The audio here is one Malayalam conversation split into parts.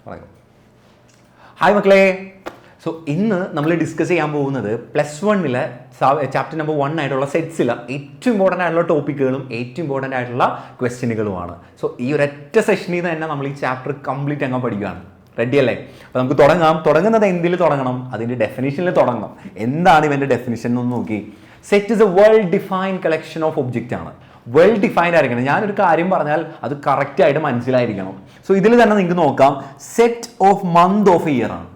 പറയൂ. ഹായ് മക്കളെ. സോ ഇന്ന് നമ്മൾ ഡിസ്കസ് ചെയ്യാൻ പോകുന്നത് +1 ചാപ്റ്റർ നമ്പർ 1 ആയിട്ടുള്ള സെറ്റ്സിലെ ഏറ്റവും ഇമ്പോർട്ടൻ്റ് ആയിട്ടുള്ള ടോപ്പിക്കുകളും ഏറ്റവും ഇമ്പോർട്ടൻ്റ് ആയിട്ടുള്ള ക്വസ്റ്റ്യനുകളുമാണ്. സോ ഈ ഒരൊറ്റ സെഷനിൽ നിന്ന് തന്നെ നമ്മൾ ഈ ചാപ്റ്റർ കംപ്ലീറ്റ് അങ്ങ് പഠിക്കുകയാണ്. റെഡി അല്ലേ? അപ്പോൾ നമുക്ക് തുടങ്ങാം. തുടങ്ങുന്നത് എന്തിൽ തുടങ്ങണം? അതിൻ്റെ ഡെഫിനിഷനിൽ തുടങ്ങണം. എന്താണ് ഇവൻ്റെ ഡെഫിനിഷൻ എന്ന് നോക്കി. Set is A well defined collection of object ആണ്. വെൽ ഡിഫൈൻഡ് ആയിരിക്കണം. ഞാനൊരു കാര്യം പറഞ്ഞാൽ അത് കറക്റ്റ് ആയിട്ട് മനസ്സിലായിരിക്കണം. സോ ഇതിൽ തന്നെ നിങ്ങൾക്ക് നോക്കാം, set of month of year ആണ്.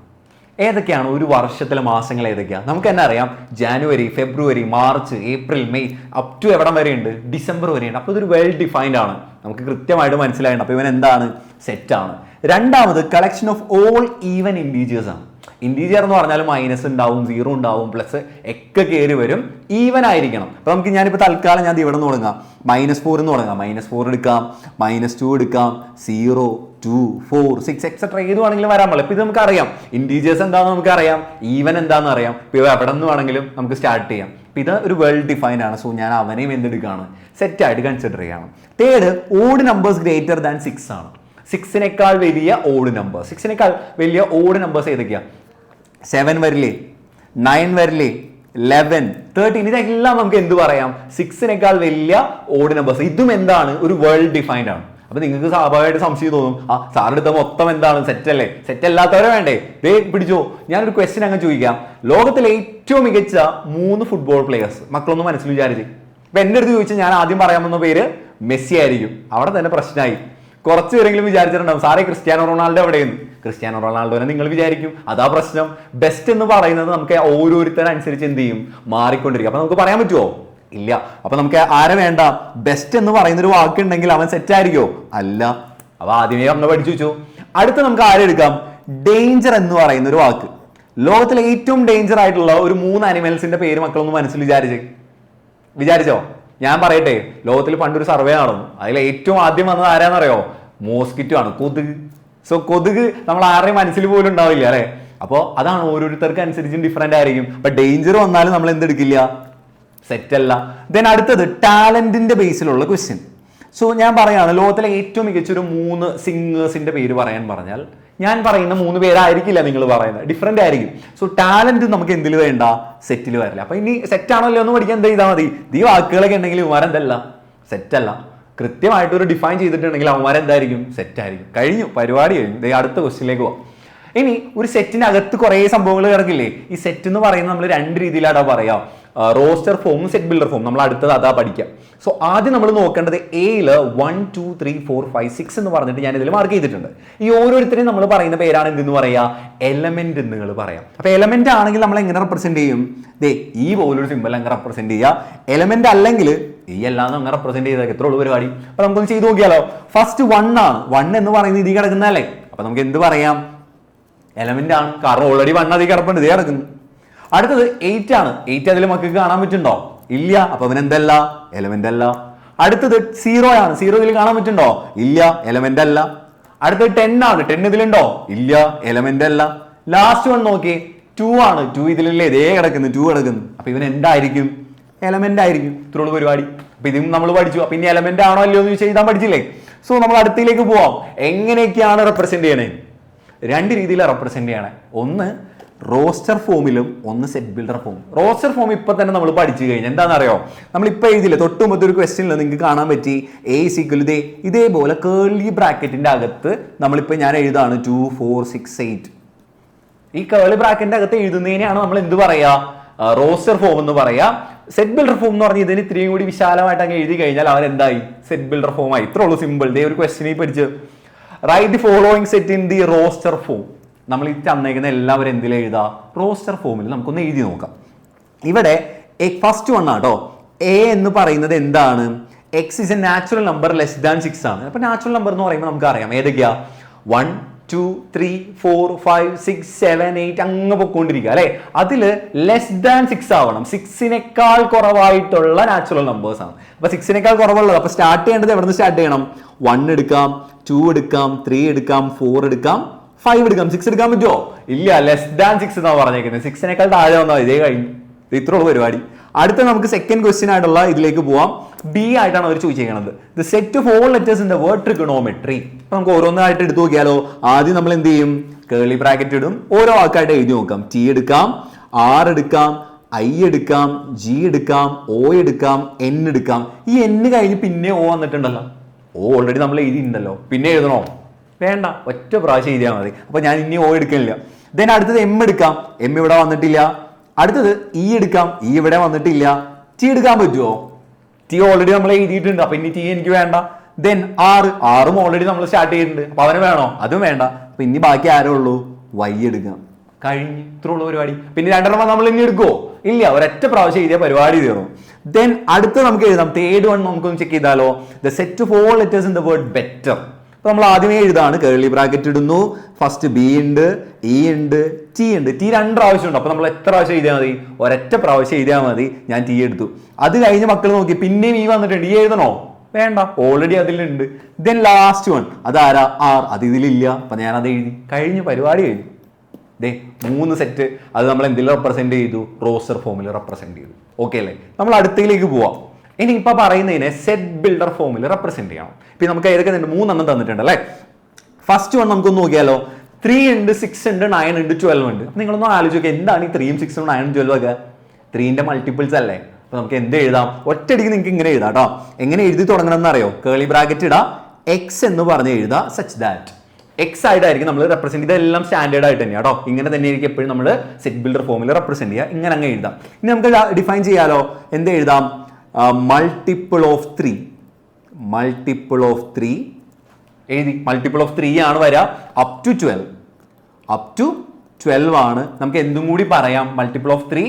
ഏതൊക്കെയാണ് ഒരു വർഷത്തിലെ മാസങ്ങൾ ഏതൊക്കെയാണ്? നമുക്ക് തന്നെ അറിയാം. January, February, March, April, May up to എവിടം വരെയുണ്ട്? ഡിസംബർ വരെയുണ്ട്. അപ്പോൾ ഇതൊരു വെൽ ഡിഫൈൻഡ് ആണ്, നമുക്ക് കൃത്യമായിട്ട് മനസ്സിലായിട്ടുണ്ട്. അപ്പോൾ ഇവൻ എന്താണ്? സെറ്റാണ്. രണ്ടാമത് collection of all even integers ആണ്. ഇൻറ്റീജർ എന്ന് പറഞ്ഞാൽ മൈനസ് ഉണ്ടാവും, സീറോ ഉണ്ടാവും, പ്ലസ് ഒക്കെ കയറി വരും. ഈവൻ ആയിരിക്കണം. അപ്പോൾ നമുക്ക് ഞാനിപ്പോൾ തൽക്കാലം ഞാൻ ഇവിടെ നിന്ന് തുടങ്ങാം. -4 എന്ന് തുടങ്ങാം. -4 എടുക്കാം, -2 എടുക്കാം, 0, 2, 4, 6 എക്സെട്ര ഏത് വേണമെങ്കിലും വരാൻ പാടില്ല. ഇപ്പോൾ ഇത് നമുക്കറിയാം. ഇൻറ്റീജേഴ്സ് എന്താണെന്ന് നമുക്കറിയാം, ഈവൻ എന്താണെന്ന് അറിയാം. ഇപ്പോൾ എവിടെ നിന്ന് വേണമെങ്കിലും നമുക്ക് സ്റ്റാർട്ട് ചെയ്യാം. അപ്പോൾ ഇത് ഒരു വെൽ ഡിഫൈൻഡ് ആണ്. സോ ഞാൻ അവനെയും എന്തെടുക്കുകയാണ്? സെറ്റായിട്ട് കൺസിഡർ ചെയ്യണം. Third, odd numbers greater than 6 ആണ്. 6-നേക്കാൾ വലിയ ഓഡ് നമ്പർ. 6-നേക്കാൾ വലിയ ഓഡ് നമ്പേഴ്സ് ഏതൊക്കെയാണ്? 7 വരില്ലേ, 9 വരില്ലേ, 11, 13. ഇതെല്ലാം നമുക്ക് എന്ത് പറയാം? 6-നേക്കാൾ വലിയ ഓഡ് നമ്പേഴ്സ്. ഇതും എന്താണ്? ഒരു വെൽ ഡിഫൈൻഡ് ആണ്. അപ്പൊ നിങ്ങൾക്ക് സ്വാഭാവികമായിട്ട് സംശയം തോന്നും, സാറെടുത്ത മൊത്തം എന്താണ്? സെറ്റ് അല്ലേ? സെറ്റ് അല്ലാത്തവരെ വേണ്ടേ? പിടിച്ചോ. ഞാനൊരു ക്വസ്റ്റ്യൻ അങ്ങ് ചോദിക്കാം. ലോകത്തിലെ ഏറ്റവും മികച്ച 3 ഫുട്ബോൾ പ്ലെയേഴ്സ് മക്കളൊന്ന് മനസ്സിൽ വിചാരിച്ച്. ഇപ്പൊ എന്റെ അടുത്ത് ചോദിച്ചാൽ ഞാൻ ആദ്യം പറയാമെന്ന പേര് മെസ്സി ആയിരിക്കും. അവിടെ തന്നെ പ്രശ്നമായി. കുറച്ച് പേരെങ്കിലും വിചാരിച്ചിട്ടുണ്ടാവും, സാറേ ക്രിസ്ത്യാനോ റൊണാൾഡോ എവിടെയെന്ന്. ക്രിസ്ത്യാനോ റൊണാൾഡോനെ നിങ്ങൾ വിചാരിക്കും. അതാ പ്രശ്നം. ബെസ്റ്റ് എന്ന് പറയുന്നത് നമുക്ക് ഓരോരുത്തരനുസരിച്ച് എന്ത് ചെയ്യും? മാറിക്കൊണ്ടിരിക്കും. അപ്പൊ നമുക്ക് പറയാൻ പറ്റുമോ? ഇല്ല. അപ്പൊ നമുക്ക് ആരെ വേണ്ട? ബെസ്റ്റ് എന്ന് പറയുന്നൊരു വാക്കുണ്ടെങ്കിൽ അവൻ സെറ്റ് ആയിരിക്കോ? അല്ല. അപ്പൊ ആദ്യമേ നമ്മൾ പഠിച്ചു വെച്ചു. അടുത്ത് നമുക്ക് ആരെടുക്കാം? ഡേഞ്ചർ എന്ന് പറയുന്ന ഒരു വാക്ക്. ലോകത്തിലെ ഏറ്റവും ഡേഞ്ചർ ആയിട്ടുള്ള ഒരു 3 അനിമൽസിന്റെ പേര് മക്കളൊന്ന് മനസ്സിൽ വിചാരിച്ചോ? ഞാൻ പറയട്ടെ, ലോകത്തിൽ പണ്ടൊരു സർവേ നടന്നു. അതിൽ ഏറ്റവും ആദ്യം വന്നത് ആരാന്നറിയോ? മോസ്കിറ്റോ ആണ്, കൊതുക്. സോ കൊതുക് നമ്മൾ ആരുടെയും മനസ്സിൽ പോലും ഉണ്ടാവില്ല അല്ലെ? അപ്പോൾ അതാണ് ഓരോരുത്തർക്ക് അനുസരിച്ചും ഡിഫറെന്റ് ആയിരിക്കും. അപ്പൊ ഡേഞ്ചർ വന്നാലും നമ്മൾ എന്തെടുക്കില്ല? സെറ്റ് അല്ല. ദെൻ അടുത്തത് ടാലന്റിന്റെ ബേസിലുള്ള ക്വസ്റ്റ്യൻ. സോ ഞാൻ പറയാണ്, ലോകത്തിലെ ഏറ്റവും മികച്ചൊരു 3 സിംഗേഴ്സിന്റെ പേര് പറയാൻ പറഞ്ഞാൽ ഞാൻ പറയുന്ന 3 പേരായിരിക്കില്ല നിങ്ങൾ പറയുന്നത്, ഡിഫറെന്റ് ആയിരിക്കും. സോ ടാലന്റ് നമുക്ക് എന്തിൽ വേണ്ട? സെറ്റിൽ വരില്ല. അപ്പൊ ഇനി സെറ്റ് ആണല്ലോ എന്ന് പഠിക്കാൻ എന്ത് ചെയ്താൽ മതി? ഈ വാക്കുകളൊക്കെ ഉണ്ടെങ്കിൽ ഇവന്മാരെന്തല്ല? സെറ്റല്ല. കൃത്യമായിട്ട് ഒരു ഡിഫൈൻ ചെയ്തിട്ടുണ്ടെങ്കിൽ അവന്മാരെന്തായിരിക്കും? സെറ്റ് ആയിരിക്കും. കഴിഞ്ഞു, പരിപാടി കഴിഞ്ഞു. അടുത്ത ക്വസ്റ്റ്യനിലേക്ക് പോവാം. ഇനി ഒരു സെറ്റിനകത്ത് കുറേ സംഭവങ്ങൾ കിടക്കില്ലേ? ഈ സെറ്റ് എന്ന് പറയുന്നത് നമ്മൾ 2 രീതിയിലാണോ പറയാം? റോസ്റ്റർ ഫോമും സെറ്റ് ബിൽഡർ ഫോം. നമ്മൾ അടുത്തത് അതാ പഠിക്കാം. സോ ആദ്യം നമ്മൾ നോക്കേണ്ടത് എയില് 1, 2, 3, 4, 5, 6 എന്ന് പറഞ്ഞിട്ട് ഞാൻ ഇതിൽ മാർക്ക് ചെയ്തിട്ടുണ്ട്. ഈ ഓരോരുത്തരെയും നമ്മൾ പറയുന്ന പേരാണ് എന്തെന്ന് പറയാ? എലമെന്റ് എന്ന് പറയാം. അപ്പൊ എലമെന്റ് ആണെങ്കിൽ നമ്മൾ എങ്ങനെ റെപ്രസെന്റ് ചെയ്യും? ഈ പോലൊരു സിമ്പിൾ അങ്ങ് റെപ്രസെന്റ് ചെയ്യുക. എലമെന്റ് അല്ലെങ്കിൽ ഈ എല്ലാം അങ്ങ് റെപ്രസെന്റ് ചെയ്താൽ എത്ര ഉള്ളു പരിപാടി? അപ്പൊ നമുക്കൊന്ന് ചെയ്ത് നോക്കിയാലോ. ഫസ്റ്റ് 1 ആണ്. 1 എന്ന് പറയുന്നത് ഇതിൽ കിടക്കുന്നതല്ലേ? അപ്പൊ നമുക്ക് എന്ത് പറയാം? എലമെന്റ് ആണ്. കാരണം ഓൾറെഡി 1 അതിൽ കിടപ്പുണ്ട്, ഇതേ കിടക്കുന്നു. അടുത്തത് 8 ആണ്. 8 അതിൽ മക്കൾക്ക് കാണാൻ പറ്റുന്നുണ്ടോ? ഇല്ല. അപ്പൊ അവൻ എന്തല്ല? എലമെന്റ് അല്ല. അടുത്തത് 0 ആണ്. 0 ഇതിൽ കാണാൻ പറ്റുന്നുണ്ടോ? ഇല്ല, എലമെന്റ് അല്ല. അടുത്തത് 10 ആണ്. 10 ഇതിലുണ്ടോ? ഇല്ല, എലമെന്റ് അല്ല. ലാസ്റ്റ് 1 നോക്കി, 2 ആണ്. 2 ഇതിലല്ലേ? ഇതേ കിടക്കുന്നു, 2 കിടക്കുന്നു. അപ്പൊ ഇവൻ എന്തായിരിക്കും? എലമെന്റ് ആയിരിക്കും. ഇത്രയുള്ള പരിപാടി. അപ്പൊ ഇതും നമ്മൾ പഠിച്ചു. അപ്പൊ ഇനി എലമെന്റ് ആണോ അല്ലയോ എന്ന് ചെയ്താൽ പഠിച്ചില്ലേ? സോ നമ്മൾ അടുത്തേക്ക് പോവാം. എങ്ങനെയൊക്കെയാണ് റെപ്രസെന്റ് ചെയ്യണേ? 2 രീതിയിലാണ് റെപ്രസെന്റ് ചെയ്യണേ. ഒന്ന് റോസ്റ്റർ ഫോമിലും ഒന്ന് set builder form. Roster form ഇപ്പൊ തന്നെ നമ്മൾ പഠിച്ചു കഴിഞ്ഞാൽ എന്താണെന്നറിയോ? നമ്മളിപ്പോൾ എഴുതില്ല, തൊട്ട് മുമ്പത്തെ ഒരു ക്വസ്റ്റ്യനിൽ നിങ്ങൾക്ക് കാണാൻ പറ്റി A= ഇതേപോലെ കേർലി ബ്രാക്കറ്റിന്റെ അകത്ത് നമ്മളിപ്പോൾ ഞാൻ എഴുതാണ് 2, 4, 6, 8. ഈ കേർലി ബ്രാക്കറ്റിന്റെ അകത്ത് എഴുതുന്നതിനെയാണ് നമ്മൾ എന്ത് പറയാ? റോസ്റ്റർ ഫോം എന്ന് പറയാ. സെറ്റ് ബിൽഡർ ഫോം എന്ന് പറഞ്ഞാൽ ഇതിന് ഇത്രയും കൂടി വിശാലമായിട്ട് അങ്ങ് എഴുതി കഴിഞ്ഞാൽ അവൻ എന്തായി? സെറ്റ് ബിൽഡർ ഫോം ആയി. ഇത്രേ ഉള്ളൂ, സിമ്പിൾ. ഒരു ക്വസ്റ്റ്യനിൽ പഠിച്ച് write the following set in the roster form. നമ്മൾ ഈ തന്നേക്കുന്ന എല്ലാവരും എന്തിലും എഴുതാ? റോസ്റ്റർ ഫോമിൽ. നമുക്കൊന്ന് എഴുതി നോക്കാം. ഇവിടെ ഫസ്റ്റ് 1 ആട്ടോ. എ എന്ന് പറയുന്നത് എന്താണ്? X is a natural number less than 6 ആണ്. അപ്പൊ നാച്ചുറൽ നമ്പർ എന്ന് പറയുമ്പോൾ നമുക്ക് അറിയാം ഏതൊക്കെയാ? 1, 2, 3, 4, 5, 6, 7, 8 അങ്ങ് പൊക്കോണ്ടിരിക്കുക അല്ലെ? അതില് ലെസ് ദാൻ 6 ആവണം. 6-നേക്കാൾ കുറവായിട്ടുള്ള നാച്ചുറൽ നമ്പേഴ്സ് ആണ്. അപ്പൊ 6-നേക്കാൾ കുറവുള്ളത്. അപ്പൊ സ്റ്റാർട്ട് ചെയ്യേണ്ടത് എവിടെ നിന്ന് സ്റ്റാർട്ട് ചെയ്യണം? 1 എടുക്കാം, 2 എടുക്കാം, 3 എടുക്കാം, 4 എടുക്കാം, 5 എടുക്കാം. 6 എടുക്കാൻ പറ്റുമോ? ഇല്ല, ലെസ് ദാൻ 6 എന്നാണ് പറഞ്ഞേക്കുന്നത്. 6-നേക്കാൾ താഴെ വന്നാൽ ഇതേ കഴിഞ്ഞു. ഇത്രയുള്ള പരിപാടി. അടുത്ത നമുക്ക് സെക്കൻഡ് ക്വസ്റ്റ്യൻ ആയിട്ടുള്ള ഇതിലേക്ക് പോവാം. ബി ആയിട്ടാണ് അവർ ചോദിച്ചിരിക്കുന്നത്. The set of all letters in the word trigonometry. അപ്പൊ നമുക്ക് ഓരോന്നായിട്ട് എടുത്തു നോക്കിയാലോ. ആദ്യം നമ്മൾ എന്ത് ചെയ്യും, കേളി ബ്രാക്കറ്റ് ഇടും, ഓരോ വാക്കായിട്ട് എഴുതി നോക്കാം. ടി എടുക്കാം, ആർ എടുക്കാം, ഐ എടുക്കാം, ജി എടുക്കാം, ഒ എടുക്കാം, എൻ എടുക്കാം. ഈ എൻ കഴിഞ്ഞ് പിന്നെ ഒ വന്നിട്ടുണ്ടല്ലോ. ഓ ഓൾറെഡി നമ്മൾ എഴുതിയിട്ടുണ്ടല്ലോ, പിന്നെ എഴുതണോ? വേണ്ട, ഒറ്റ പ്രാവശ്യം എഴുതിയാൽ മതി. അപ്പൊ ഞാൻ ഇനി ഒ എടുക്കുന്നില്ല. ദെൻ അടുത്തത് എം എടുക്കാം, എം ഇവിടെ വന്നിട്ടില്ല. അടുത്തത് ഇ എടുക്കാം, ഇ ഇവിടെ വന്നിട്ടില്ല. ടി എടുക്കാൻ പറ്റുമോ? ടി ഓൾറെഡി നമ്മൾ എഴുതിയിട്ടുണ്ട്, അപ്പൊ ഇനി ടി എനിക്ക് വേണ്ട. ദെൻ ആറും ഓൾറെഡി നമ്മൾ സ്റ്റാർട്ട് ചെയ്തിട്ടുണ്ട്, അപ്പൊ അവന് വേണോ? അതും വേണ്ട. അപ്പൊ ഇനി ബാക്കി ആരേ ഉള്ളൂ? വൈ എടുക്കാം. കഴിഞ്ഞ്, ഇത്രയുള്ള പരിപാടി. പിന്നെ രണ്ടെണ്ണം നമ്മൾ ഇനി എടുക്കുമോ? ഇല്ല, ഒരൊറ്റ പ്രാവശ്യം എഴുതിയ പരിപാടി തീർന്നു. ദെൻ അടുത്ത് നമുക്ക് എഴുതാം. തേർഡ് വൺ നമുക്കൊന്ന് ചെക്ക് ചെയ്താലോ. The set of all letters in the word better. അപ്പൊ നമ്മൾ ആദ്യമേ എഴുതാണ്, കേളി ബ്രാക്കറ്റ് ഇടുന്നു. ഫസ്റ്റ് ബി ഉണ്ട്, ഇ ഉണ്ട്, ടി ഉണ്ട്. ടി 2 പ്രാവശ്യം ഉണ്ട്. അപ്പൊ നമ്മൾ എത്ര പ്രാവശ്യം എഴുതിയാൽ മതി? ഒരൊറ്റ പ്രാവശ്യം എഴുതിയാൽ മതി. ഞാൻ ടി എടുത്തു. അത് കഴിഞ്ഞ് മക്കൾ നോക്കി, പിന്നെയും ഈ വന്നിട്ടുണ്ട്. ഈ എഴുതണോ? വേണ്ട, ഓൾറെഡി അതിലുണ്ട്. ദെൻ ലാസ്റ്റ് വൺ, അതാരാ? ആർ. അത് ഇതിലില്ല, അപ്പൊ ഞാൻ അത് എഴുതി. കഴിഞ്ഞ്, പരിപാടി കഴിഞ്ഞു. ദേ 3 സെറ്റ്. അത് നമ്മൾ എന്തിൽ റെപ്രസെന്റ് ചെയ്തു? റോസ്റ്റർ ഫോമിൽ റെപ്രസെന്റ് ചെയ്തു. ഓക്കെ അല്ലേ? നമ്മൾ അടുത്തയിലേക്ക് പോവാം. ഇനി ഇപ്പൊ പറയുന്നതിനെ സെറ്റ് ബിൽഡർ ഫോമിൽ റെപ്രസെന്റ് ചെയ്യണം. ഇപ്പൊ നമുക്ക് ഏതൊക്കെ 3 തന്നിട്ടുണ്ട് അല്ലേ? ഫസ്റ്റ് വൺ നമുക്കൊന്ന് നോക്കിയാലോ. 3 ഉണ്ട്, 6 ഉണ്ട്, 9 ഉണ്ട്, 12 ഉണ്ട്. നിങ്ങളൊന്ന് ആലോചിക്കുക, എന്താണ് ഈ 3ഉം 6ഉം 9ഉം 12 ഒക്കെ? 3ന്റെ മൾട്ടിപ്പിൾസ് അല്ലേ? അപ്പൊ നമുക്ക് എന്ത് എഴുതാം? ഒറ്റയടിക്ക് നിങ്ങൾക്ക് ഇങ്ങനെ എഴുതാം കേട്ടോ. എങ്ങനെ എഴുതി തുടങ്ങണം എന്നറിയോ? കേളി ബ്രാക്കറ്റ് ഇടാ, എക്സ് എന്ന് പറഞ്ഞ് എഴുതാ. സച്ച് ദാറ്റ് എക്സ് ആയിട്ടായിരിക്കും നമ്മൾ റെപ്രസെന്റ്. ഇതെല്ലാം സ്റ്റാൻഡേർഡ് ആയിട്ട് തന്നെയാണ് കേട്ടോ. ഇങ്ങനെ തന്നെ ആയിരിക്കും എപ്പോഴും നമ്മൾ സെറ്റ് ബിൽഡർ ഫോമിൽ റെപ്രസെന്റ് ചെയ്യുക. ഇങ്ങനെ അങ്ങ് എഴുതാം. ഇനി നമുക്ക് ഡിഫൈൻ ചെയ്യാലോ. എന്ത് എഴുതാം? Multiple of 3. മൾട്ടിപ്പിൾ ഓഫ് 3 എഴുതി. മൾട്ടിപ്പിൾ ഓഫ് 3 ആണ് വരിക. Up to 12. അപ് ടു 12 ആണ്. നമുക്ക് എന്തും കൂടി പറയാം. മൾട്ടിപ്പിൾ ഓഫ് 3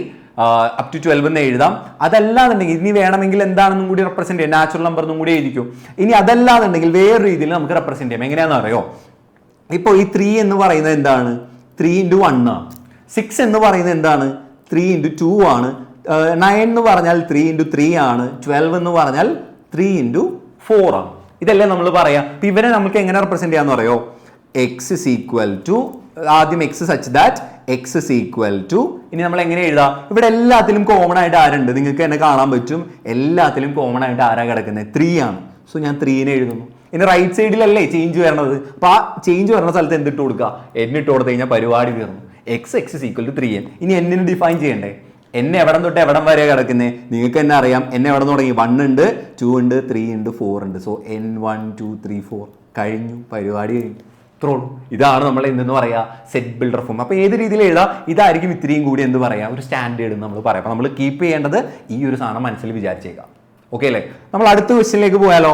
അപ് ടു 12 എന്ന് എഴുതാം. അതല്ലാന്നുണ്ടെങ്കിൽ ഇനി വേണമെങ്കിൽ എന്താണെന്നും കൂടി റെപ്രസെന്റ് ചെയ്യാം. നാച്ചുറൽ നമ്പർ എന്നും കൂടി എഴുതിക്കും. ഇനി അതല്ലാന്നുണ്ടെങ്കിൽ വേറെ രീതിയിൽ നമുക്ക് റെപ്രസെന്റ് ചെയ്യാം. എങ്ങനെയാണെന്ന് അറിയോ? ഇപ്പോൾ ഈ 3 എന്ന് പറയുന്നത് എന്താണ്? 3 into 1 ആണ്. 6 എന്ന് പറയുന്നത് എന്താണ്? 3 into 2 ആണ്. 9 എന്ന് പറഞ്ഞാൽ 3 into 3 ആണ്. 12 എന്ന് പറഞ്ഞാൽ 3 into 4 ആണ്. ഇതല്ലേ നമ്മൾ പറയാം. അപ്പൊ ഇവരെ നമുക്ക് എങ്ങനെ റെപ്രസെന്റ് ചെയ്യാന്ന് പറയോ? എക്സ് ഇസ് ഈക്വൽ ടു, ആദ്യം X such that X is equal to, ഇനി നമ്മൾ എങ്ങനെ എഴുതാം? ഇവിടെ എല്ലാത്തിലും കോമൺ ആയിട്ട് ആരുണ്ട്? നിങ്ങൾക്ക് തന്നെ കാണാൻ പറ്റും. എല്ലാത്തിലും കോമൺ ആയിട്ട് ആരാ കിടക്കുന്നത്? 3 ആണ്. സോ ഞാൻ 3നെ എഴുതുന്നു. ഇനി റൈറ്റ് സൈഡിലല്ലേ ചേഞ്ച് വരണത്? അപ്പൊ ആ ചേഞ്ച് വരുന്ന സ്ഥലത്ത് എന്തിട്ട് കൊടുക്കുക? എൻ ഇട്ട് കൊടുത്തു കഴിഞ്ഞാൽ പരിപാടി തീർന്നു. X is equal to 3n. ഇനി എന്നിന് ഡിഫൈൻ ചെയ്യണ്ടേ? എന്നെ എവിടം തൊട്ട് എവിടം വരെ കിടക്കുന്നത്? നിങ്ങൾക്ക് തന്നെ അറിയാം. എന്നെ എവിടെ തുടങ്ങി? 1 ഉണ്ട്, 2 ഉണ്ട്, 3 ഉണ്ട്, 4 ഉണ്ട്. സോ n 1 2 3 4 കഴിഞ്ഞു, പരിപാടി കഴിഞ്ഞു. ഇത്രയുള്ളൂ. ഇതാണ് നമ്മൾ എന്തെന്ന് പറയാ? Set builder form. അപ്പൊ ഏത് രീതിയിൽ എഴുതാം? ഇതായിരിക്കും ഇത്രയും കൂടി എന്ത് പറയാം? ഒരു സ്റ്റാൻഡേർഡ് നമ്മൾ പറയാം. അപ്പൊ നമ്മൾ കീപ്പ് ചെയ്യേണ്ടത് ഈ ഒരു സാധനം മനസ്സിൽ വിചാരിച്ചേക്കാം. ഓക്കെ അല്ലേ? നമ്മൾ അടുത്ത ക്വസ്റ്റ്യനിലേക്ക് പോയാലോ.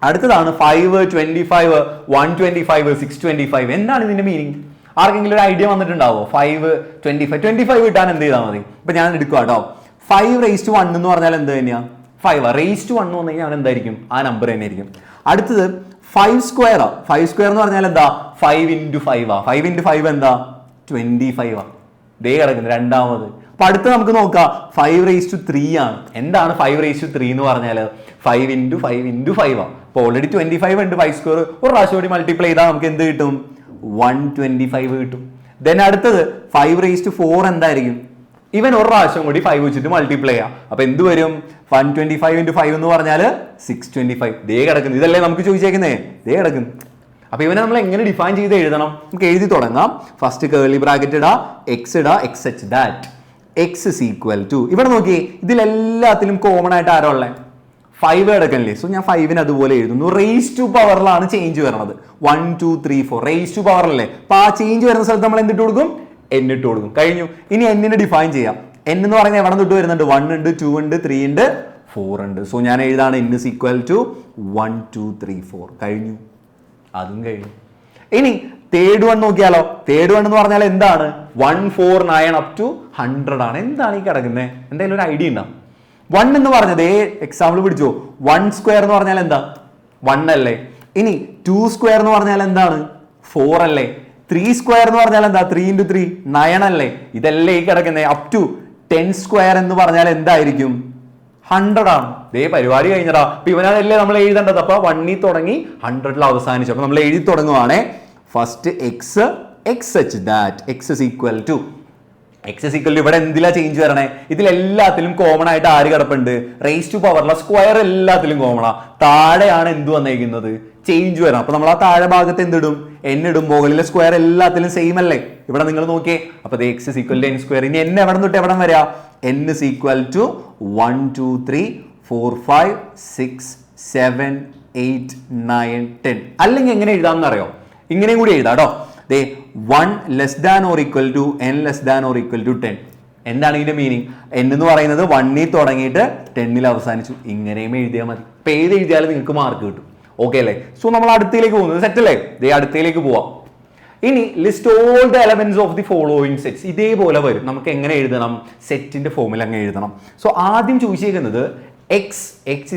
അടുത്തതാണ് 5, 25, 125, 625. എന്താണ് ഇതിന്റെ മീനിങ്? ആർക്കെങ്കിലും ഒരു ഐഡിയ വന്നിട്ടുണ്ടാവോ? 5, 25 കിട്ടാൻ എന്ത് ചെയ്താൽ മതി? ഇപ്പൊ ഞാൻ എടുക്കുക കേട്ടോ. 5 raised to 1 എന്ന് പറഞ്ഞാൽ എന്ത് തന്നെയാ? 5 raised to 1 എന്ന് പറഞ്ഞു കഴിഞ്ഞാൽ എന്തായിരിക്കും? ആ നമ്പർ തന്നെ ആയിരിക്കും. അടുത്തത് 5 square. 5 square എന്ന് പറഞ്ഞാൽ എന്താ? 5 into 5 ആ. 5 into 5 എന്താ? 25 ആ. ദേ കിടക്കുന്നത് രണ്ടാമത്. അപ്പൊ അടുത്ത് നമുക്ക് നോക്കാം. 5 raised to 3 ആണ്. എന്താണ് 5 raised to 3 എന്ന് പറഞ്ഞാൽ? 5 into 5 into 5 ആ. അപ്പൊ ഓൾറെഡി 25 ഉണ്ട്. 5 square ഒരു പ്രാവശ്യം കൂടി മൾട്ടിപ്ലൈ ചെയ്താൽ നമുക്ക് എന്ത് കിട്ടും? 125 കിട്ടും. ദെൻ അടുത്തത് 5 raised to 4 എന്തായിരിക്കും? ഇവൻ ഒരു പ്രാവശ്യം കൂടി 5 വെച്ചിട്ട് മൾട്ടിപ്ലൈ ചെയ്യാം. അപ്പൊ എന്ത് വരും? 125 into 5 എന്ന് പറഞ്ഞാൽ 625. ദേ കിടക്കുന്നു. ഇതല്ലേ നമുക്ക് ചോദിച്ചേക്കുന്നേ? ദേ കിടക്കുന്നു. അപ്പൊ ഇവനെ നമ്മൾ എങ്ങനെ ഡിഫൈൻ ചെയ്ത് എഴുതണം? നമുക്ക് എഴുതി തുടങ്ങാം. ഫസ്റ്റ് കേർലി ബ്രാക്കറ്റ് ഇടാ, എക്സ് ഇടാ, x H that X is equal to. ഇവിടെ നോക്കി, ഇതിലെല്ലാത്തിലും കോമൺ ആയിട്ട് ആരാ ഉള്ളത്? 5 കിടക്കണില്ലേ? സോ ഞാൻ 5ന് അതുപോലെ എഴുതുന്നു. റേസ് ടു പവറിലാണ് ചേഞ്ച് വരുന്നത്. 1 2 3 4 റേസ് ടു പവറിലല്ലേ? അപ്പൊ ആ ചേഞ്ച് വരുന്ന സ്ഥലത്ത് നമ്മൾ എന്തിട്ട് കൊടുക്കും? n ഇട്ട് കൊടുക്കും. കഴിഞ്ഞു. ഇനി എന്നിനെ ഡിഫൈൻ ചെയ്യാം. n എന്ന് പറഞ്ഞാൽ എവിടെ തൊട്ട് വരുന്നുണ്ട്? 1 ഉണ്ട്, 2 ഉണ്ട്, 3 ഉണ്ട്, 4 ഉണ്ട്. സോ ഞാൻ എഴുതാണ് n is equal to 1 2 3 4. കഴിഞ്ഞു. അതും കഴിഞ്ഞു. ഇനി തേർഡ് വൺ നോക്കിയാലോ. തേർഡ് വൺ എന്ന് പറഞ്ഞാൽ എന്താണ്? 1 4 9 up to 100 ആണ്. എന്താണ് ഈ കിടക്കുന്നത്? എന്തെങ്കിലും ഒരു ഐഡിയ ഉണ്ടാവും? 1 എന്ന് പറഞ്ഞത് എക്സാമ്പിൾ പിടിച്ചോ. 1 സ്ക്വയർ എന്ന് പറഞ്ഞാൽ എന്താ? 1 അല്ലേ? ഇനി 2 സ്ക്വയർ എന്ന് പറഞ്ഞാൽ എന്താണ്? 4 അല്ലേ? 3 സ്ക്വയർ എന്ന് പറഞ്ഞാൽ എന്താ? 3 into 3 9 അല്ലേ? ഇതല്ലേ ഈ കിടക്കുന്നത്? അപ് ടു 10 സ്ക്വയർ എന്ന് പറഞ്ഞാൽ എന്തായിരിക്കും? 100 ആണ്. ദേ പരിപാടി കഴിഞ്ഞടാ. അപ്പൊ ഇവനതല്ലേ നമ്മൾ എഴുതേണ്ടത്. അപ്പൊ 1 തുടങ്ങി 100 അവസാനിച്ചു. അപ്പൊ നമ്മൾ എഴുതി തുടങ്ങുവാണേ. First x x H that X is equal to x is equal to ഇവിടെ എന്തിലാ ചേഞ്ച് വരണേ? ഇതിലെല്ലാത്തിലും കോമൺ ആയിട്ട് ആര് കിടപ്പുണ്ട്? റേസ് ടു പവറിലെ സ്ക്വയർ എല്ലാത്തിലും കോമണാ. താഴെയാണ് എന്ത് വന്നേക്കുന്നത്? ചേഞ്ച് വരണം. അപ്പൊ നമ്മൾ ആ താഴെ ഭാഗത്ത് എന്തിടും? n ഇടും. മുകളിലെ സ്ക്വയർ എല്ലാത്തിലും സെയിം അല്ലേ? ഇവിടെ നിങ്ങൾ നോക്കിയേ. അപ്പൊ x is equal to n square. ഇനി n എവിടെ തൊട്ട് എവിടെ വരാ? n is equal to 1 2 3 4 5 6 7 8 9 10. അല്ലെങ്കിൽ എങ്ങനെ എഴുതാമെന്ന് അറിയോ? ഇങ്ങനെയും കൂടി എഴുതാം കേട്ടോ. 1 less than or equal to n less than or equal to 10. എന്താണ് ഇതിന്റെ മീനിങ്? n എന്ന് പറയുന്നത് 1ൽ തുടങ്ങിയിട്ട് 10ൽ അവസാനിച്ചു. ഇങ്ങനെയും എഴുതിയാൽ മതി. ഇപ്പൊ ഏത് എഴുതിയാലും നിങ്ങൾക്ക് മാർക്ക് കിട്ടും. ഓക്കെ അല്ലേ? സോ നമ്മൾ അടുത്തേക്ക് പോകുന്നത് സെറ്റ് അല്ലേ? അടുത്തേക്ക് പോവാം. ഇനി list all the elements of the following sets. ഇതേപോലെ വരും. നമുക്ക് എങ്ങനെ എഴുതണം? സെറ്റിന്റെ ഫോമിൽ അങ്ങ് എഴുതണം. സോ ആദ്യം ചോദിച്ചേക്കുന്നത് എക്സ്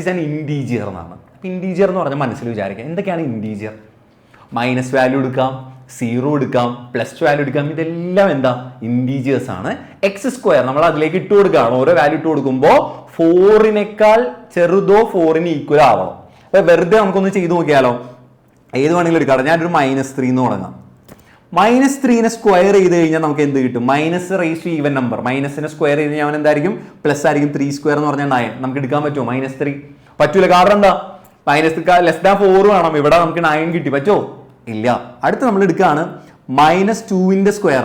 ഇസ് ആൻ ഇൻറ്റീജിയർ എന്നാണ്. ഇൻറ്റീജിയർ എന്ന് പറഞ്ഞാൽ മനസ്സിൽ വിചാരിക്കാം എന്തൊക്കെയാണ് ഇൻറ്റീജിയർ? മൈനസ് വാല്യൂ എടുക്കാം, 0 എടുക്കാം, പ്ലസ് വാല്യൂ എടുക്കാം. ഇതെല്ലാം എന്താ? ഇൻറ്റീജിയേഴ്സ് ആണ്. എക്സ് സ്ക്വയർ നമ്മൾ അതിലേക്ക് ഇട്ട് കൊടുക്കുകയാണ്. ഓരോ വാല്യൂ ഇട്ട് കൊടുക്കുമ്പോൾ 4നേക്കാൾ ചെറുതോ 4ന് ഈക്വൽ ആവണം. അപ്പൊ വെറുതെ നമുക്കൊന്ന് ചെയ്ത് നോക്കിയാലോ? ഏത് വേണമെങ്കിലും എടുക്കാം. ഞാനൊരു -3 എന്ന് തുടങ്ങാം. -3നെ സ്ക്വയർ ചെയ്ത് കഴിഞ്ഞാൽ നമുക്ക് എന്ത് കിട്ടും? Minus raise to even number. മൈനസിനെ സ്ക്വയർ ചെയ്ത് കഴിഞ്ഞാൽ എന്തായിരിക്കും? പ്ലസ് ആയിരിക്കും. 3 സ്ക്വയർ എന്ന് പറഞ്ഞാൽ 9. നമുക്ക് എടുക്കാൻ പറ്റുമോ? -3 പറ്റൂല. കാരണം എന്താ? ലെസ് ദാൻ 4 വേണം. ഇവിടെ നമുക്ക് 9 കിട്ടി. പറ്റുമോ? ഇല്ല. അടുത്ത് നമ്മൾ എടുക്കുകയാണ് -2ന്റെ സ്ക്വയർ.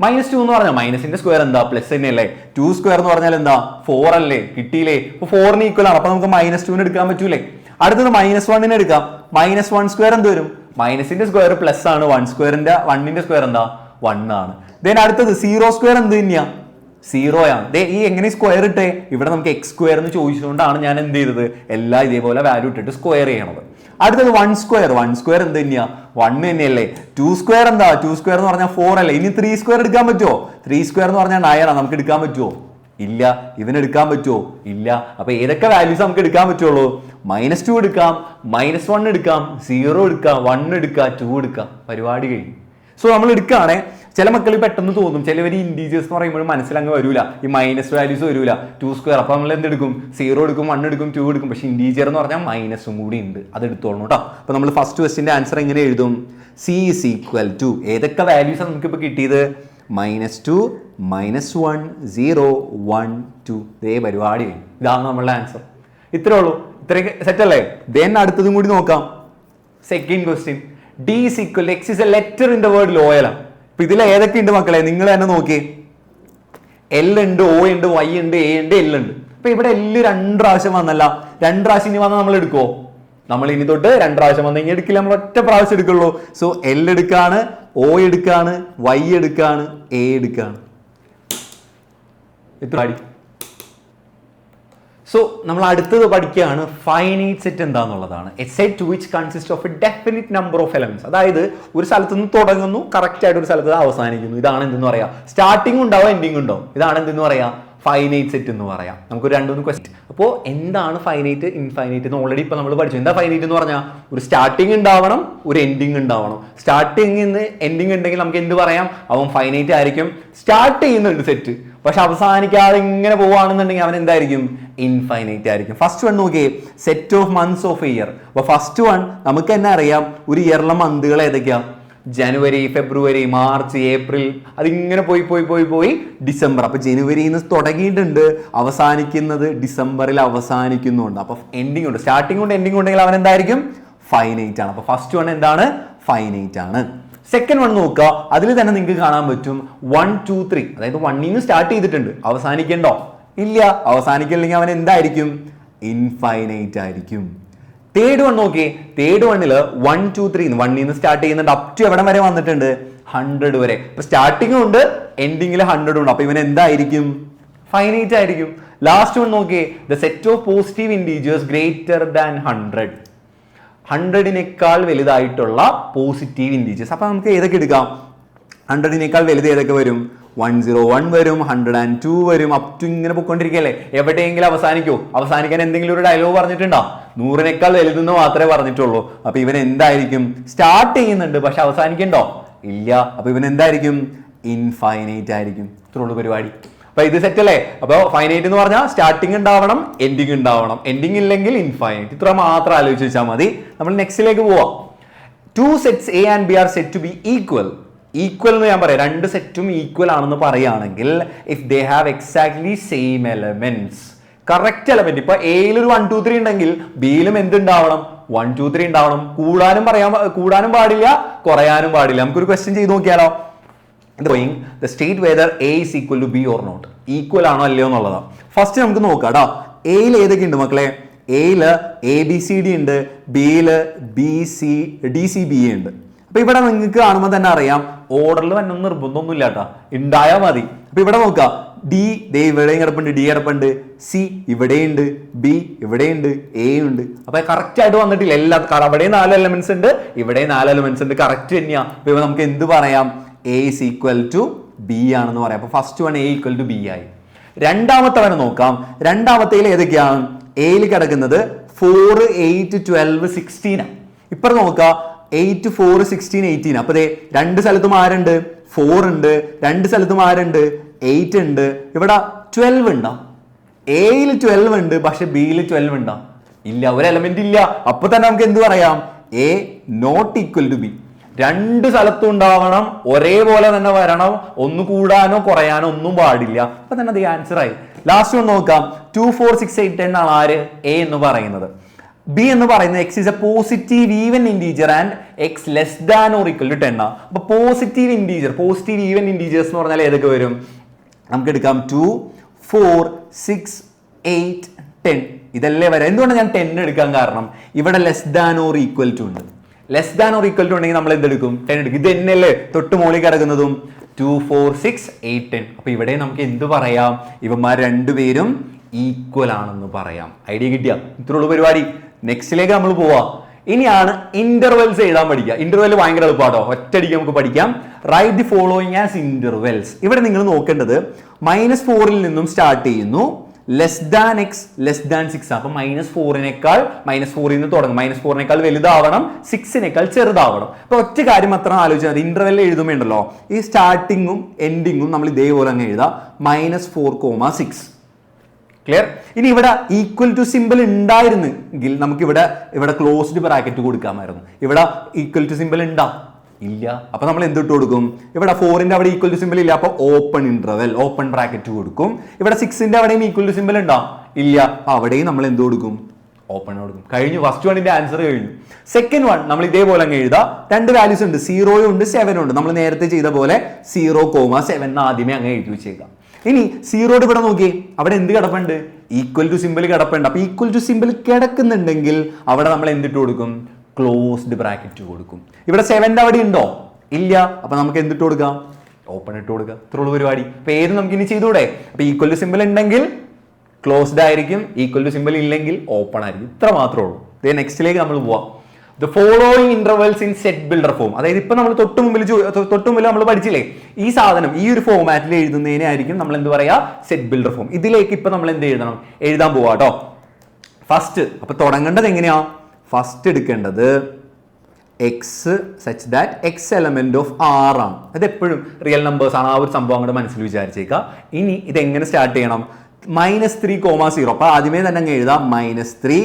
-2 എന്ന് പറഞ്ഞാൽ മൈനസിന്റെ സ്ക്വയർ എന്താ? പ്ലസ് തന്നെയല്ലേ. 2 സ്ക്വയർ എന്ന് പറഞ്ഞാൽ എന്താ? 4 അല്ലേ? കിട്ടിയില്ലേ? അപ്പൊ 4ന് ഈക്വൽ ആണ്. അപ്പൊ നമുക്ക് -2ന് എടുക്കാൻ പറ്റൂലേ? അടുത്തത് -1നെ എടുക്കാം. -1 സ്ക്വയർ എന്ത് വരും? മൈനസിന്റെ സ്ക്വയർ പ്ലസ് ആണ്. 1ന്റെ സ്ക്വയർ എന്താ? 1 ആണ്. ദെൻ അടുത്തത് 0 സ്ക്വയർ എന്ത് തന്നെയാ? 0 ആണ്. ഈ എങ്ങനെ സ്ക്വയർ ഇട്ടേ? ഇവിടെ നമുക്ക് എക്സ് സ്ക്വയർ എന്ന് ചോദിച്ചുകൊണ്ടാണ് ഞാൻ എന്ത് ചെയ്തത്? എല്ലാം ഇതേപോലെ വാല്യൂ ഇട്ടിട്ട് സ്ക്വയർ ചെയ്യണത്. അടുത്തത് 1 സ്ക്വയർ എന്ത് തന്നെയാ? 1 തന്നെയല്ലേ. 2 സ്ക്വയർ എന്താ? 2 സ്ക്വയർ എന്ന് പറഞ്ഞാൽ 4 അല്ലേ. ഇനി 3 സ്ക്വയർ എടുക്കാൻ പറ്റുമോ? 3 സ്ക്വയർ എന്ന് പറഞ്ഞാൽ 9 ആണ്. നമുക്ക് എടുക്കാൻ പറ്റുമോ? ഇല്ല. ഇവനെടുക്കാൻ പറ്റുമോ? ഇല്ല. അപ്പൊ ഏതൊക്കെ വാല്യൂസ് നമുക്ക് എടുക്കാൻ പറ്റുള്ളൂ? -2 എടുക്കാം, -1 എടുക്കാം, 0 എടുക്കാം, 1 എടുക്കാം, 2 എടുക്കാം. പരിപാടി കഴിഞ്ഞു. സോ നമ്മൾ എടുക്കുകയാണെ. ചില മക്കൾ പെട്ടെന്ന് തോന്നും, ചിലവർ ഇൻറ്റീജേഴ്സ് എന്ന് പറയുമ്പോൾ മനസ്സിലങ്ങ് വരൂല. ഈ മൈനസ് വാല്യൂസ് വരൂല. 2 സ്ക്വയർ. അപ്പൊ നമ്മൾ എന്തെടുക്കും? 0 എടുക്കും, 1 എടുക്കും, 2 എടുക്കും. പക്ഷെ ഇൻറ്റീജർ എന്ന് പറഞ്ഞാൽ മൈനസും കൂടി ഉണ്ട്. അത് എടുത്തോളൂ കേട്ടോ. അപ്പൊ നമ്മൾ ഫസ്റ്റ് ക്വസ്റ്റിന്റെ ആൻസർ എങ്ങനെ എഴുതും? C is equal to ഏതൊക്കെ വാല്യൂസ് നമുക്ക് ഇപ്പൊ കിട്ടിയത്? -2, -1, 0, 1, 2. ഇതേ പരിപാടി. ഇതാണ് നമ്മളുടെ ആൻസർ. ഇത്രേ ഉള്ളൂ. ഇത്രയൊക്കെ സെറ്റ് അല്ലേ? ദെൻ അടുത്തതും കൂടി നോക്കാം. Second question. D is equal to X is a letter in the word loyal. അപ്പൊ ഇതിൽ ഏതൊക്കെ ഉണ്ട് മക്കളെ? നിങ്ങൾ തന്നെ നോക്കി. L ഉണ്ട്, O ഉണ്ട്, Y ഉണ്ട്, A ഉണ്ട്, L ഉണ്ട്. അപ്പൊ ഇവിടെ L 2 പ്രാവശ്യം വന്നല്ല. 2 പ്രാവശ്യം ഇനി വന്നാൽ നമ്മൾ എടുക്കുവോ? നമ്മൾ ഇനി തൊട്ട് 2 പ്രാവശ്യം വന്ന് ഇനി എടുക്കില്ല. നമ്മൾ ഒറ്റ പ്രാവശ്യം എടുക്കുള്ളൂ. സോ L എടുക്കാണ്, O എടുക്കാണ്, Y എടുക്കാണ്, A എടുക്കാണ്. ഇത്ര അടി. സോ നമ്മൾ അടുത്തത് പഠിക്കുകയാണ് ഫൈനൈറ്റ് സെറ്റ് എന്താണെന്നുള്ളതാണ്. A set which consist of a definite number of elements. അതായത് ഒരു സ്ഥലത്ത് നിന്ന് തുടങ്ങുന്നു, കറക്റ്റ് ആയിട്ട് ഒരു സ്ഥലത്ത് അവസാനിക്കുന്നു. ഇതാണ് എന്തെന്ന് പറയാം? സ്റ്റാർട്ടിംഗ് ഉണ്ടാവും, എൻഡിങ് ഉണ്ടാവും. ഇതാണ് എന്തെന്ന് പറയാം? ഫൈനൈറ്റ് സെറ്റ് എന്ന് പറയാം. നമുക്ക് 2-3 ക്വസ്റ്റ്യൻ. അപ്പോൾ എന്താണ് ഫൈനൈറ്റ്, ഇൻഫൈനൈറ്റ് എന്ന് ഓൾറെഡി ഇപ്പൊ നമ്മൾ പഠിച്ചു. എന്താ ഫൈനൈറ്റ് എന്ന് പറഞ്ഞാൽ? ഒരു സ്റ്റാർട്ടിംഗ് ഉണ്ടാവണം, ഒരു എൻഡിങ് ഉണ്ടാവണം. സ്റ്റാർട്ടിംഗ് എൻഡിങ് ഉണ്ടെങ്കിൽ നമുക്ക് എന്ത് പറയാം? അവൻ ഫൈനൈറ്റ് ആയിരിക്കും. സ്റ്റാർട്ട് ചെയ്യുന്നുണ്ട് സെറ്റ്, പക്ഷെ അവസാനിക്കാതെ ഇങ്ങനെ പോവുകയാണെന്നുണ്ടെങ്കിൽ അവൻ എന്തായിരിക്കും? ഇൻഫൈനൈറ്റ് ആയിരിക്കും. ഫസ്റ്റ് വൺ നോക്കിയേ, set of months of year. അപ്പൊ ഫസ്റ്റ് വൺ നമുക്ക് തന്നെ അറിയാം ഒരു ഇയറിലെ മന്തുകൾ ഏതൊക്കെയാ? ജനുവരി, ഫെബ്രുവരി, മാർച്ച്, ഏപ്രിൽ. അതിങ്ങനെ പോയി ഡിസംബർ. അപ്പൊ ജനുവരിയിൽ നിന്ന് തുടങ്ങിയിട്ടുണ്ട്, അവസാനിക്കുന്നത് ഡിസംബറിൽ അവസാനിക്കുന്നുണ്ട്. അപ്പൊ എൻഡിങ് ഉണ്ട്. സ്റ്റാർട്ടിംഗ് ഉണ്ട്, എൻഡിങ് ഉണ്ടെങ്കിൽ അവൻ എന്തായിരിക്കും? ഫൈനൈറ്റ് ആണ്. അപ്പൊ ഫസ്റ്റ് വൺ എന്താണ്? ഫൈനൈറ്റ് ആണ്. സെക്കൻഡ് വൺ നോക്കുക. അതിൽ തന്നെ നിങ്ങൾക്ക് കാണാൻ പറ്റും 1 2 3. അതായത് 1ൽ നിന്ന് സ്റ്റാർട്ട് ചെയ്തിട്ടുണ്ട്, അവസാനിക്കണ്ടോ? ഇല്ല. അവസാനിക്കില്ലെങ്കിൽ അവൻ എന്തായിരിക്കും? ഇൻഫൈനൈറ്റ് ആയിരിക്കും. തേർഡ് വൺ നോക്കിയേ. തേർഡ് വണ്ണില് 1 2 3 1ൽ നിന്ന് സ്റ്റാർട്ട് ചെയ്യുന്നുണ്ട്, അപ് ടു എവിടെ വരെ വന്നിട്ടുണ്ട്? 100 വരെ. അപ്പൊ സ്റ്റാർട്ടിംഗ് ഉണ്ട്, എൻഡിങ്ങിൽ 100 ഉണ്ട്. അപ്പൊ ഇവൻ എന്തായിരിക്കും? ഫൈനൈറ്റ് ആയിരിക്കും. ലാസ്റ്റ് വൺ നോക്കിയേ. The set of positive integers greater than 100. 100നേക്കാൾ വലുതായിട്ടുള്ള പോസിറ്റീവ് ഇൻറ്റീജേഴ്സ്. അപ്പൊ നമുക്ക് ഏതൊക്കെ എടുക്കാം? 100നേക്കാൾ വലുത് ഏതൊക്കെ വരും? 101 വരും, 102 വരും, അപ് ടു ഇങ്ങനെ പൊയ്ക്കൊണ്ടിരിക്കുകയല്ലേ. എവിടെയെങ്കിലും അവസാനിക്കോ? അവസാനിക്കാൻ എന്തെങ്കിലും ഒരു ഡയലോഗ് പറഞ്ഞിട്ടുണ്ടോ? 100നേക്കാൾ വലുതെന്ന് മാത്രമേ പറഞ്ഞിട്ടുള്ളൂ. അപ്പൊ ഇവൻ എന്തായിരിക്കും? സ്റ്റാർട്ട് ചെയ്യുന്നുണ്ട്, പക്ഷെ അവസാനിക്കണ്ടോ? ഇല്ല. അപ്പൊ ഇവൻ എന്തായിരിക്കും? ഇൻഫൈനൈറ്റ് ആയിരിക്കും. ഇത്രയുള്ളൂ പരിപാടി. അപ്പൊ ഇത് സെറ്റ് അല്ലേ? അപ്പൊ ഫൈനൈറ്റ് എന്ന് പറഞ്ഞാൽ സ്റ്റാർട്ടിംഗ് ഉണ്ടാവണം, എൻഡിങ് ഉണ്ടാവണം. എൻഡിങ് ഇല്ലെങ്കിൽ ഇൻഫൈനൈറ്റ്. ഇത്ര മാത്രം ആലോചിച്ച് വെച്ചാൽ മതി. നമ്മൾ നെക്സ്റ്റിലേക്ക് പോവാം. 2 sets A and B are said to be equal equal എന്ന് ഞാൻ പറയാം, രണ്ട് സെറ്റും ഈക്വൽ ആണെന്ന് പറയുകയാണെങ്കിൽ if they have exactly same elements, correct element. ഇപ്പൊ എയിൽ ഒരു 1 2 3 ഉണ്ടെങ്കിൽ ബിയിലും എന്തുണ്ടാവണം? 1 2 3 ഉണ്ടാവണം. കൂടാനും പാടില്ല, കുറയാനും പാടില്ല. നമുക്കൊരു ക്വസ്റ്റ്യൻ ചെയ്ത് നോക്കിയാലോ? the state whether a is equal to b or not, equal ആണോ അല്ലയോ എന്നുള്ളതാണ്. ഫസ്റ്റ് നമുക്ക് നോക്കാം കേട്ടോ. എയിൽ ഏതൊക്കെ ഉണ്ട് മക്കളെ? എയില് എ ബി സി ഡി ഉണ്ട്, ബിയില് B C D C B ഉണ്ട്. അപ്പൊ ഇവിടെ നിങ്ങൾക്ക് കാണുമ്പോൾ തന്നെ അറിയാം ഓർഡറിൽ തന്നെ നിർബന്ധമൊന്നുമില്ല കേട്ടോ, ഉണ്ടായാൽ മതി. അപ്പൊ ഇവിടെ നോക്കാം, ഡി ദേ ഇവിടെയും കിടപ്പുണ്ട്, ഡി കിടപ്പുണ്ട്, സി ഇവിടെയുണ്ട്, ബി ഇവിടെയുണ്ട്, എ ഉണ്ട്. അപ്പൊ കറക്റ്റ് ആയിട്ട് വന്നിട്ടില്ല. അവിടെ 4 എലമെന്റ്സ് ഉണ്ട്, ഇവിടെ 4 എലമെന്റ്സ് ഉണ്ട്, കറക്റ്റ് തന്നെയാ. അപ്പൊ നമുക്ക് എന്ത് പറയാം? A is equal to B ആണെന്ന് പറയാം. അപ്പൊ first one A equal to B ആയി. രണ്ടാമത്തവനെ നോക്കാം. രണ്ടാമത്തേൽ ഏതൊക്കെയാണ്? എയിൽ കിടക്കുന്നത് 4 8 12 16. ഇപ്പൊ നോക്കാം 8 4 16 18. അപ്പൊ രണ്ട് സ്ഥലത്തും ആരുണ്ട്? 4 ഉണ്ട്. രണ്ട് സ്ഥലത്തും ആരുണ്ട്? 8 ഉണ്ട്. ഇവിടെ 12 ഉണ്ടോ? എയിൽ 12 ഉണ്ട്, പക്ഷെ ബിയിൽ 12 ഉണ്ടോ? ഇല്ല, ഒരു എലമെന്റ് ഇല്ല. അപ്പൊ തന്നെ നമുക്ക് എന്ത് പറയാം? A not equal to B. രണ്ട് സ്ഥലത്തും ഉണ്ടാവണം, ഒരേപോലെ തന്നെ വരണം, ഒന്ന് കൂടാനോ കുറയാനോ ഒന്നും പാടില്ല. അപ്പൊ തന്നെ അത് ആൻസർ ആയി. ലാസ്റ്റ് ഒന്ന് നോക്കാം. 2 4 6 8 10 ആണ് ആര്? എ എന്ന് പറയുന്നത്. ബി എന്ന് പറയുന്നത് x is a positive even integer and x less than or equal to 10 ആണ്. അപ്പൊ positive integer, positive even integers എന്ന് പറഞ്ഞാൽ ഏതൊക്കെ വരും? നമുക്ക് എടുക്കാം 2 4 6 8 10. ഇതല്ലേ വരാം. എന്തുകൊണ്ടാണ് ഞാൻ 10 എടുക്കാൻ കാരണം? ഇവിടെ less than or equal to ഉണ്ട്. Less than or equal to ഉണ്ടെങ്കിൽ നമ്മൾ എന്തെടുക്കും? 10 എടുക്കും. ഇത് തന്നെയല്ലേ തൊട്ട് മോളിൽ കിടക്കുന്നതും 2 4 6 8 10. അപ്പൊ ഇവിടെ നമുക്ക് എന്ത് പറയാം? ഇവന്മാർ രണ്ടുപേരും ഈക്വൽ ആണെന്ന് പറയാം. ഐഡിയ കിട്ടിയ? ഇത്രയുള്ള പരിപാടി. നെക്സ്റ്റിലേക്ക് നമ്മൾ പോവാം. ഇനിയാണ് ഇന്റർവെൽസ് എഴുതാൻ പഠിക്കുക. ഇന്റർവെൽ ഭയങ്കര എളുപ്പമാട്ടോ, ഒറ്റയടിക്ക് നമുക്ക് പഠിക്കാം. Write the following as intervals. ഇവിടെ നിങ്ങൾ നോക്കേണ്ടത് -4 നിന്നും സ്റ്റാർട്ട് ചെയ്യുന്നു, less than x less than 6. അപ്പൊ -4 നിന്ന് തുടങ്ങും. -4 വലുതാവണം, 6 ചെറുതാവണം. അപ്പൊ ഒറ്റ കാര്യം മാത്രം ആലോചിച്ചാൽ മതി. ഇന്റർവെൽ എഴുതുമ്പോണ്ടല്ലോ ഈ സ്റ്റാർട്ടിങ്ങും എൻഡിങ്ങും നമ്മൾ ഇതേപോലെ അങ്ങ് എഴുതാം, -4, 6. ക്ലിയർ? ഇനി ഇവിടെ ഈക്വൽ ടു സിമ്പിൾ ഉണ്ടായിരുന്നെങ്കിൽ നമുക്ക് ഇവിടെ ക്ലോസ്ഡ് ബ്രാക്കറ്റ് കൊടുക്കാമായിരുന്നു. ഇവിടെ ഈക്വൽ ടു സിമ്പിൾ ഉണ്ടാ? ഇല്ല. അപ്പൊ നമ്മൾ എന്തിട്ട് കൊടുക്കും? ഇവിടെ 4ന്റെ അവിടെ ഈക്വൽ ടു സിമ്പിൾ ഇല്ല, അപ്പൊ ഓപ്പൺ ഇന്റർവെൽ, ഓപ്പൺ ബ്രാക്കറ്റ് കൊടുക്കും. ഇവിടെ 6ന്റെ അവിടെയും ഈക്വൽ ടു സിമ്പിൾ ഉണ്ടാ? ഇല്ല. അവിടെയും നമ്മൾ എന്ത് കൊടുക്കും? ഓപ്പൺ കൊടുക്കും. കഴിഞ്ഞു. ഫസ്റ്റ് വണ്ണിന്റെ ആൻസർ കഴിഞ്ഞു. സെക്കൻഡ് വൺ നമ്മൾ ഇതേപോലെ അങ്ങ് എഴുതാം. രണ്ട് വാല്യൂസ് ഉണ്ട്, 0 ഉണ്ട് 7 ഉണ്ട്. നമ്മൾ നേരത്തെ ചെയ്ത പോലെ 0,7 ആദ്യമേ അങ്ങ് എഴുതി വെച്ചേക്കാം. ഇനി 0 ഇവിടെ നോക്കി, അവിടെ എന്ത് കിടപ്പുണ്ട്? ഈക്വൽ ടു സിമ്പിൾ കിടപ്പുണ്ട്. അപ്പൊ ഈക്വൽ ടു സിമ്പിൾ കിടക്കുന്നുണ്ടെങ്കിൽ അവിടെ നമ്മൾ എന്തിട്ട് കൊടുക്കും? ക്ലോസ്ഡ് ബ്രാക്കറ്റ് കൊടുക്കും. ഇവിടെ 7ന്റെ അവിടെ ഉണ്ടോ? ഇല്ല. അപ്പൊ നമുക്ക് എന്തിട്ട് കൊടുക്കാം? ഓപ്പൺ ഇട്ട് കൊടുക്കുക. ഇത്രയുള്ള പരിപാടി. അപ്പൊ ഏത് നമുക്ക് ഇനി ചെയ്തുകൂടെ? അപ്പൊ ഈക്വൽ ടു സിമ്പിൾ ഉണ്ടെങ്കിൽ ക്ലോസ്ഡ് ആയിരിക്കും, ഈക്വൽ ടു സിമ്പിൾ ഇല്ലെങ്കിൽ ഓപ്പൺ ആയിരിക്കും. ഇത്ര മാത്രമേ ഉള്ളൂ. നെക്സ്റ്റിലേക്ക് നമ്മൾ പോവാം. The following intervals in set builder form. അതായത് ഇപ്പൊ നമ്മൾ തൊട്ട് മുമ്പിൽ നമ്മൾ പഠിച്ചില്ലേ, ഈ സാധനം ഈ ഒരു ഫോമാറ്റിൽ എഴുതുന്നതിനെ ആയിരിക്കും നമ്മൾ എന്ത് പറയാ? Set builder form. ഇതിലേക്ക് ഇപ്പൊ നമ്മൾ എന്ത് എഴുതാൻ പോവാ കേട്ടോ. ഫസ്റ്റ് അപ്പൊ തുടങ്ങേണ്ടത് എങ്ങനെയാ? ഫസ്റ്റ് എടുക്കേണ്ടത് x such that x element of R ആണ്. അത് എപ്പോഴും റിയൽ നമ്പേഴ്സ് ആണ്. ആ ഒരു സംഭവം അങ്ങോട്ട് മനസ്സിൽ വിചാരിച്ചേക്കുക. ഇനി ഇത് എങ്ങനെ സ്റ്റാർട്ട് ചെയ്യണം? -3,0. അപ്പൊ ആദ്യമേ തന്നെ അങ്ങ് എഴുതാം -3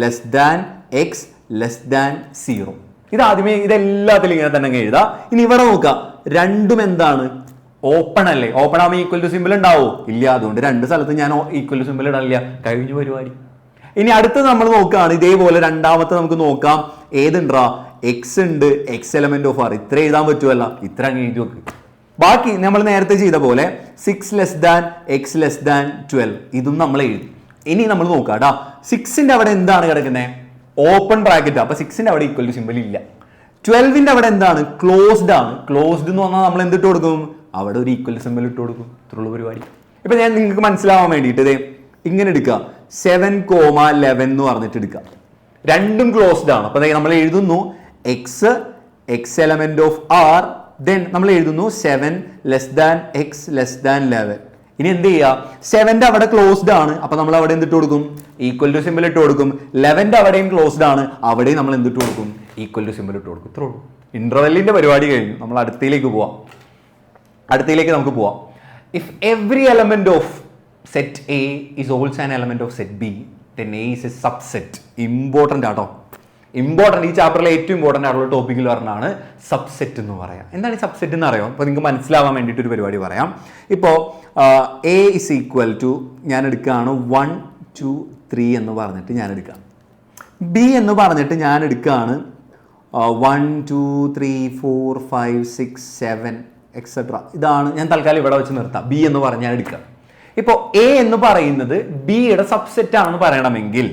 less than x less than 0. ഇത് ആദ്യമേ ഇതെല്ലാത്തിലും ഇങ്ങനെ തന്നെ അങ്ങ് എഴുതാം. ഇനി ഇവിടെ നോക്കാം, രണ്ടും എന്താണ്? ഓപ്പൺ അല്ലേ? ഓപ്പൺ ആവുമ്പോൾ ഈക്വൽ ടു സിമ്പിൾ ഉണ്ടാവോ? ഇല്ല. അതുകൊണ്ട് രണ്ട് സ്ഥലത്ത് ഞാൻ ഈക്വൽ ടു സിമ്പിൾ ഇടാനില്ല. കഴിഞ്ഞു പരിപാടി. ഇനി അടുത്തത് നമ്മൾ നോക്കുകയാണ്. ഇതേപോലെ രണ്ടാമത്തെ നമുക്ക് നോക്കാം. ഏതുണ്ടാ? എക്സ് ഉണ്ട്, എക്സ് എലമെന്റ് ഓഫ് ആർ. ഇത്ര എഴുതാൻ പറ്റുമല്ല, ഇത്ര അങ്ങ് എഴുതി വെക്ക്. ബാക്കി നമ്മൾ നേരത്തെ ചെയ്ത പോലെ 6 less than x less than 12. ഇതും നമ്മൾ എഴുതി. ഇനി നമ്മൾ നോക്കാം കേട്ടോ. 6ന്റെ അവിടെ എന്താണ് കിടക്കുന്നത്? Open bracket. അപ്പൊ 6ന്റെ അവിടെ ഈക്വൽ ടു സിമ്പിൾ ഇല്ല. 12ന്റെ അവിടെ എന്താണ്? ക്ലോസ്ഡ് ആണ്. ക്ലോസ്ഡ് എന്ന് പറഞ്ഞാൽ നമ്മൾ എന്തിട്ട് കൊടുക്കും? അവിടെ ഒരു ഈക്വൽ സിമ്പിൾ ഇട്ട് കൊടുക്കും. ഇത്രയുള്ള പരിപാടി. ഇപ്പൊ ഞാൻ നിങ്ങൾക്ക് മനസ്സിലാവാൻ വേണ്ടിയിട്ട് ഇങ്ങനെ എടുക്കുക, 7,11 എന്ന് പറഞ്ഞിട്ട് എടുക്കുക. രണ്ടും ക്ലോസ്ഡ് ആണ്. അപ്പൊ നമ്മൾ എഴുതുന്നു x x element of R, then നമ്മൾ എഴുതുന്നു 7 less than x less than 11. ഇനി എന്ത് ചെയ്യുക? 7ന്റെ അവിടെ ക്ലോസ്ഡ് ആണ്. അപ്പൊ നമ്മൾ അവിടെ എന്തിട്ട് കൊടുക്കും? ഈക്വൽ ടു സിമ്പിൾ ഇട്ട് കൊടുക്കും. 11ന്റെ അവിടെയും ക്ലോസ്ഡ് ആണ്. അവിടെയും നമ്മൾ എന്തിട്ട് കൊടുക്കും? ഈക്വൽ ടു സിമ്പിൾ ഇട്ട് കൊടുക്കും. ഇത്രേ ഉള്ളൂ. ഇന്റർവെല്ലിന്റെ പരിപാടി കഴിഞ്ഞു. നമ്മൾ അടുത്തയിലേക്ക് നമുക്ക് പോവാം. If every element of set A is also an element of set B, then A is a subset. Important ആട്ടോ. ഇമ്പോർട്ടൻറ്റ്, ഈ ചാപ്റ്ററിലെ ഏറ്റവും ഇമ്പോർട്ടൻ്റ് ആയിട്ടുള്ള ടോപ്പിക്കിൽ പറഞ്ഞാണ് സബ്സെറ്റ് എന്ന് പറയാം. എന്താണ് ഈ സബ്സെറ്റ് എന്ന് അറിയാം? അപ്പോൾ നിങ്ങൾക്ക് മനസ്സിലാവാൻ വേണ്ടിയിട്ട് ഒരു പരിപാടി പറയാം. ഇപ്പോൾ എ ഇസ് ഈക്വൽ ടു ഞാൻ എടുക്കുകയാണ് 1 2 3 എന്ന് പറഞ്ഞിട്ട് ഞാൻ എടുക്കാം. ബി എന്ന് പറഞ്ഞിട്ട് ഞാൻ എടുക്കുകയാണ് 1 2 3 4 5 6 7 എക്സെട്ര. ഇതാണ് ഞാൻ തൽക്കാലം ഇവിടെ വെച്ച് നിർത്താം. ബി എന്ന് പറഞ്ഞ് ഞാൻ എടുക്കാം. ഇപ്പോൾ എ എന്ന് പറയുന്നത് ബിയുടെ സബ്സെറ്റ് ആണെന്ന് പറയണമെങ്കിൽ